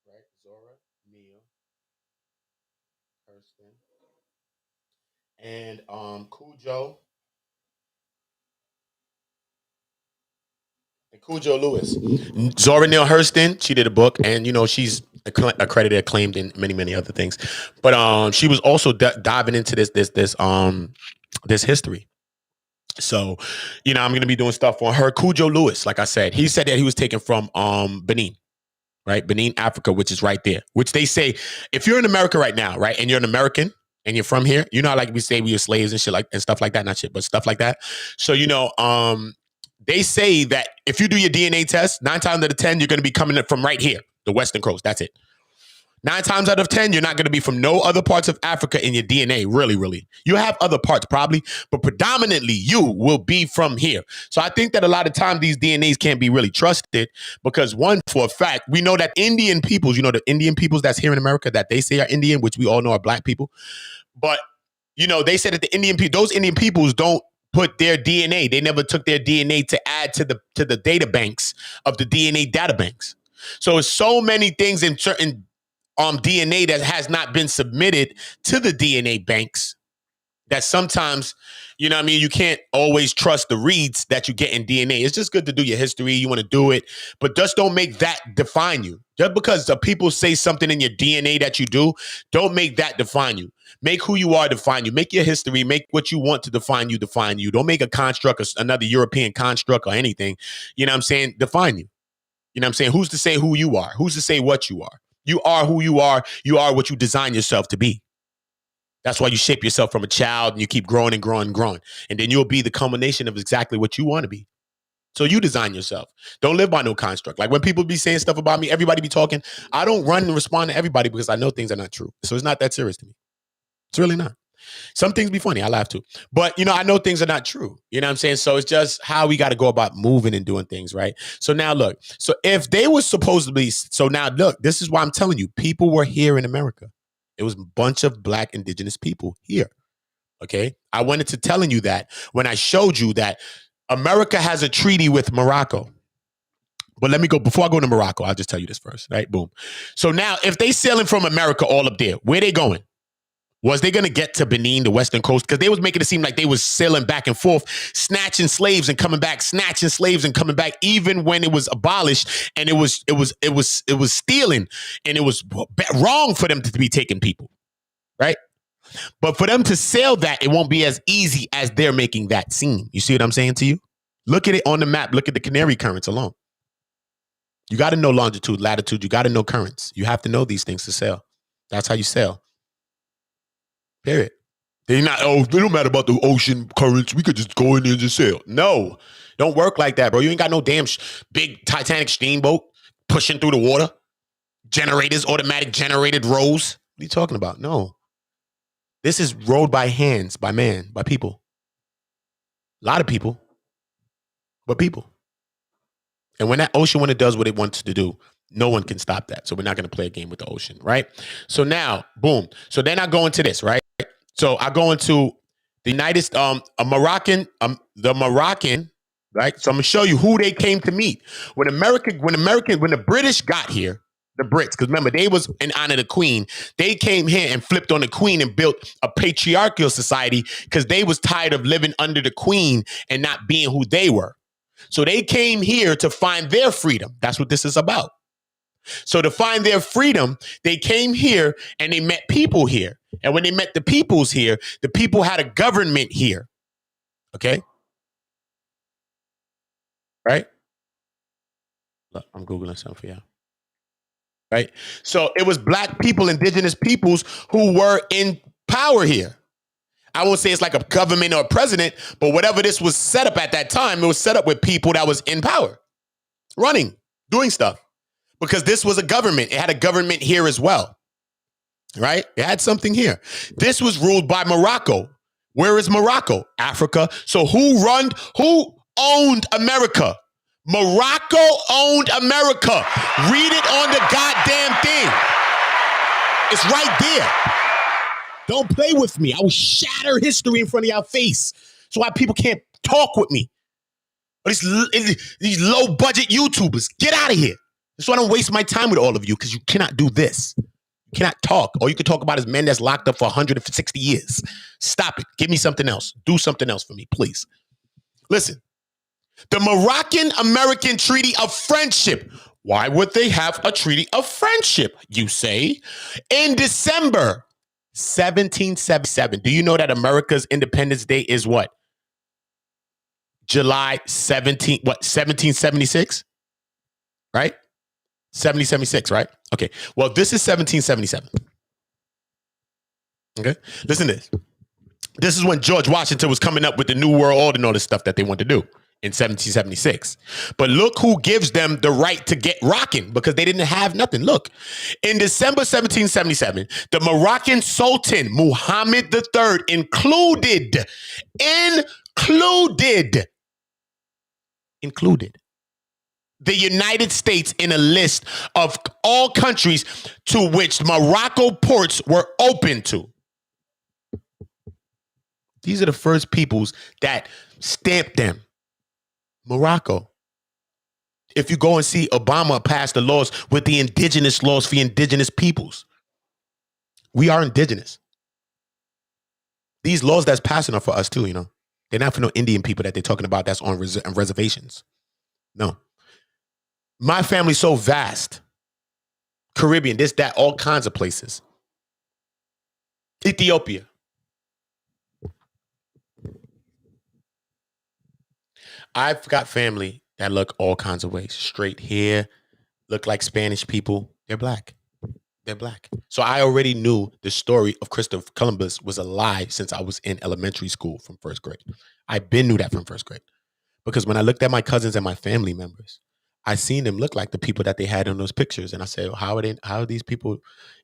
Right, Zora Neale Hurston. And Cujo. Cujo Lewis. Zora Neale Hurston, she did a book, and you know she's accredited, acclaimed in many other things. But she was also diving into this history. So, you know, I'm gonna be doing stuff on her. Cujo Lewis, like I said, he said that he was taken from Benin, right? Benin, Africa, which is right there. Which they say, if you're in America right now, right, and you're an American and you're from here, you know, like we say we are slaves and shit like and stuff like that, not shit, but stuff like that. So, you know, they say that if you do your DNA test, 9 times out of 10, you're going to be coming from right here, the Western Coast. That's it. 9 times out of 10, you're not going to be from no other parts of Africa in your DNA. Really. You have other parts probably, but predominantly you will be from here. So I think that a lot of times these DNAs can't be really trusted because one, for a fact, we know that Indian peoples, you know, the Indian peoples that's here in America that they say are Indian, which we all know are black people. But, you know, they said that those Indian peoples don't put their DNA. They never took their DNA to add to the data banks of the DNA data banks. So it's so many things in certain DNA that has not been submitted to the DNA banks that sometimes, you know what I mean, you can't always trust the reads that you get in DNA. It's just good to do your history. You want to do it, but just don't make that define you. Just because the people say something in your DNA that you do, don't make that define you. Make who you are define you. Make your history. Make what you want to define you define you. Don't make a construct, another European construct or anything, you know what I'm saying, define you. You know what I'm saying? Who's to say who you are? Who's to say what you are? You are who you are. You are what you design yourself to be. That's why you shape yourself from a child and you keep growing and growing and growing. And then you'll be the culmination of exactly what you want to be. So you design yourself. Don't live by no construct. Like when people be saying stuff about me, everybody be talking, I don't run and respond to everybody because I know things are not true. So it's not that serious to me. It's really not. Some things be funny. I laugh too. But, you know, I know things are not true. You know what I'm saying? So it's just how we got to go about moving and doing things, right? So now look. So if they were supposedly, so now look, this is why I'm telling you, people were here in America. It was a bunch of Black indigenous people here. Okay. I went into telling you that when I showed you that America has a treaty with Morocco. But let me go, before I go to Morocco, I'll just tell you this first, right? Boom. So now if they sailing from America all up there, where they going? Was they going to get to Benin, the western coast? Because they was making it seem like they was sailing back and forth, snatching slaves and coming back, snatching slaves and coming back, even when it was abolished and it was stealing and it was wrong for them to be taking people, right? But for them to sail that, it won't be as easy as they're making that seem. You see what I'm saying to you? Look at it on the map. Look at the Canary currents alone. You got to know longitude, latitude. You got to know currents. You have to know these things to sail. That's how you sail. Period. They're not, it don't matter about the ocean currents. We could just go in there and just sail. No, don't work like that, bro. You ain't got no damn big Titanic steamboat pushing through the water. Generators, automatic generated rows. What are you talking about? No. This is rowed by hands, by man, by people. A lot of people, but people. And when that ocean, when it does what it wants to do, no one can stop that. So we're not going to play a game with the ocean, right? So now, boom. So then I go into this, right? So I go into the the Moroccan, right? So I'm gonna show you who they came to meet. When the British got here, the Brits, because remember, they was in honor of the Queen. They came here and flipped on the Queen and built a patriarchal society because they was tired of living under the Queen and not being who they were. So they came here to find their freedom. That's what this is about. So to find their freedom, they came here and they met people here. And when they met the peoples here, the people had a government here. Okay? Right? Look, I'm Googling something for you. Right? So it was Black people, indigenous peoples who were in power here. I won't say it's like a government or a president, but whatever this was set up at that time, it was set up with people that was in power, running, doing stuff. Because this was a government. It had a government here as well. Right? It had something here. This was ruled by Morocco. Where is Morocco? Africa. So who owned America? Morocco owned America. Read it on the goddamn thing. It's right there. Don't play with me. I will shatter history in front of your face. So why people can't talk with me. These low budget YouTubers. Get out of here. That's why I don't waste my time with all of you, because you cannot do this. You cannot talk. All you can talk about is men that's locked up for 160 years. Stop it. Give me something else. Do something else for me, please. Listen, the Moroccan-American Treaty of Friendship. Why would they have a treaty of friendship, you say? In December 1777. Do you know that America's Independence Day is what? July 1776? Right? 1776, right? Okay. Well, this is 1777. Okay. Listen to this. This is when George Washington was coming up with the New World Order and all this stuff that they want to do in 1776. But look who gives them the right to get rocking, because they didn't have nothing. Look, in December 1777, the Moroccan Sultan Muhammad III included the United States in a list of all countries to which Morocco ports were open to. These are the first peoples that stamped them. Morocco. If you go and see Obama pass the laws with the indigenous laws for indigenous peoples, we are indigenous. These laws that's passing are for us too, you know. They're not for no Indian people that they're talking about that's on reservations. No. My family's so vast. Caribbean, this, that, all kinds of places. Ethiopia. I've got family that look all kinds of ways. Straight hair, look like Spanish people. They're black. They're black. So I already knew the story of Christopher Columbus was a lie since I was in elementary school from first grade. I been knew that from first grade. Because when I looked at my cousins and my family members, I seen them look like the people that they had in those pictures. And I said, well, how are these people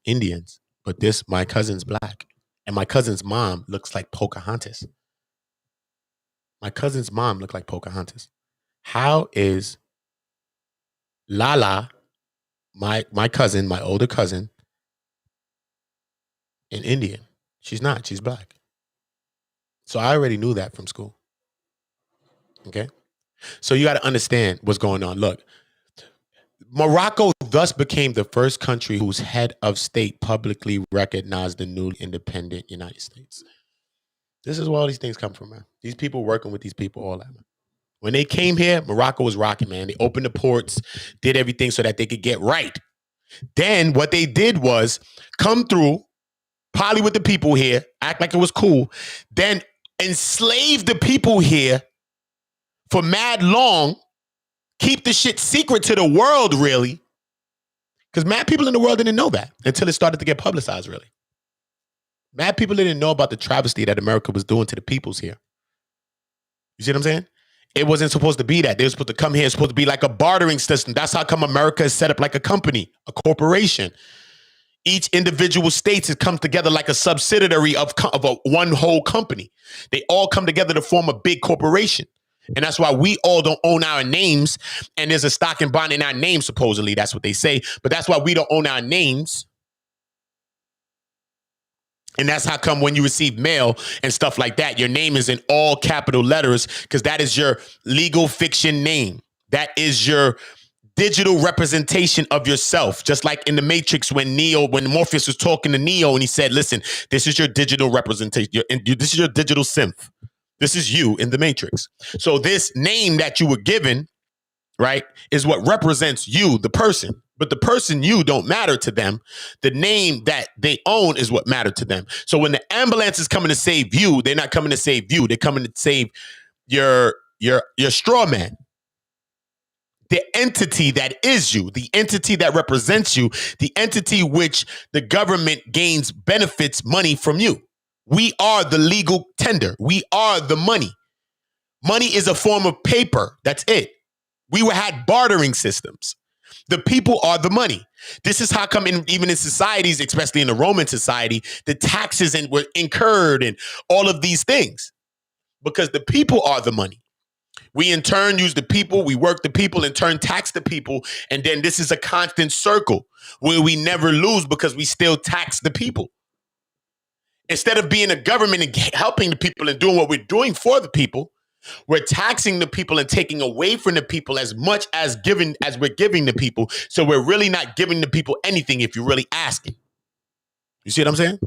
Indians? But my cousin's black. And my cousin's mom looks like Pocahontas. My cousin's mom looked like Pocahontas. How is Lala, my cousin, my older cousin, an Indian? She's not. She's black. So I already knew that from school. Okay? So you got to understand what's going on. Look, Morocco thus became the first country whose head of state publicly recognized the newly independent United States. This is where all these things come from, man. These people working with these people, all that, man. When they came here, Morocco was rocking, man. They opened the ports, did everything so that they could get right. Then what they did was come through, poly with the people here, act like it was cool, then enslave the people here for mad long, keep the shit secret to the world, really. Because mad people in the world didn't know that until it started to get publicized, really. Mad people didn't know about the travesty that America was doing to the peoples here. You see what I'm saying? It wasn't supposed to be that. They were supposed to come here. It's supposed to be like a bartering system. That's how come America is set up like a company, a corporation. Each individual states has come together like a subsidiary of one whole company. They all come together to form a big corporation. And that's why we all don't own our names. And there's a stock and bond in our name, supposedly. That's what they say. But that's why we don't own our names. And that's how come when you receive mail and stuff like that, your name is in all capital letters because that is your legal fiction name. That is your digital representation of yourself. Just like in the Matrix when Morpheus was talking to Neo and he said, listen, this is your digital representation. This is your digital synth. This is you in the Matrix. So this name that you were given, right, is what represents you, the person. But the person you don't matter to them. The name that they own is what mattered to them. So when the ambulance is coming to save you, they're not coming to save you. They're coming to save your straw man. The entity that is you, the entity that represents you, the entity which the government gains benefits money from you. We are the legal tender. We are the money. Money is a form of paper. That's it. We had bartering systems. The people are the money. This is how come even in societies, especially in the Roman society, the taxes were incurred and all of these things. Because the people are the money. We in turn use the people, we work the people, in turn tax the people. And then this is a constant circle where we never lose because we still tax the people. Instead of being a government and helping the people and doing what we're doing for the people, we're taxing the people and taking away from the people as much as we're giving the people. So we're really not giving the people anything if you're really asking. You see what I'm saying?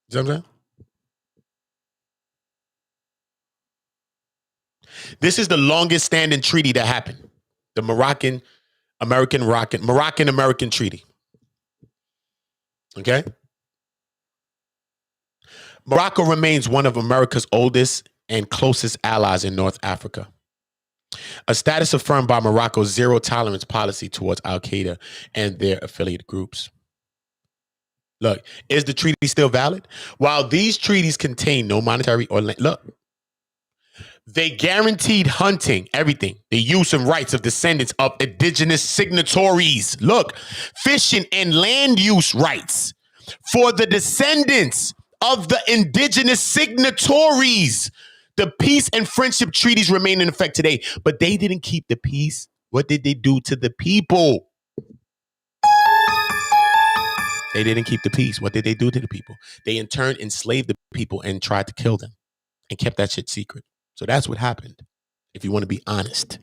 You see what I'm saying? This is the longest standing treaty that happened. The Moroccan-American Treaty. Okay? Morocco remains one of America's oldest and closest allies in North Africa. A status affirmed by Morocco's zero-tolerance policy towards Al-Qaeda and their affiliate groups. Look, is the treaty still valid? While these treaties contain no monetary or they guaranteed hunting, everything, the use and rights of descendants of indigenous signatories. Look, fishing and land use rights for the descendants of the indigenous signatories. The peace and friendship treaties remain in effect today, but they didn't keep the peace. What did they do to the people? They didn't keep the peace. What did they do to the people? They in turn enslaved the people and tried to kill them and kept that shit secret. So that's what happened. If you want to be honest,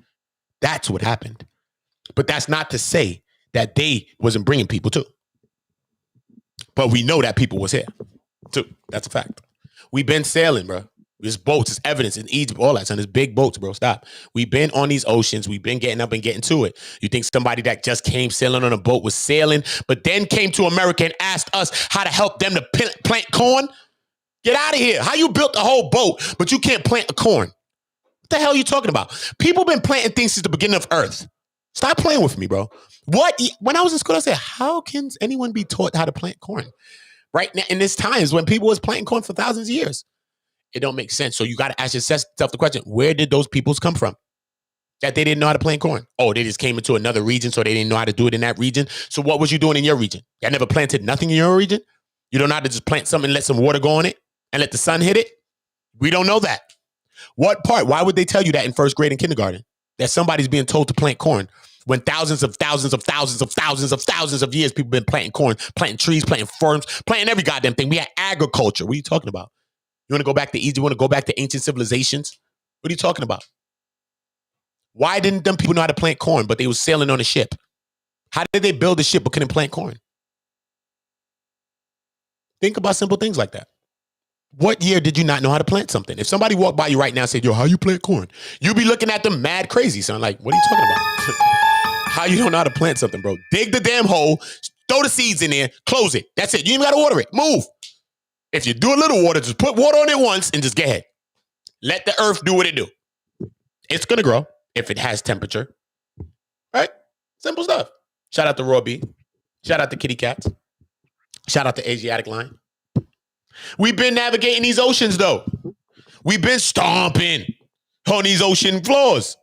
that's what happened. But that's not to say that they wasn't bringing people too. But we know that people was here too. That's a fact. We've been sailing, bro. There's boats, it's evidence in Egypt, all that. So there's big boats, bro. Stop. We've been on these oceans. We've been getting up and getting to it. You think somebody that just came sailing on a boat was sailing, but then came to America and asked us how to help them to plant corn? Get out of here. How you built a whole boat, but you can't plant a corn? What the hell are you talking about? People been planting things since the beginning of Earth. Stop playing with me, bro. When I was in school, I said, how can anyone be taught how to plant corn? Right now, in this times when people was planting corn for thousands of years. It don't make sense. So you got to ask yourself the question, where did those peoples come from? That they didn't know how to plant corn? Oh, they just came into another region, so they didn't know how to do it in that region. So what was you doing in your region? Y'all never planted nothing in your region? You don't know how to just plant something and let some water go on it and let the sun hit it? We don't know that. What part? Why would they tell you that in first grade and kindergarten? That somebody's being told to plant corn when thousands of years people been planting corn, planting trees, planting ferns, planting every goddamn thing. We had agriculture. What are you talking about? You want to go back to Egypt? You want to go back to ancient civilizations? What are you talking about? Why didn't them people know how to plant corn, but they was sailing on a ship? How did they build a ship but couldn't plant corn? Think about simple things like that. What year did you not know how to plant something? If somebody walked by you right now and said, yo, how you plant corn? You'd be looking at them mad crazy, son. Like, what are you talking about? How you don't know how to plant something, bro? Dig the damn hole, throw the seeds in there, close it. That's it. You ain't got to water it. Move. If you do a little water, just put water on it once and just get ahead. Let the earth do what it do. It's going to grow if it has temperature. Right? Simple stuff. Shout out to Raw B. Shout out to Kitty Cats. Shout out to Asiatic Lion. We've been navigating these oceans, though. We've been stomping on these ocean floors.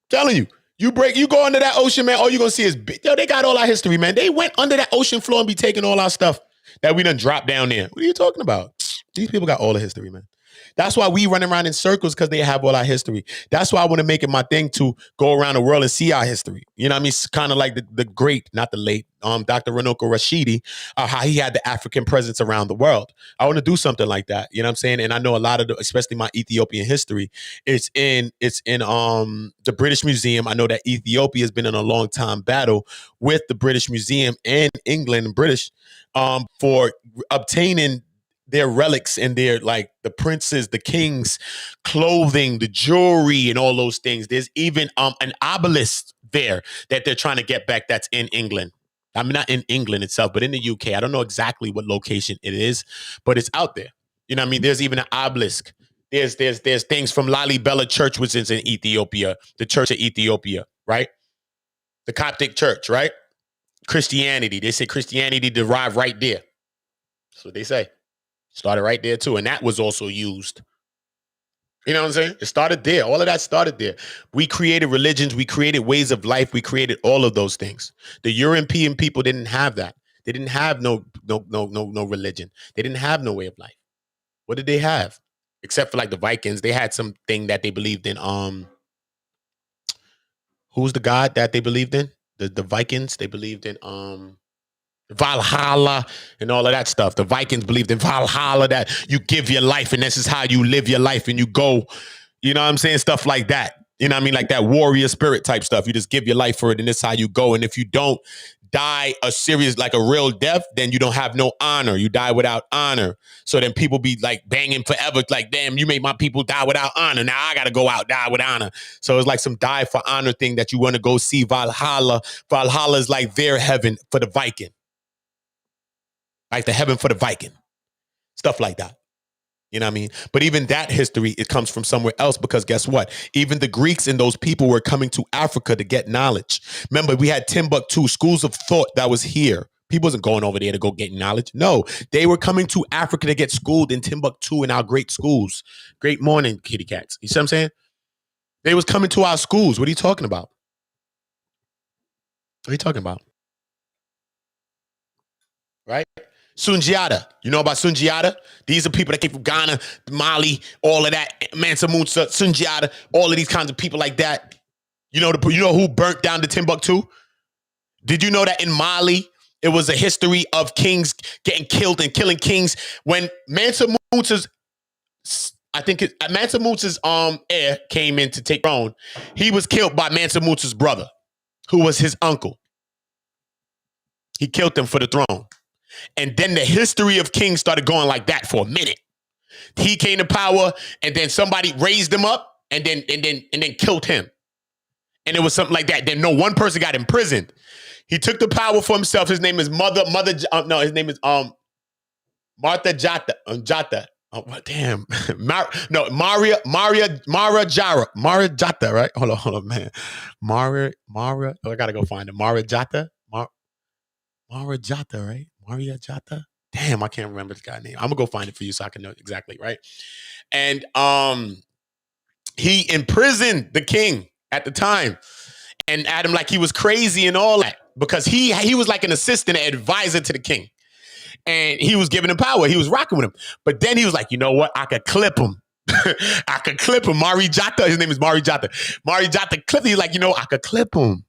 Telling you. You go under that ocean, man, all you're going to see is, yo, they got all our history, man. They went under that ocean floor and be taking all our stuff that we done dropped down there. What are you talking about? These people got all the history, man. That's why we run around in circles, because they have all our history. That's why I want to make it my thing to go around the world and see our history. You know what I mean? It's kind of like the great, not the late, Dr. Runoko Rashidi, how he had the African presence around the world. I want to do something like that. You know what I'm saying? And I know a lot of, especially my Ethiopian history, it's in the British Museum. I know that Ethiopia has been in a long time battle with the British Museum and England and British for obtaining their relics and their, like, the princes, the kings, clothing, the jewelry, and all those things. There's even an obelisk there that they're trying to get back that's in England. I mean, not in England itself, but in the UK. I don't know exactly what location it is, but it's out there. You know what I mean? There's even an obelisk. There's things from Lalibela Church, which is in Ethiopia, the Church of Ethiopia, right? The Coptic Church, right? Christianity. They say Christianity derived right there. That's what they say. Started right there too. And that was also used. You know what I'm saying? It started there. All of that started there. We created religions. We created ways of life. We created all of those things. The European people didn't have that. They didn't have no religion. They didn't have no way of life. What did they have? Except for like the Vikings. They had something that they believed in. Who's the god that they believed in? The Vikings. They believed in Valhalla and all of that stuff. The Vikings believed in Valhalla, that you give your life and this is how you live your life and you go, you know what I'm saying? Stuff like that. You know what I mean? Like that warrior spirit type stuff. You just give your life for it and this is how you go. And if you don't die a serious, like a real death, then you don't have no honor. You die without honor. So then people be like banging forever. Like, damn, you made my people die without honor. Now I got to go out, die with honor. So it's like some die for honor thing that you want to go see Valhalla. Valhalla is like their heaven for the Viking. Like the heaven for the Viking. Stuff like that. You know what I mean? But even that history, it comes from somewhere else, because guess what? Even the Greeks and those people were coming to Africa to get knowledge. Remember, we had Timbuktu, schools of thought that was here. People wasn't going over there to go get knowledge. No, they were coming to Africa to get schooled in Timbuktu in our great schools. Great morning, kitty cats. You see what I'm saying? They was coming to our schools. What are you talking about? What are you talking about? Right? Sundiata. You know about Sundiata? These are people that came from Ghana, Mali, all of that. Mansa Musa, Sundiata, all of these kinds of people like that. You know who burnt down the Timbuktu? Did you know that in Mali, it was a history of kings getting killed and killing kings? When Mansa Musa's, Mansa Musa's heir came in to take throne, he was killed by Mansa Musa's brother, who was his uncle. He killed him for the throne. And then the history of kings started going like that for a minute. He came to power, and then somebody raised him up, and then killed him. And it was something like that. Then one person got imprisoned. He took the power for himself. His name is Martha Jata. Oh, damn. Maria Jata, right? Hold on, man. Maria. Oh, I gotta go find it. Maria Jata, right? Maria Jata. Damn, I can't remember this guy's name. I'm gonna go find it for you so I can know exactly, right? And he imprisoned the king at the time and at him like he was crazy and all that, because he was like an assistant advisor to the king. And he was giving him power. He was rocking with him. But then he was like, you know what? I could clip him. I could clip him. Mari Jata. His name is Mari Jata. Mari Jata clipped him. He's like, I could clip him.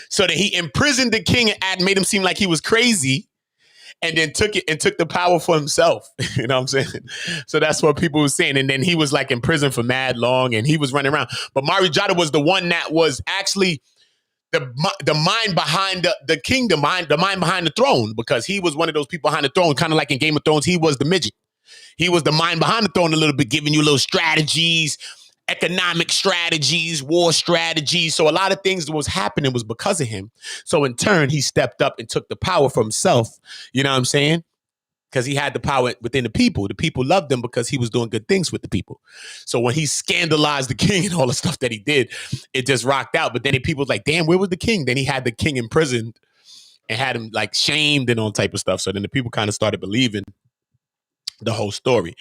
So that he imprisoned the king and made him seem like he was crazy, and then took the power for himself. You know what I'm saying? So that's what people were saying. And then he was like in prison for mad long, and he was running around. But Mari Jata was the one that was actually the mind behind the kingdom, the mind behind the throne, because he was one of those people behind the throne, kind of like in Game of Thrones. He was the midget. He was the mind behind the throne a little bit, giving you little strategies, economic strategies, war strategies. So a lot of things that was happening was because of him. So in turn, he stepped up and took the power for himself. You know what I'm saying? Because he had the power within the people. The people loved him because he was doing good things with the people. So when he scandalized the king and all the stuff that he did, it just rocked out. But then people was like, damn, where was the king? Then he had the king imprisoned and had him like shamed and all type of stuff. So then the people kind of started believing the whole story.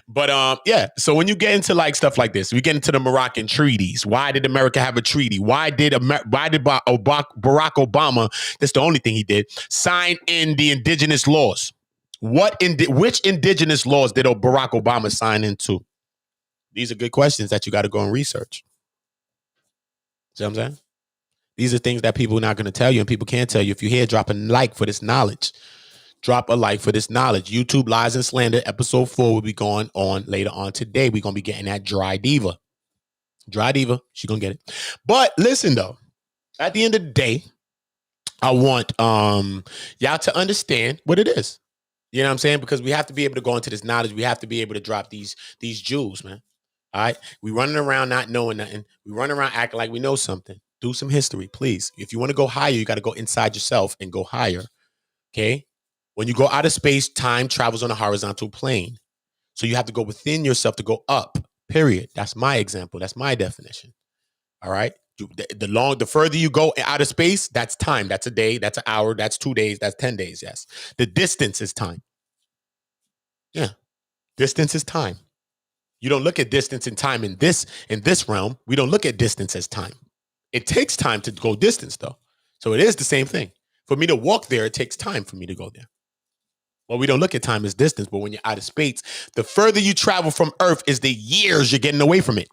But yeah, so when you get into like stuff like this, we get into the Moroccan treaties. Why did America have a treaty? Why did Barack Obama, that's the only thing he did, sign in the indigenous laws? Which indigenous laws did Barack Obama sign into? These are good questions that you got to go and research. See what I'm saying? These are things that people are not going to tell you, and people can't tell you. If you're here, drop a like for this knowledge. Drop a like for this knowledge. YouTube Lies and Slander, episode 4 will be going on later on today. We're going to be getting that Dry Diva. Dry Diva, she's going to get it. But listen, though, at the end of the day, I want y'all to understand what it is. You know what I'm saying? Because we have to be able to go into this knowledge. We have to be able to drop these jewels, man. All right? We running around not knowing nothing. We run around acting like we know something. Do some history, please. If you want to go higher, you got to go inside yourself and go higher. Okay? When you go out of space, time travels on a horizontal plane. So you have to go within yourself to go up, period. That's my example. That's my definition. All right? The further you go out of space, that's time. That's a day. That's an hour. That's 2 days. That's 10 days. Yes. The distance is time. Yeah. Distance is time. You don't look at distance and time in this realm. We don't look at distance as time. It takes time to go distance, though. So it is the same thing. For me to walk there, it takes time for me to go there. Well, we don't look at time as distance, but when you're out of space, the further you travel from Earth is the years you're getting away from it.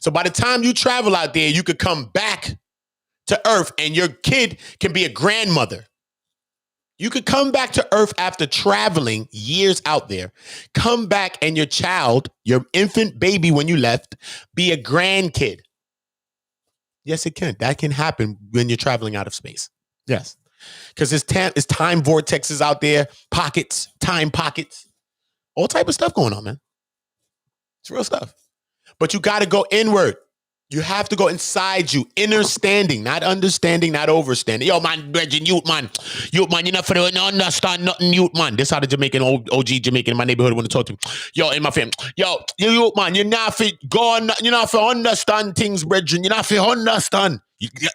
So by the time you travel out there, you could come back to Earth and your kid can be a grandmother. You could come back to Earth after traveling years out there, come back and your child, your infant baby when you left, be a grandkid. Yes, it can. That can happen when you're traveling out of space. Yes. Because it's time vortexes out there, pockets, time pockets, all type of stuff going on, man. It's real stuff. But you got to go inward. You have to go inside you. Understanding, not understanding, not overstanding. Yo, man, Virgin, youth, man, you're not for to understand nothing, youth, man. This how the Jamaican, OG Jamaican in my neighborhood want to talk to me. Yo, in my family. Yo, you youth, man, you're not for go on, you're not for understand things, Virgin. You're not for understand.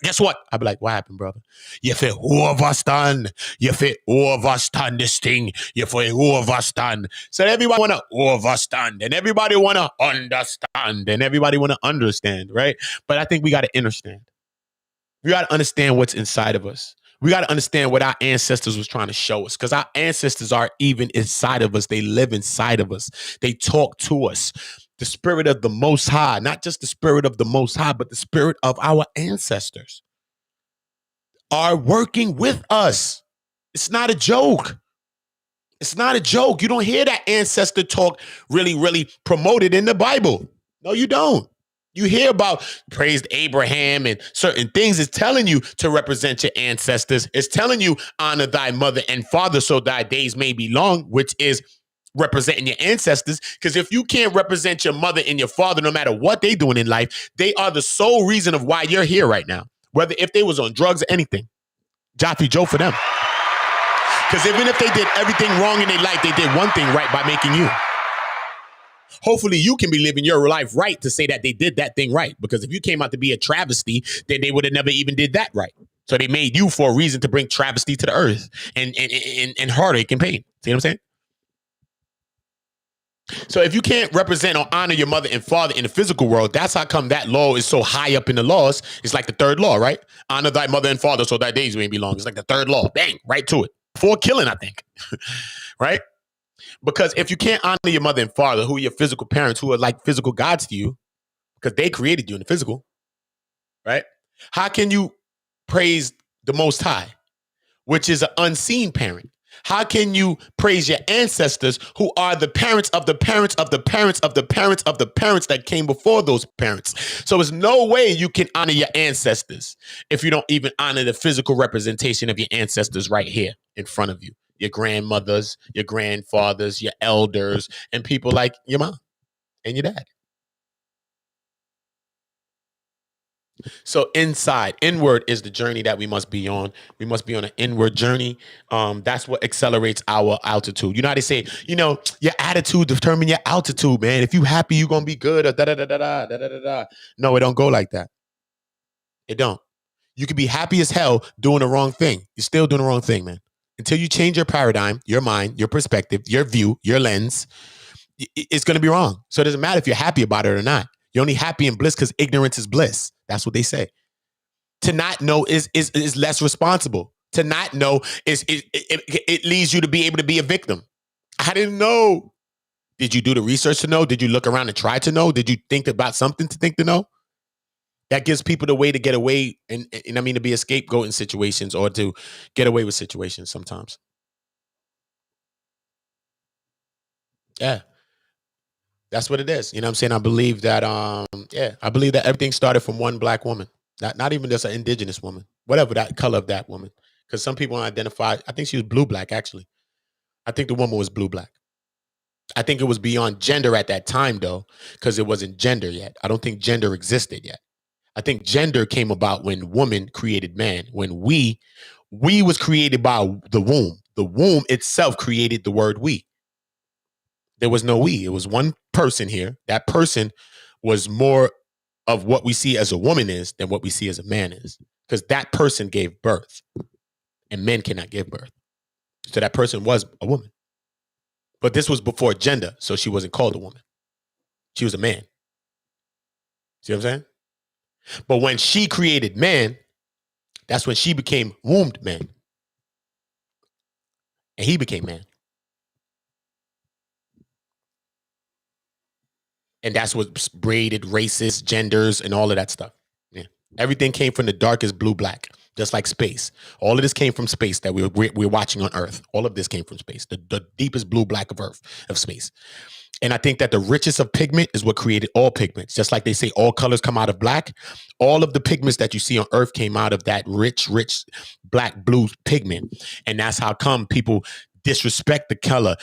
Guess what? I be like, what happened, brother? You for overstand. You for overstand this thing. You for overstand. So everybody want to overstand, and everybody want to understand, and everybody want to understand, right? But I think we got to understand. We got to understand what's inside of us. We got to understand what our ancestors was trying to show us, because our ancestors are even inside of us. They live inside of us. They talk to us. The spirit of the Most High, not just the spirit of the Most High, but the spirit of our ancestors are working with us. It's not a joke. It's not a joke. You don't hear that ancestor talk really, really promoted in the Bible. No, you don't. You hear about praised Abraham and certain things. It's telling you to represent your ancestors. It's telling you honor thy mother and father so thy days may be long, which is representing your ancestors. Because if you can't represent your mother and your father, no matter what they're doing in life, they are the sole reason of why you're here right now. Whether if they was on drugs or anything, Joffy Joe for them. Because even if they did everything wrong in their life, they did one thing right by making you. Hopefully you can be living your life right to say that they did that thing right. Because if you came out to be a travesty, then they would have never even did that right. So they made you for a reason to bring travesty to the earth and heartache and pain. See what I'm saying? So if you can't represent or honor your mother and father in the physical world, that's how come that law is so high up in the laws. It's like the third law, right? Honor thy mother and father so thy days may be long. It's like the third law. Bang, right to it. For killing, I think. Right? Because if you can't honor your mother and father, who are your physical parents, who are like physical gods to you, because they created you in the physical, right? How can you praise the Most High, which is an unseen parent? How can you praise your ancestors who are the parents of the parents of the parents of the parents of the parents that came before those parents? So there's no way you can honor your ancestors if you don't even honor the physical representation of your ancestors right here in front of you. Your grandmothers, your grandfathers, your elders, and people like your mom and your dad. So inward is the journey that we must be on. We must be on an inward journey. That's what accelerates our altitude. You know how they say, your attitude determines your altitude, man. If you happy, you're gonna be good. Or da da da da da da da da. No, it don't go like that. It don't. You could be happy as hell doing the wrong thing. You're still doing the wrong thing, man. Until you change your paradigm, your mind, your perspective, your view, your lens, it's gonna be wrong. So it doesn't matter if you're happy about it or not. You're only happy in bliss because ignorance is bliss. That's what they say. To not know is less responsible. To not know it leads you to be able to be a victim. I didn't know. Did you do the research to know? Did you look around and try to know? Did you think about something to think to know? That gives people the way to get away and I mean to be a scapegoat in situations or to get away with situations sometimes. Yeah. That's what it is. You know what I'm saying? I believe that I believe that everything started from one black woman. Not even just an indigenous woman, whatever that color of that woman. Because some people identify, I think she was blue black, actually. I think the woman was blue black. I think it was beyond gender at that time, though, because it wasn't gender yet. I don't think gender existed yet. I think gender came about when woman created man, when we was created by the womb. The womb itself created the word we. There was no we. It was one person here. That person was more of what we see as a woman is than what we see as a man is. Because that person gave birth. And men cannot give birth. So that person was a woman. But this was before gender, so she wasn't called a woman. She was a man. See what I'm saying? But when she created man, that's when she became wombed man. And he became man. And that's what braided races, genders, and all of that stuff. Yeah. Everything came from the darkest blue black, just like space. All of this came from space that we're watching on Earth. All of this came from space, the deepest blue black of Earth, of space. And I think that the richest of pigment is what created all pigments. Just like they say all colors come out of black. All of the pigments that you see on Earth came out of that rich black blue pigment. And that's how come people disrespect the color,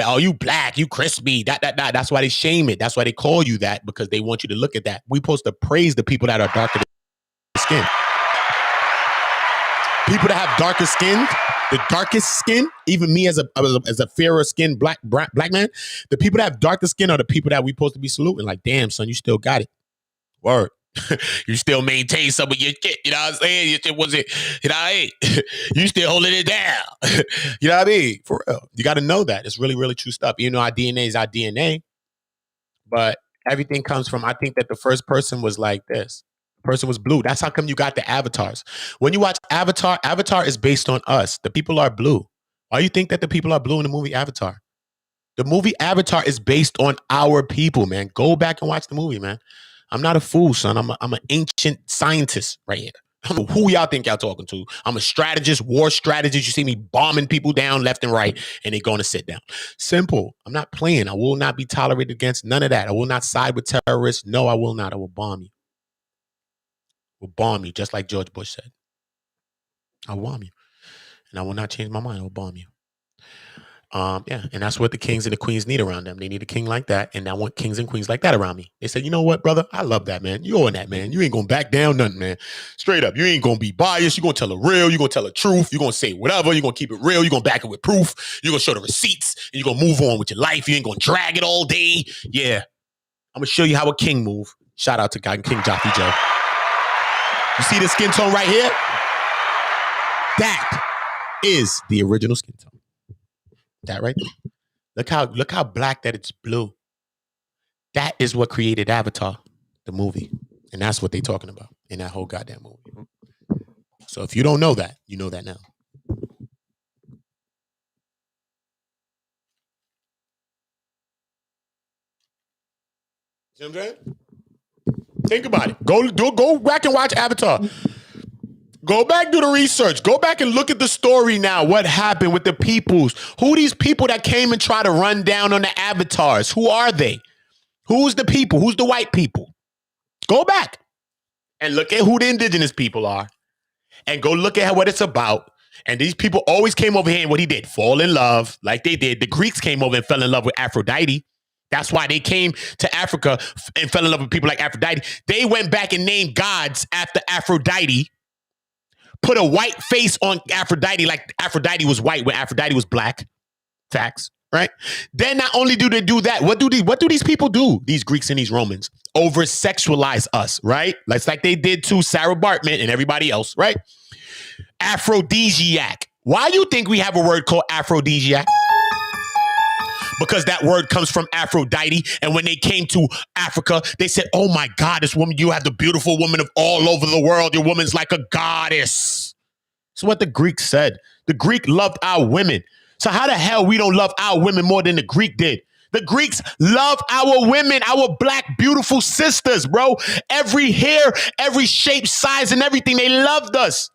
oh, you black, you crispy, that's why they shame it. That's why they call you that, because they want you to look at that. We're supposed to praise the people that are darker skin. People that have darker skin, the darkest skin, even me as a fairer skinned black man, the people that have darker skin are the people that we supposed to be saluting. Like, damn, son, you still got it. Word. You still maintain some of your shit. You know what I'm saying? Your shit wasn't, you know what I mean? You still holding it down. You know what I mean? For real. You got to know that. It's really, really true stuff. You know, our DNA is our DNA. But everything comes from, I think that the first person was like this. The person was blue. That's how come you got the avatars. When you watch Avatar, Avatar is based on us. The people are blue. Why do you think that the people are blue in the movie Avatar? The movie Avatar is based on our people, man. Go back and watch the movie, man. I'm not a fool, son. I'm an ancient scientist right here. I don't know who y'all think y'all talking to. I'm a strategist, war strategist. You see me bombing people down left and right, and they're going to sit down. Simple. I'm not playing. I will not be tolerated against none of that. I will not side with terrorists. No, I will not. I will bomb you. I will bomb you, just like George Bush said. I will bomb you. And I will not change my mind. I will bomb you. Yeah, and that's what the kings and the queens need around them. They need a king like that, and I want kings and queens like that around me. They said, you know what, brother? I love that, man. You on that, man. You ain't gonna back down nothing, man. Straight up, you ain't gonna be biased. You're gonna tell the real. You're gonna tell the truth. You're gonna say whatever. You're gonna keep it real. You're gonna back it with proof. You're gonna show the receipts, and you're gonna move on with your life. You ain't gonna drag it all day. Yeah, I'm gonna show you how a king move. Shout out to King Joffy Joe. You see the skin tone right here? That is the original skin tone. That right there. Look how black that it's blue. That is what created Avatar, the movie. And that's what they're talking about in that whole goddamn movie. So if you don't know that, you know that now. See what I'm saying? Think about it. Go back and watch Avatar. Go back, do the research. Go back and look at the story now. What happened with the peoples? Who are these people that came and tried to run down on the avatars? Who are they? Who's the people? Who's the white people? Go back and look at who the indigenous people are. And go look at what it's about. And these people always came over here and what he did, fall in love like they did. The Greeks came over and fell in love with Aphrodite. That's why they came to Africa and fell in love with people like Aphrodite. They went back and named gods after Aphrodite. Put a white face on Aphrodite like Aphrodite was white when Aphrodite was black. Facts, right? Then not only do they do that, what do these people do? These Greeks and these Romans over-sexualize us, right? Like they did to Sarah Bartman and everybody else, right? Aphrodisiac. Why do you think we have a word called aphrodisiac? Because that word comes from Aphrodite. And when they came to Africa, they said, oh my God, this woman, you have the beautiful woman of all over the world. Your woman's like a goddess. That's what the Greeks said. The Greek loved our women. So how the hell we don't love our women more than the Greek did? The Greeks love our women, our black, beautiful sisters, bro. Every hair, every shape, size, and everything. They loved us.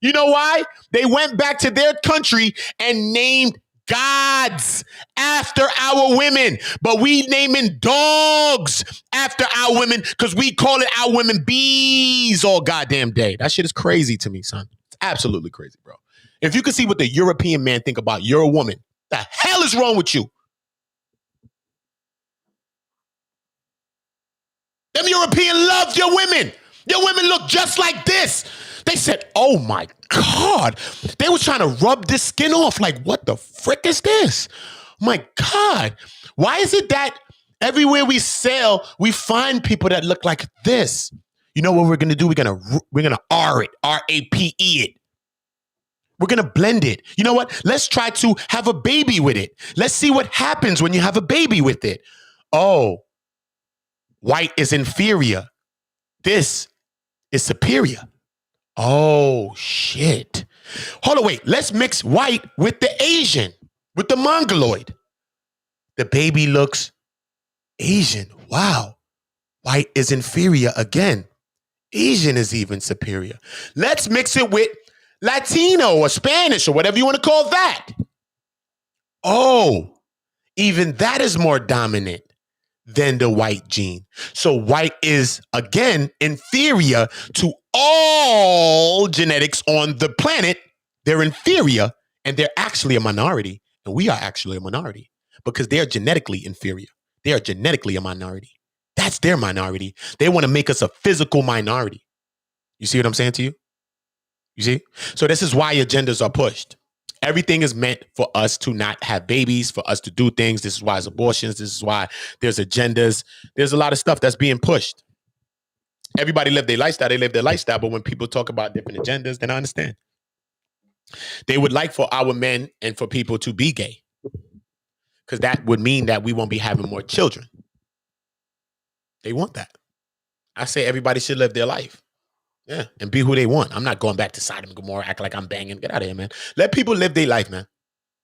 You know why? They went back to their country and named gods after our women, but we naming dogs after our women because we call it our women bees all goddamn day. That shit is crazy to me, son. It's absolutely crazy, bro. If you can see what the European man think about your woman, the hell is wrong with you? Them European loved your women. Your women look just like this. They said, oh my God. They was trying to rub this skin off. Like, what the frick is this? My God. Why is it that everywhere we sail, we find people that look like this? You know what we're going to do? We're going to R it, R-A-P-E it. We're going to blend it. You know what? Let's try to have a baby with it. Let's see what happens when you have a baby with it. Oh, white is inferior. This is superior. Oh, shit. Hold on, wait. Let's mix white with the Asian, with the Mongoloid. The baby looks Asian. Wow. White is inferior again. Asian is even superior. Let's mix it with Latino or Spanish or whatever you want to call that. Oh, even that is more dominant than the white gene. So white is, again, inferior to all genetics on the planet. They're inferior, and they're actually a minority, and we are actually a minority because they are genetically inferior. They are genetically a minority. That's their minority. They want to make us a physical minority. You see what I'm saying to you? You see? So this is why agendas are pushed. Everything is meant for us to not have babies, for us to do things. This is why it's abortions. This is why there's agendas. There's a lot of stuff that's being pushed. Everybody live their lifestyle. They live their lifestyle. But when people talk about different agendas, then I understand. They would like for our men and for people to be gay. Because that would mean that we won't be having more children. They want that. I say everybody should live their life. Yeah, and be who they want. I'm not going back to Sodom and Gomorrah, act like I'm banging. Get out of here, man. Let people live their life, man.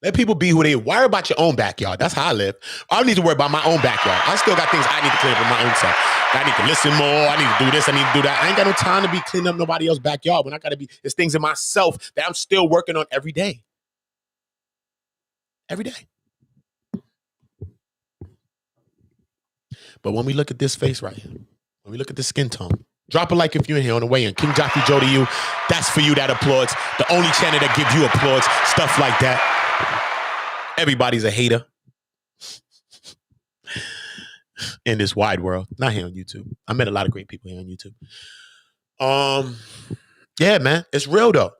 Let people be who they worry about your own backyard. That's how I live. I don't need to worry about my own backyard. I still got things I need to clean up in my own self. I need to listen more. I need to do this. I need to do that. I ain't got no time to be cleaning up nobody else's backyard when I got to be, there's things in myself that I'm still working on every day. Every day. But when we look at this face right here, when we look at this skin tone, drop a like if you're in here on the way in. King Joffrey Joe to you. That's for you that applauds. The only channel that gives you applauds. Stuff like that. Everybody's a hater in this wide world. Not here on YouTube. I met a lot of great people here on YouTube. Yeah, man. It's real though.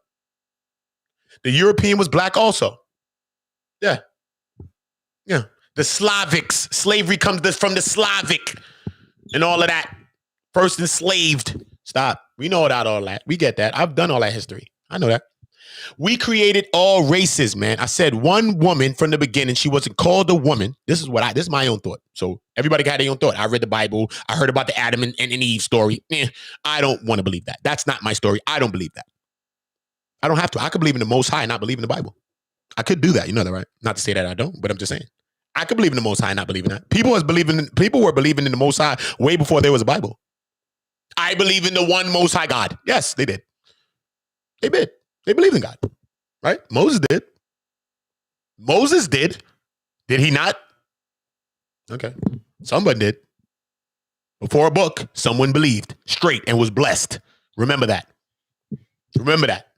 The European was black also. Yeah. Yeah. The Slavics. Slavery comes from the Slavic and all of that. First enslaved. Stop. We know about all that. We get that. I've done all that history. I know that. We created all races, man. I said one woman from the beginning. She wasn't called a woman. This is my own thought. So everybody got their own thought. I read the Bible. I heard about the Adam and Eve story. I don't want to believe that. That's not my story. I don't believe that. I don't have to. I could believe in the Most High and not believe in the Bible. I could do that. You know that, right? Not to say that I don't, but I'm just saying. I could believe in the Most High and not believe in that. People were believing in the Most High way before there was a Bible. I believe in the one Most High God. Yes, they did. They did. They believe in God, right? Moses did. Moses did. Did he not? Okay. Someone did. Before a book, someone believed straight and was blessed. Remember that. Remember that.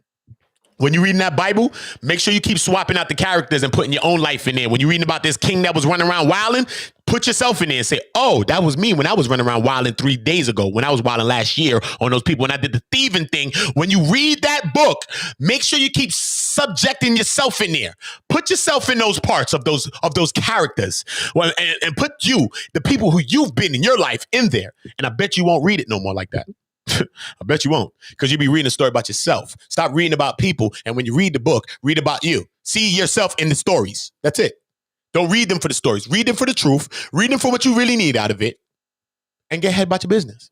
When you're reading that Bible, make sure you keep swapping out the characters and putting your own life in there. When you're reading about this king that was running around wilding, put yourself in there and say, oh, that was me when I was running around wilding 3 days ago, when I was wilding last year on those people, when I did the thieving thing. When you read that book, make sure you keep subjecting yourself in there. Put yourself in those parts of those characters, and put the people who you've been in your life in there. And I bet you won't read it no more like that. I bet you won't, because you'll be reading a story about yourself. Stop reading about people, and when you read the book, read about you. See yourself in the stories. That's it. Don't read them for the stories. Read them for the truth. Read them for what you really need out of it, and get ahead about your business.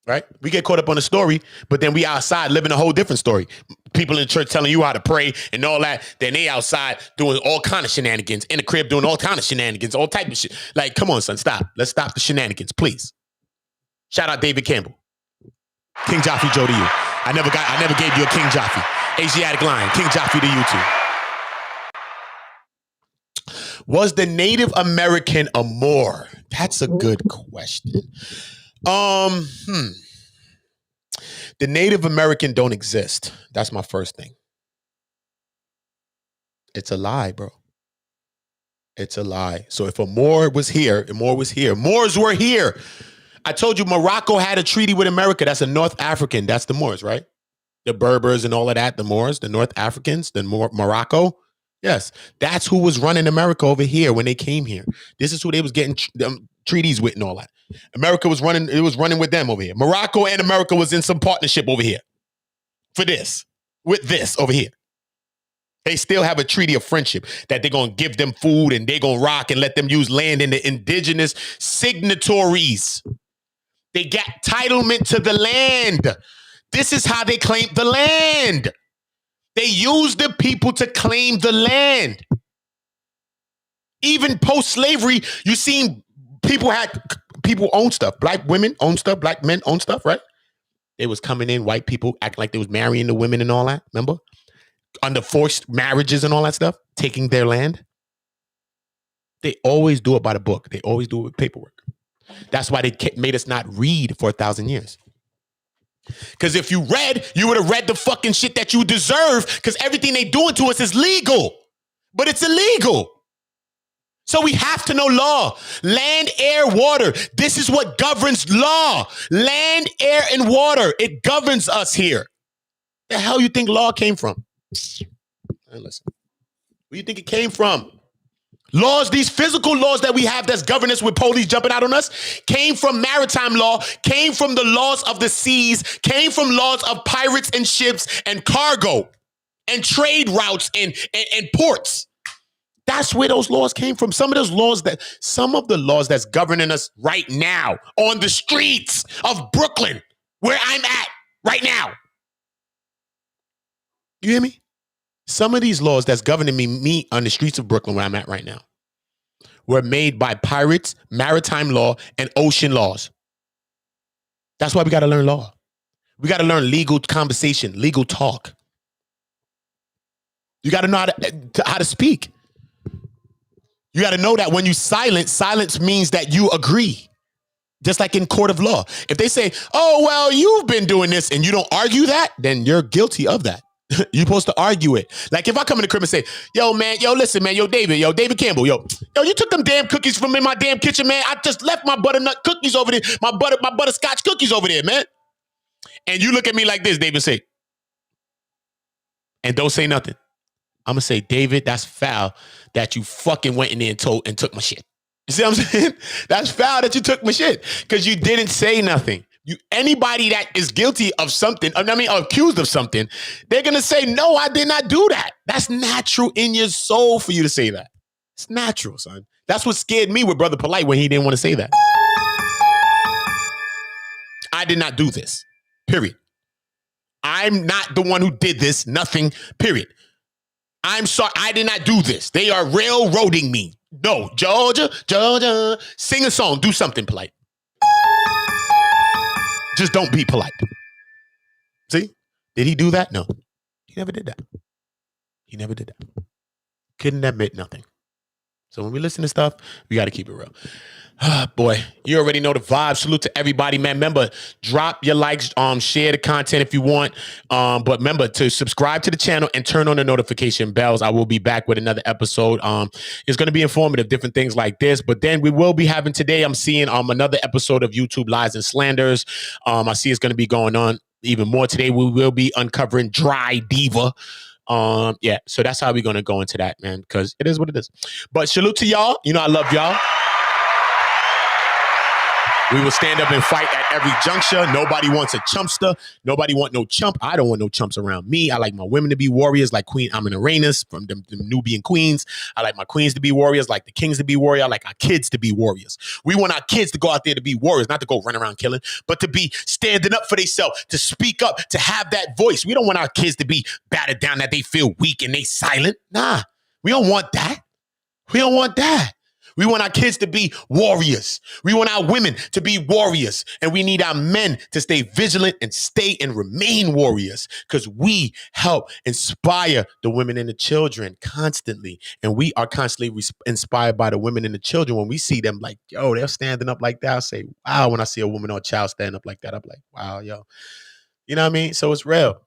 Right? We get caught up on the story, but then we outside living a whole different story. People in the church telling you how to pray and all that. Then they outside doing all kind of shenanigans, in the crib doing all kind of shenanigans, all type of shit. Like, come on, son, stop. Let's stop the shenanigans, please. Shout out David Campbell. King Joffrey Joe to you. I never gave you a King Joffrey. Asiatic Lion, King Joffrey to you too. Was the Native American a Moor? That's a good question. The Native American don't exist. That's my first thing. It's a lie, bro. It's a lie. So if a Moor was here, Moors were here. I told you Morocco had a treaty with America. That's a North African. That's the Moors, right? The Berbers and all of that, the Moors, the North Africans, the Morocco. Yes, that's who was running America over here when they came here. This is who they was getting treaties with and all that. America was running, it was running with them over here. Morocco and America was in some partnership over here for this, with this over here. They still have a treaty of friendship that they're going to give them food and they're going to rock and let them use land in the indigenous signatories. They got entitlement to the land. This is how they claim the land. They use the people to claim the land. Even post-slavery, you seen people own stuff. Black women own stuff. Black men own stuff, right? They was coming in, white people acting like they was marrying the women and all that, remember? Under forced marriages and all that stuff, taking their land. They always do it by the book. They always do it with paperwork. That's why they made us not read for 1,000 years. Because if you read, you would have read the fucking shit that you deserve, because everything they doing to us is legal. But it's illegal. So we have to know law. Land, air, water. This is what governs law. Land, air, and water. It governs us here. The hell you think law came from? Hey, listen. Where do you think it came from? Laws, these physical laws that we have that's governing us with police jumping out on us, came from maritime law, came from the laws of the seas, came from laws of pirates and ships and cargo and trade routes and ports. That's where those laws came from. Some of the laws that's governing us right now on the streets of Brooklyn, where I'm at right now. You hear me? Some of these laws that's governing me on the streets of Brooklyn where I'm at right now were made by pirates, maritime law, and ocean laws. That's why we got to learn law. We got to learn legal conversation, legal talk. You got to know how to speak. You got to know that when you silence means that you agree. Just like in court of law. If they say, oh, well, you've been doing this and you don't argue that, then you're guilty of that. You're supposed to argue it. Like if I come in the crib and say, yo, man, yo, listen, man, yo, David Campbell, yo, you took them damn cookies from in my damn kitchen, man. I just left my butternut cookies over there, my butterscotch cookies over there, man. And you look at me like this, David, say, and don't say nothing. I'm going to say, David, that's foul that you fucking went in there and took my shit. You see what I'm saying? That's foul that you took my shit because you didn't say nothing. Anybody that is guilty of something, accused of something, they're going to say, no, I did not do that. That's natural in your soul for you to say that. It's natural, son. That's what scared me with Brother Polite when he didn't want to say that. I did not do this, period. I'm not the one who did this, nothing, period. I'm sorry, I did not do this. They are railroading me. No, Georgia, sing a song, do something polite. Just don't be polite. See? Did he do that? No. He never did that. He never did that. Couldn't admit nothing. So when we listen to stuff, we got to keep it real. Boy, you already know the vibe. Salute to everybody, man. Remember, drop your likes, share the content if you want. But remember to subscribe to the channel and turn on the notification bells. I will be back with another episode. It's going to be informative, different things like this. But then we will be having today, I'm seeing another episode of YouTube Lies and Slanders. I see it's going to be going on even more today. We will be uncovering Dry Diva. Yeah, so that's how we're going to go into that, man, because it is what it is. But salute to y'all. You know, I love y'all. We will stand up and fight at every juncture. Nobody wants a chumpster. Nobody want no chump. I don't want no chumps around me. I like my women to be warriors like Queen Amenorhanes from the Nubian queens. I like my queens to be warriors, like the kings to be warriors. I like our kids to be warriors. We want our kids to go out there to be warriors, not to go run around killing, but to be standing up for themselves, to speak up, to have that voice. We don't want our kids to be battered down, that they feel weak and they silent. Nah, we don't want that. We don't want that. We want our kids to be warriors. We want our women to be warriors. And we need our men to stay vigilant and stay and remain warriors because we help inspire the women and the children constantly. And we are constantly inspired by the women and the children. When we see them like, yo, they're standing up like that, I say, wow. When I see a woman or a child stand up like that, I'm like, wow, yo. You know what I mean? So it's real.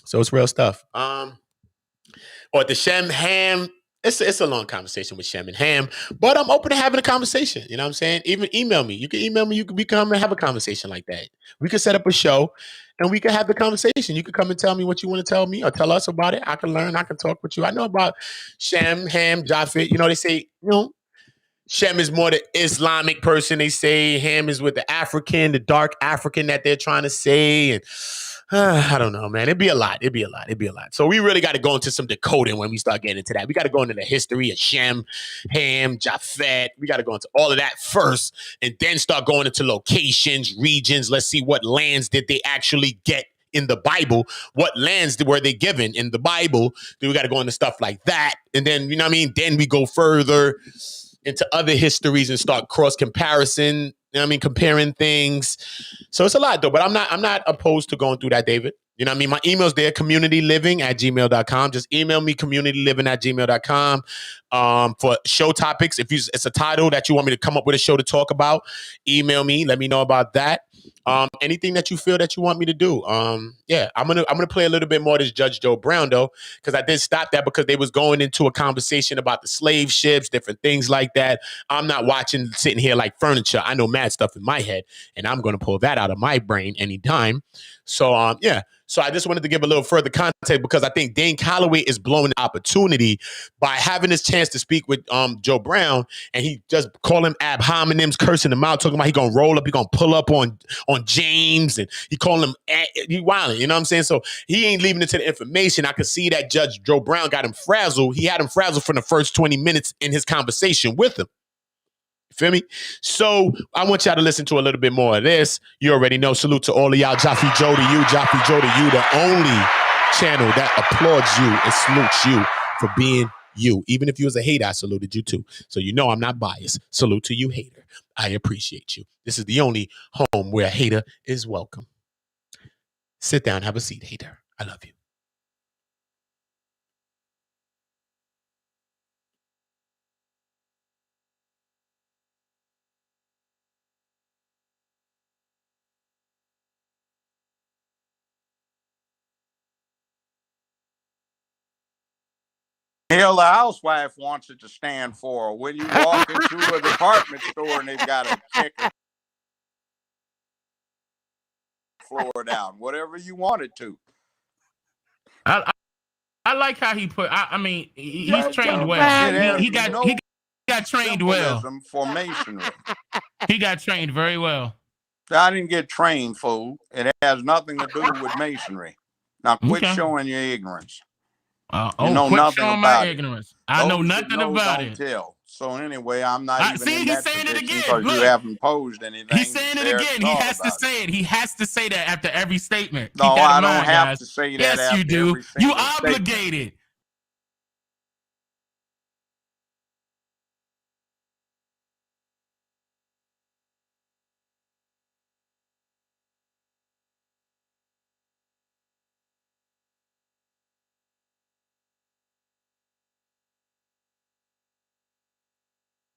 So it's real stuff. Or the Shem Ham. It's a long conversation with Shem and Ham, but I'm open to having a conversation. You know what I'm saying? Even email me. You can email me. We come and have a conversation like that. We could set up a show and we could have the conversation. You could come and tell me what you want to tell me or tell us about it. I can learn. I can talk with you. I know about Shem, Ham, Japheth. You know, they say, you know, Shem is more the Islamic person. They say Ham is with the African, the dark African that they're trying to say. And I don't know, man. It'd be a lot. So we really got to go into some decoding when we start getting into that. We got to go into the history of Shem, Ham, Japheth. We got to go into all of that first and then start going into locations, regions. Let's see what lands did they actually get in the Bible. What lands were they given in the Bible? Then we got to go into stuff like that. And then, you know what I mean? Then we go further into other histories and start cross comparison. You know what I mean? Comparing things. So it's a lot though, but I'm not opposed to going through that, David. You know what I mean? My email's there, communityliving@gmail.com. Just email me, communityliving@gmail.com. For show topics. If it's a title that you want me to come up with a show to talk about, email me. Let me know about that. Anything that you feel that you want me to do. Yeah, I'm gonna play a little bit more of this Judge Joe Brown though, because I did stop that because they was going into a conversation about the slave ships, different things like that. I'm not sitting here like furniture. I know mad stuff in my head, and I'm gonna pull that out of my brain anytime. So yeah. So I just wanted to give a little further context because I think Dane Calloway is blowing the opportunity by having this chance to speak with Joe Brown, and he just call him ab hominems, cursing him out, talking about he gonna roll up, he gonna pull up on James, and he calling him he wilding, you know what I'm saying? So he ain't leaving it to the information. I could see that Judge Joe Brown got him frazzled. He had him frazzled from the first 20 minutes in his conversation with him. Feel me? So I want y'all to listen to a little bit more of this. You already know. Salute to all of y'all. Jaffe Joe to you. Jaffe Joe to you. The only channel that applauds you and salutes you for being you. Even if you was a hater, I saluted you too. So you know I'm not biased. Salute to you, hater. I appreciate you. This is the only home where a hater is welcome. Sit down, have a seat, hater. I love you. Hell, the housewife wants it to stand for. When you walk into a department store and they've got a checker floor down, whatever you want it to. I like how he put. I mean, he's trained well. He got trained well for masonry. He got trained very well. I didn't get trained, fool. It has nothing to do with masonry. Now quit showing your ignorance. You know nothing about ignorance. I know nothing about it. Tell. So anyway, I'm not even in that saying it again. Because you haven't posed anything. He's saying it again. He has to say it. He has to say that after every statement. No, I don't have to say that. Yes, you do. You obligated.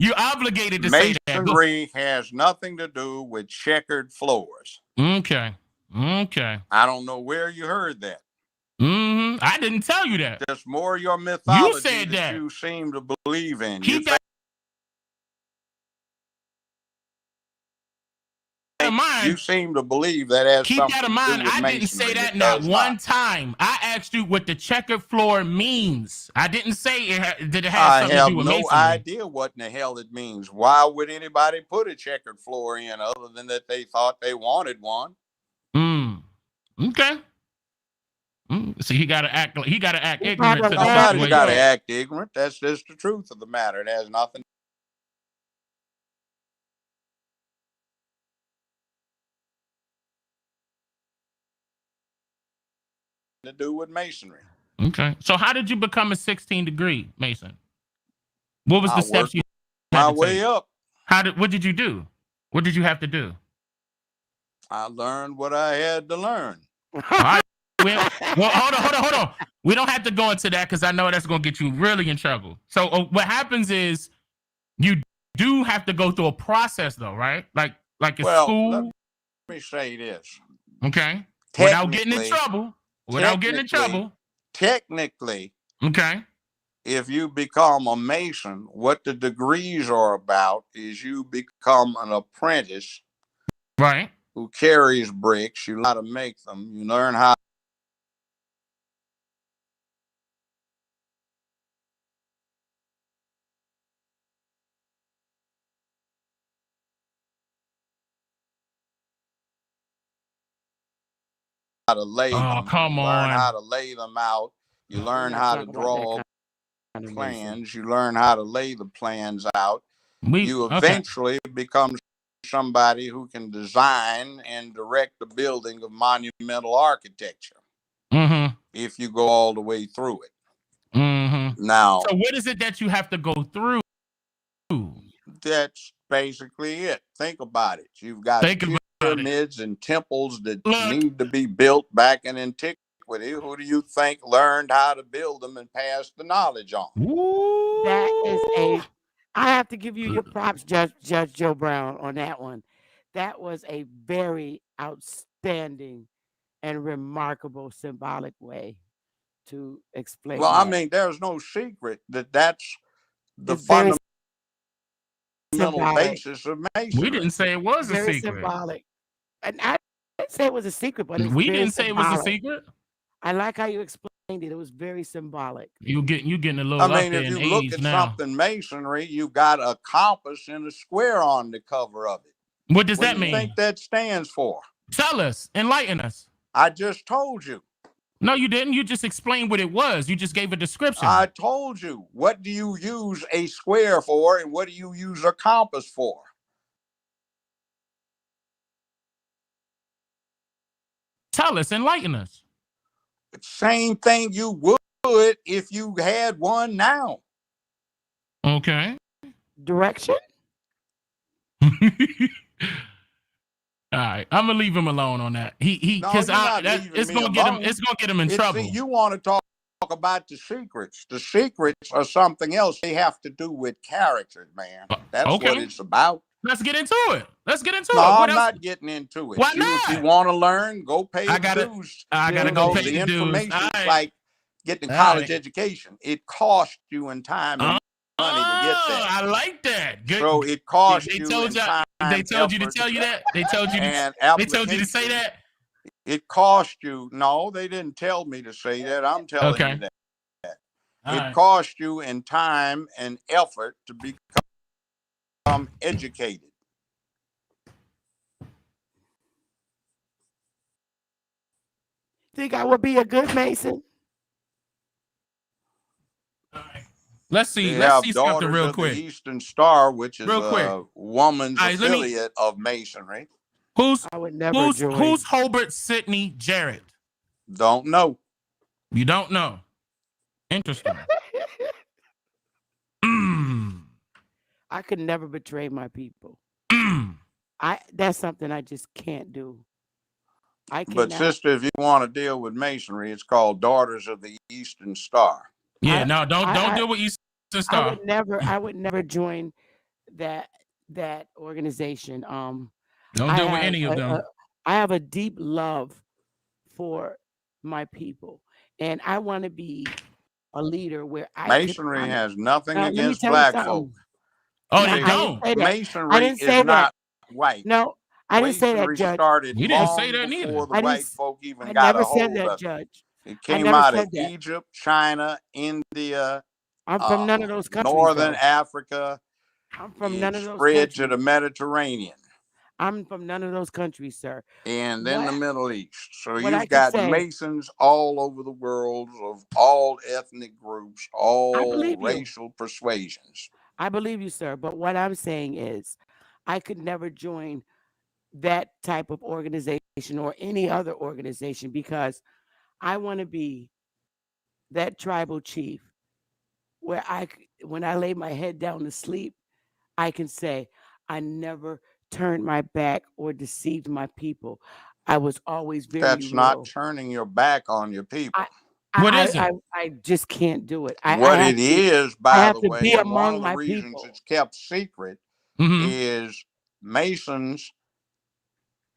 You're obligated to say that. Masonry has nothing to do with checkered floors. Okay. I don't know where you heard that. I didn't tell you that. Just more your mythology you said that you seem to believe in. Keep that in mind. You seem to believe that has something to do with masonry. Keep that in mind. I didn't say that not one time. I asked you what the checkered floor means. I didn't say did it have something to do with masonry. I have no idea what in the hell it means. Why would anybody put a checkered floor in other than that they thought they wanted one? Okay. So he got to act. He got to act ignorant. Nobody's got to act ignorant. That's just the truth of the matter. It has nothing to do with masonry. Okay. So how did you become a 16-degree Mason? What was the steps you had my way up? What did you do? What did you have to do? I learned what I had to learn. All right. Well, hold on. We don't have to go into that because I know that's going to get you really in trouble. So what happens is you do have to go through a process, though, right? Like in school. Let me say this. Okay. Without getting in trouble. Technically. Okay. If you become a Mason, what the degrees are about is you become an apprentice. Right. Who carries bricks. You learn how to make them. You learn how to lay them. Come on. Learn how to lay them out. You learn how to draw plans. You learn how to lay the plans out. You eventually become somebody who can design and direct the building of monumental architecture. If you go all the way through it. Now, so what is it that you have to go through? That's basically it. Think about it. You've got pyramids and temples that need to be built back in antiquity. Who do you think learned how to build them and passed the knowledge on? That is I have to give you your props, Judge Joe Brown, on that one. That was a very outstanding and remarkable symbolic way to explain. Well, I mean, there's no secret that's the fundamental basis of masonry. We didn't say it was a secret. Symbolic. And I didn't say it was a secret, but we didn't say it was a secret. I like how you explained it. It was very symbolic. You getting a little. I mean, if you look at something masonry, you've got a compass and a square on the cover of it. What does that mean? What do you think that stands for? Tell us. Enlighten us. I just told you. No, you didn't. You just explained what it was. You just gave a description. I told you. What do you use a square for, and what do you use a compass for? Tell us. Enlighten us. Same thing you would if you had one now. Okay. Direction? All right, I'm gonna leave him alone on that. No, you're not leaving it's me gonna get him. alone. It's gonna get him in trouble. See, you want to talk about the secrets. The secrets are something else. They have to do with characters, man. That's okay. what it's about. Let's get into it. No, I'm not getting into it. Why not? If you want to learn, go pay the dues. I gotta go pay the information. Right. Like getting a college education. It costs you in time and money to get there. I like that. Good. So it costs you in time. They told you to tell you that. They told you. They told you to say that. It cost you. No, they didn't tell me to say that. I'm telling you that. It costs you in time and effort to become educated. Think I would be a good Mason? Let's see. Let's see something real quick. The Eastern Star, which is a woman's affiliate of Masonry. Who's who's Hobart Sidney Jarrett? Don't know. You don't know. Interesting. I could never betray my people. That's something I just can't do. But sister, if you want to deal with Masonry, it's called Daughters of the Eastern Star. Yeah, don't deal with Eastern Star. I would never join that organization. Don't deal with any of them. I have a deep love for my people, and I want to be a leader where Masonry has nothing against black folk. Oh, they don't. Masonry is not white. No, I didn't say that, Judge. You didn't say that neither. Before the white folk even I got never a hold said that, of Judge. It came out of Egypt, China, India. I'm from none of those countries. Northern Africa. I'm from none of those countries. Spread to the Mediterranean. I'm from none of those countries, sir. And then the Middle East. So you've got Masons all over the world of all ethnic groups, all racial persuasions. I believe you, sir. But what I'm saying is I could never join that type of organization or any other organization because I want to be that tribal chief where when I lay my head down to sleep, I can say, I never turned my back or deceived my people. I was always very That's not turning your back on your people. What is it? I just can't do it. What it is, by the way, one of the reasons it's kept secret is Masons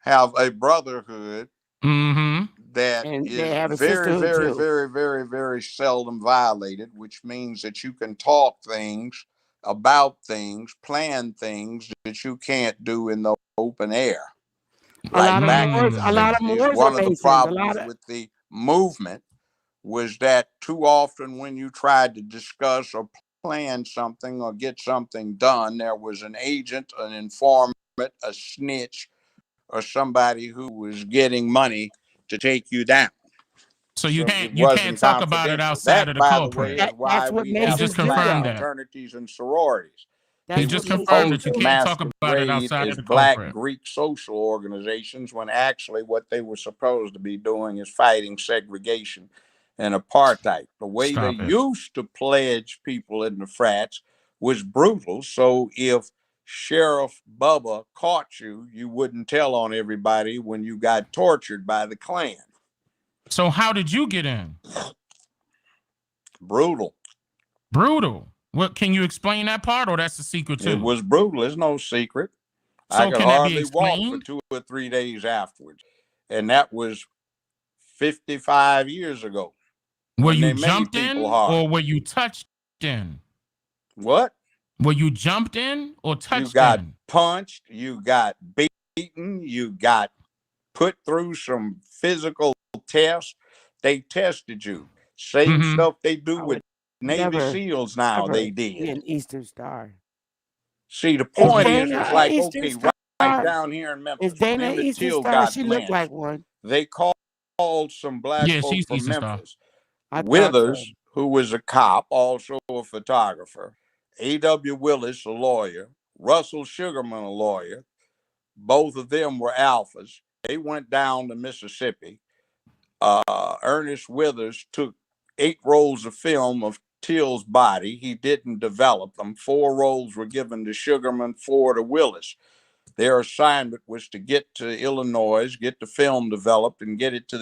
have a brotherhood that is very, very, very, very, very seldom violated, which means that you can talk things about things, plan things that you can't do in the open air. One of the problems with the movement was that too often when you tried to discuss or plan something or get something done, there was an agent, an informant, a snitch, or somebody who was getting money to take you down. So you can't talk about it outside of the culprit. That's what Masons just confirmed that. Fraternities and sororities. He just confirmed that you can't talk about it outside of the Black culprit. Greek social organizations, when actually what they were supposed to be doing is fighting segregation and apartheid. The way they used to pledge people in the frats was brutal. So if Sheriff Bubba caught you, you wouldn't tell on everybody when you got tortured by the Klan. So how did you get in? Brutal. What, can you explain that part, or that's a secret too? It was brutal. It's no secret. So I could hardly walk for 2 or 3 days afterwards. And that was 55 years ago. Were you jumped in or were you touched in? What? Were you jumped in or touched in? You got punched. You got beaten. You got put through some physical tests. They tested you. Same stuff they do with Navy SEALs now. They did. An Eastern Star. See, the point is, it's like, okay, right down here in Memphis, Dana Eastern Star? She looked like one. They called some black folks from Eastern Memphis. Withers, who was a cop, also a photographer. A.W. Willis, a lawyer. Russell Sugarman, a lawyer. Both of them were alphas. They went down to Mississippi. Ernest Withers took 8 rolls of film of Till's body. He didn't develop them. 4 rolls were given to Sugarman, 4 to Willis. Their assignment was to get to Illinois, get the film developed, and get it to the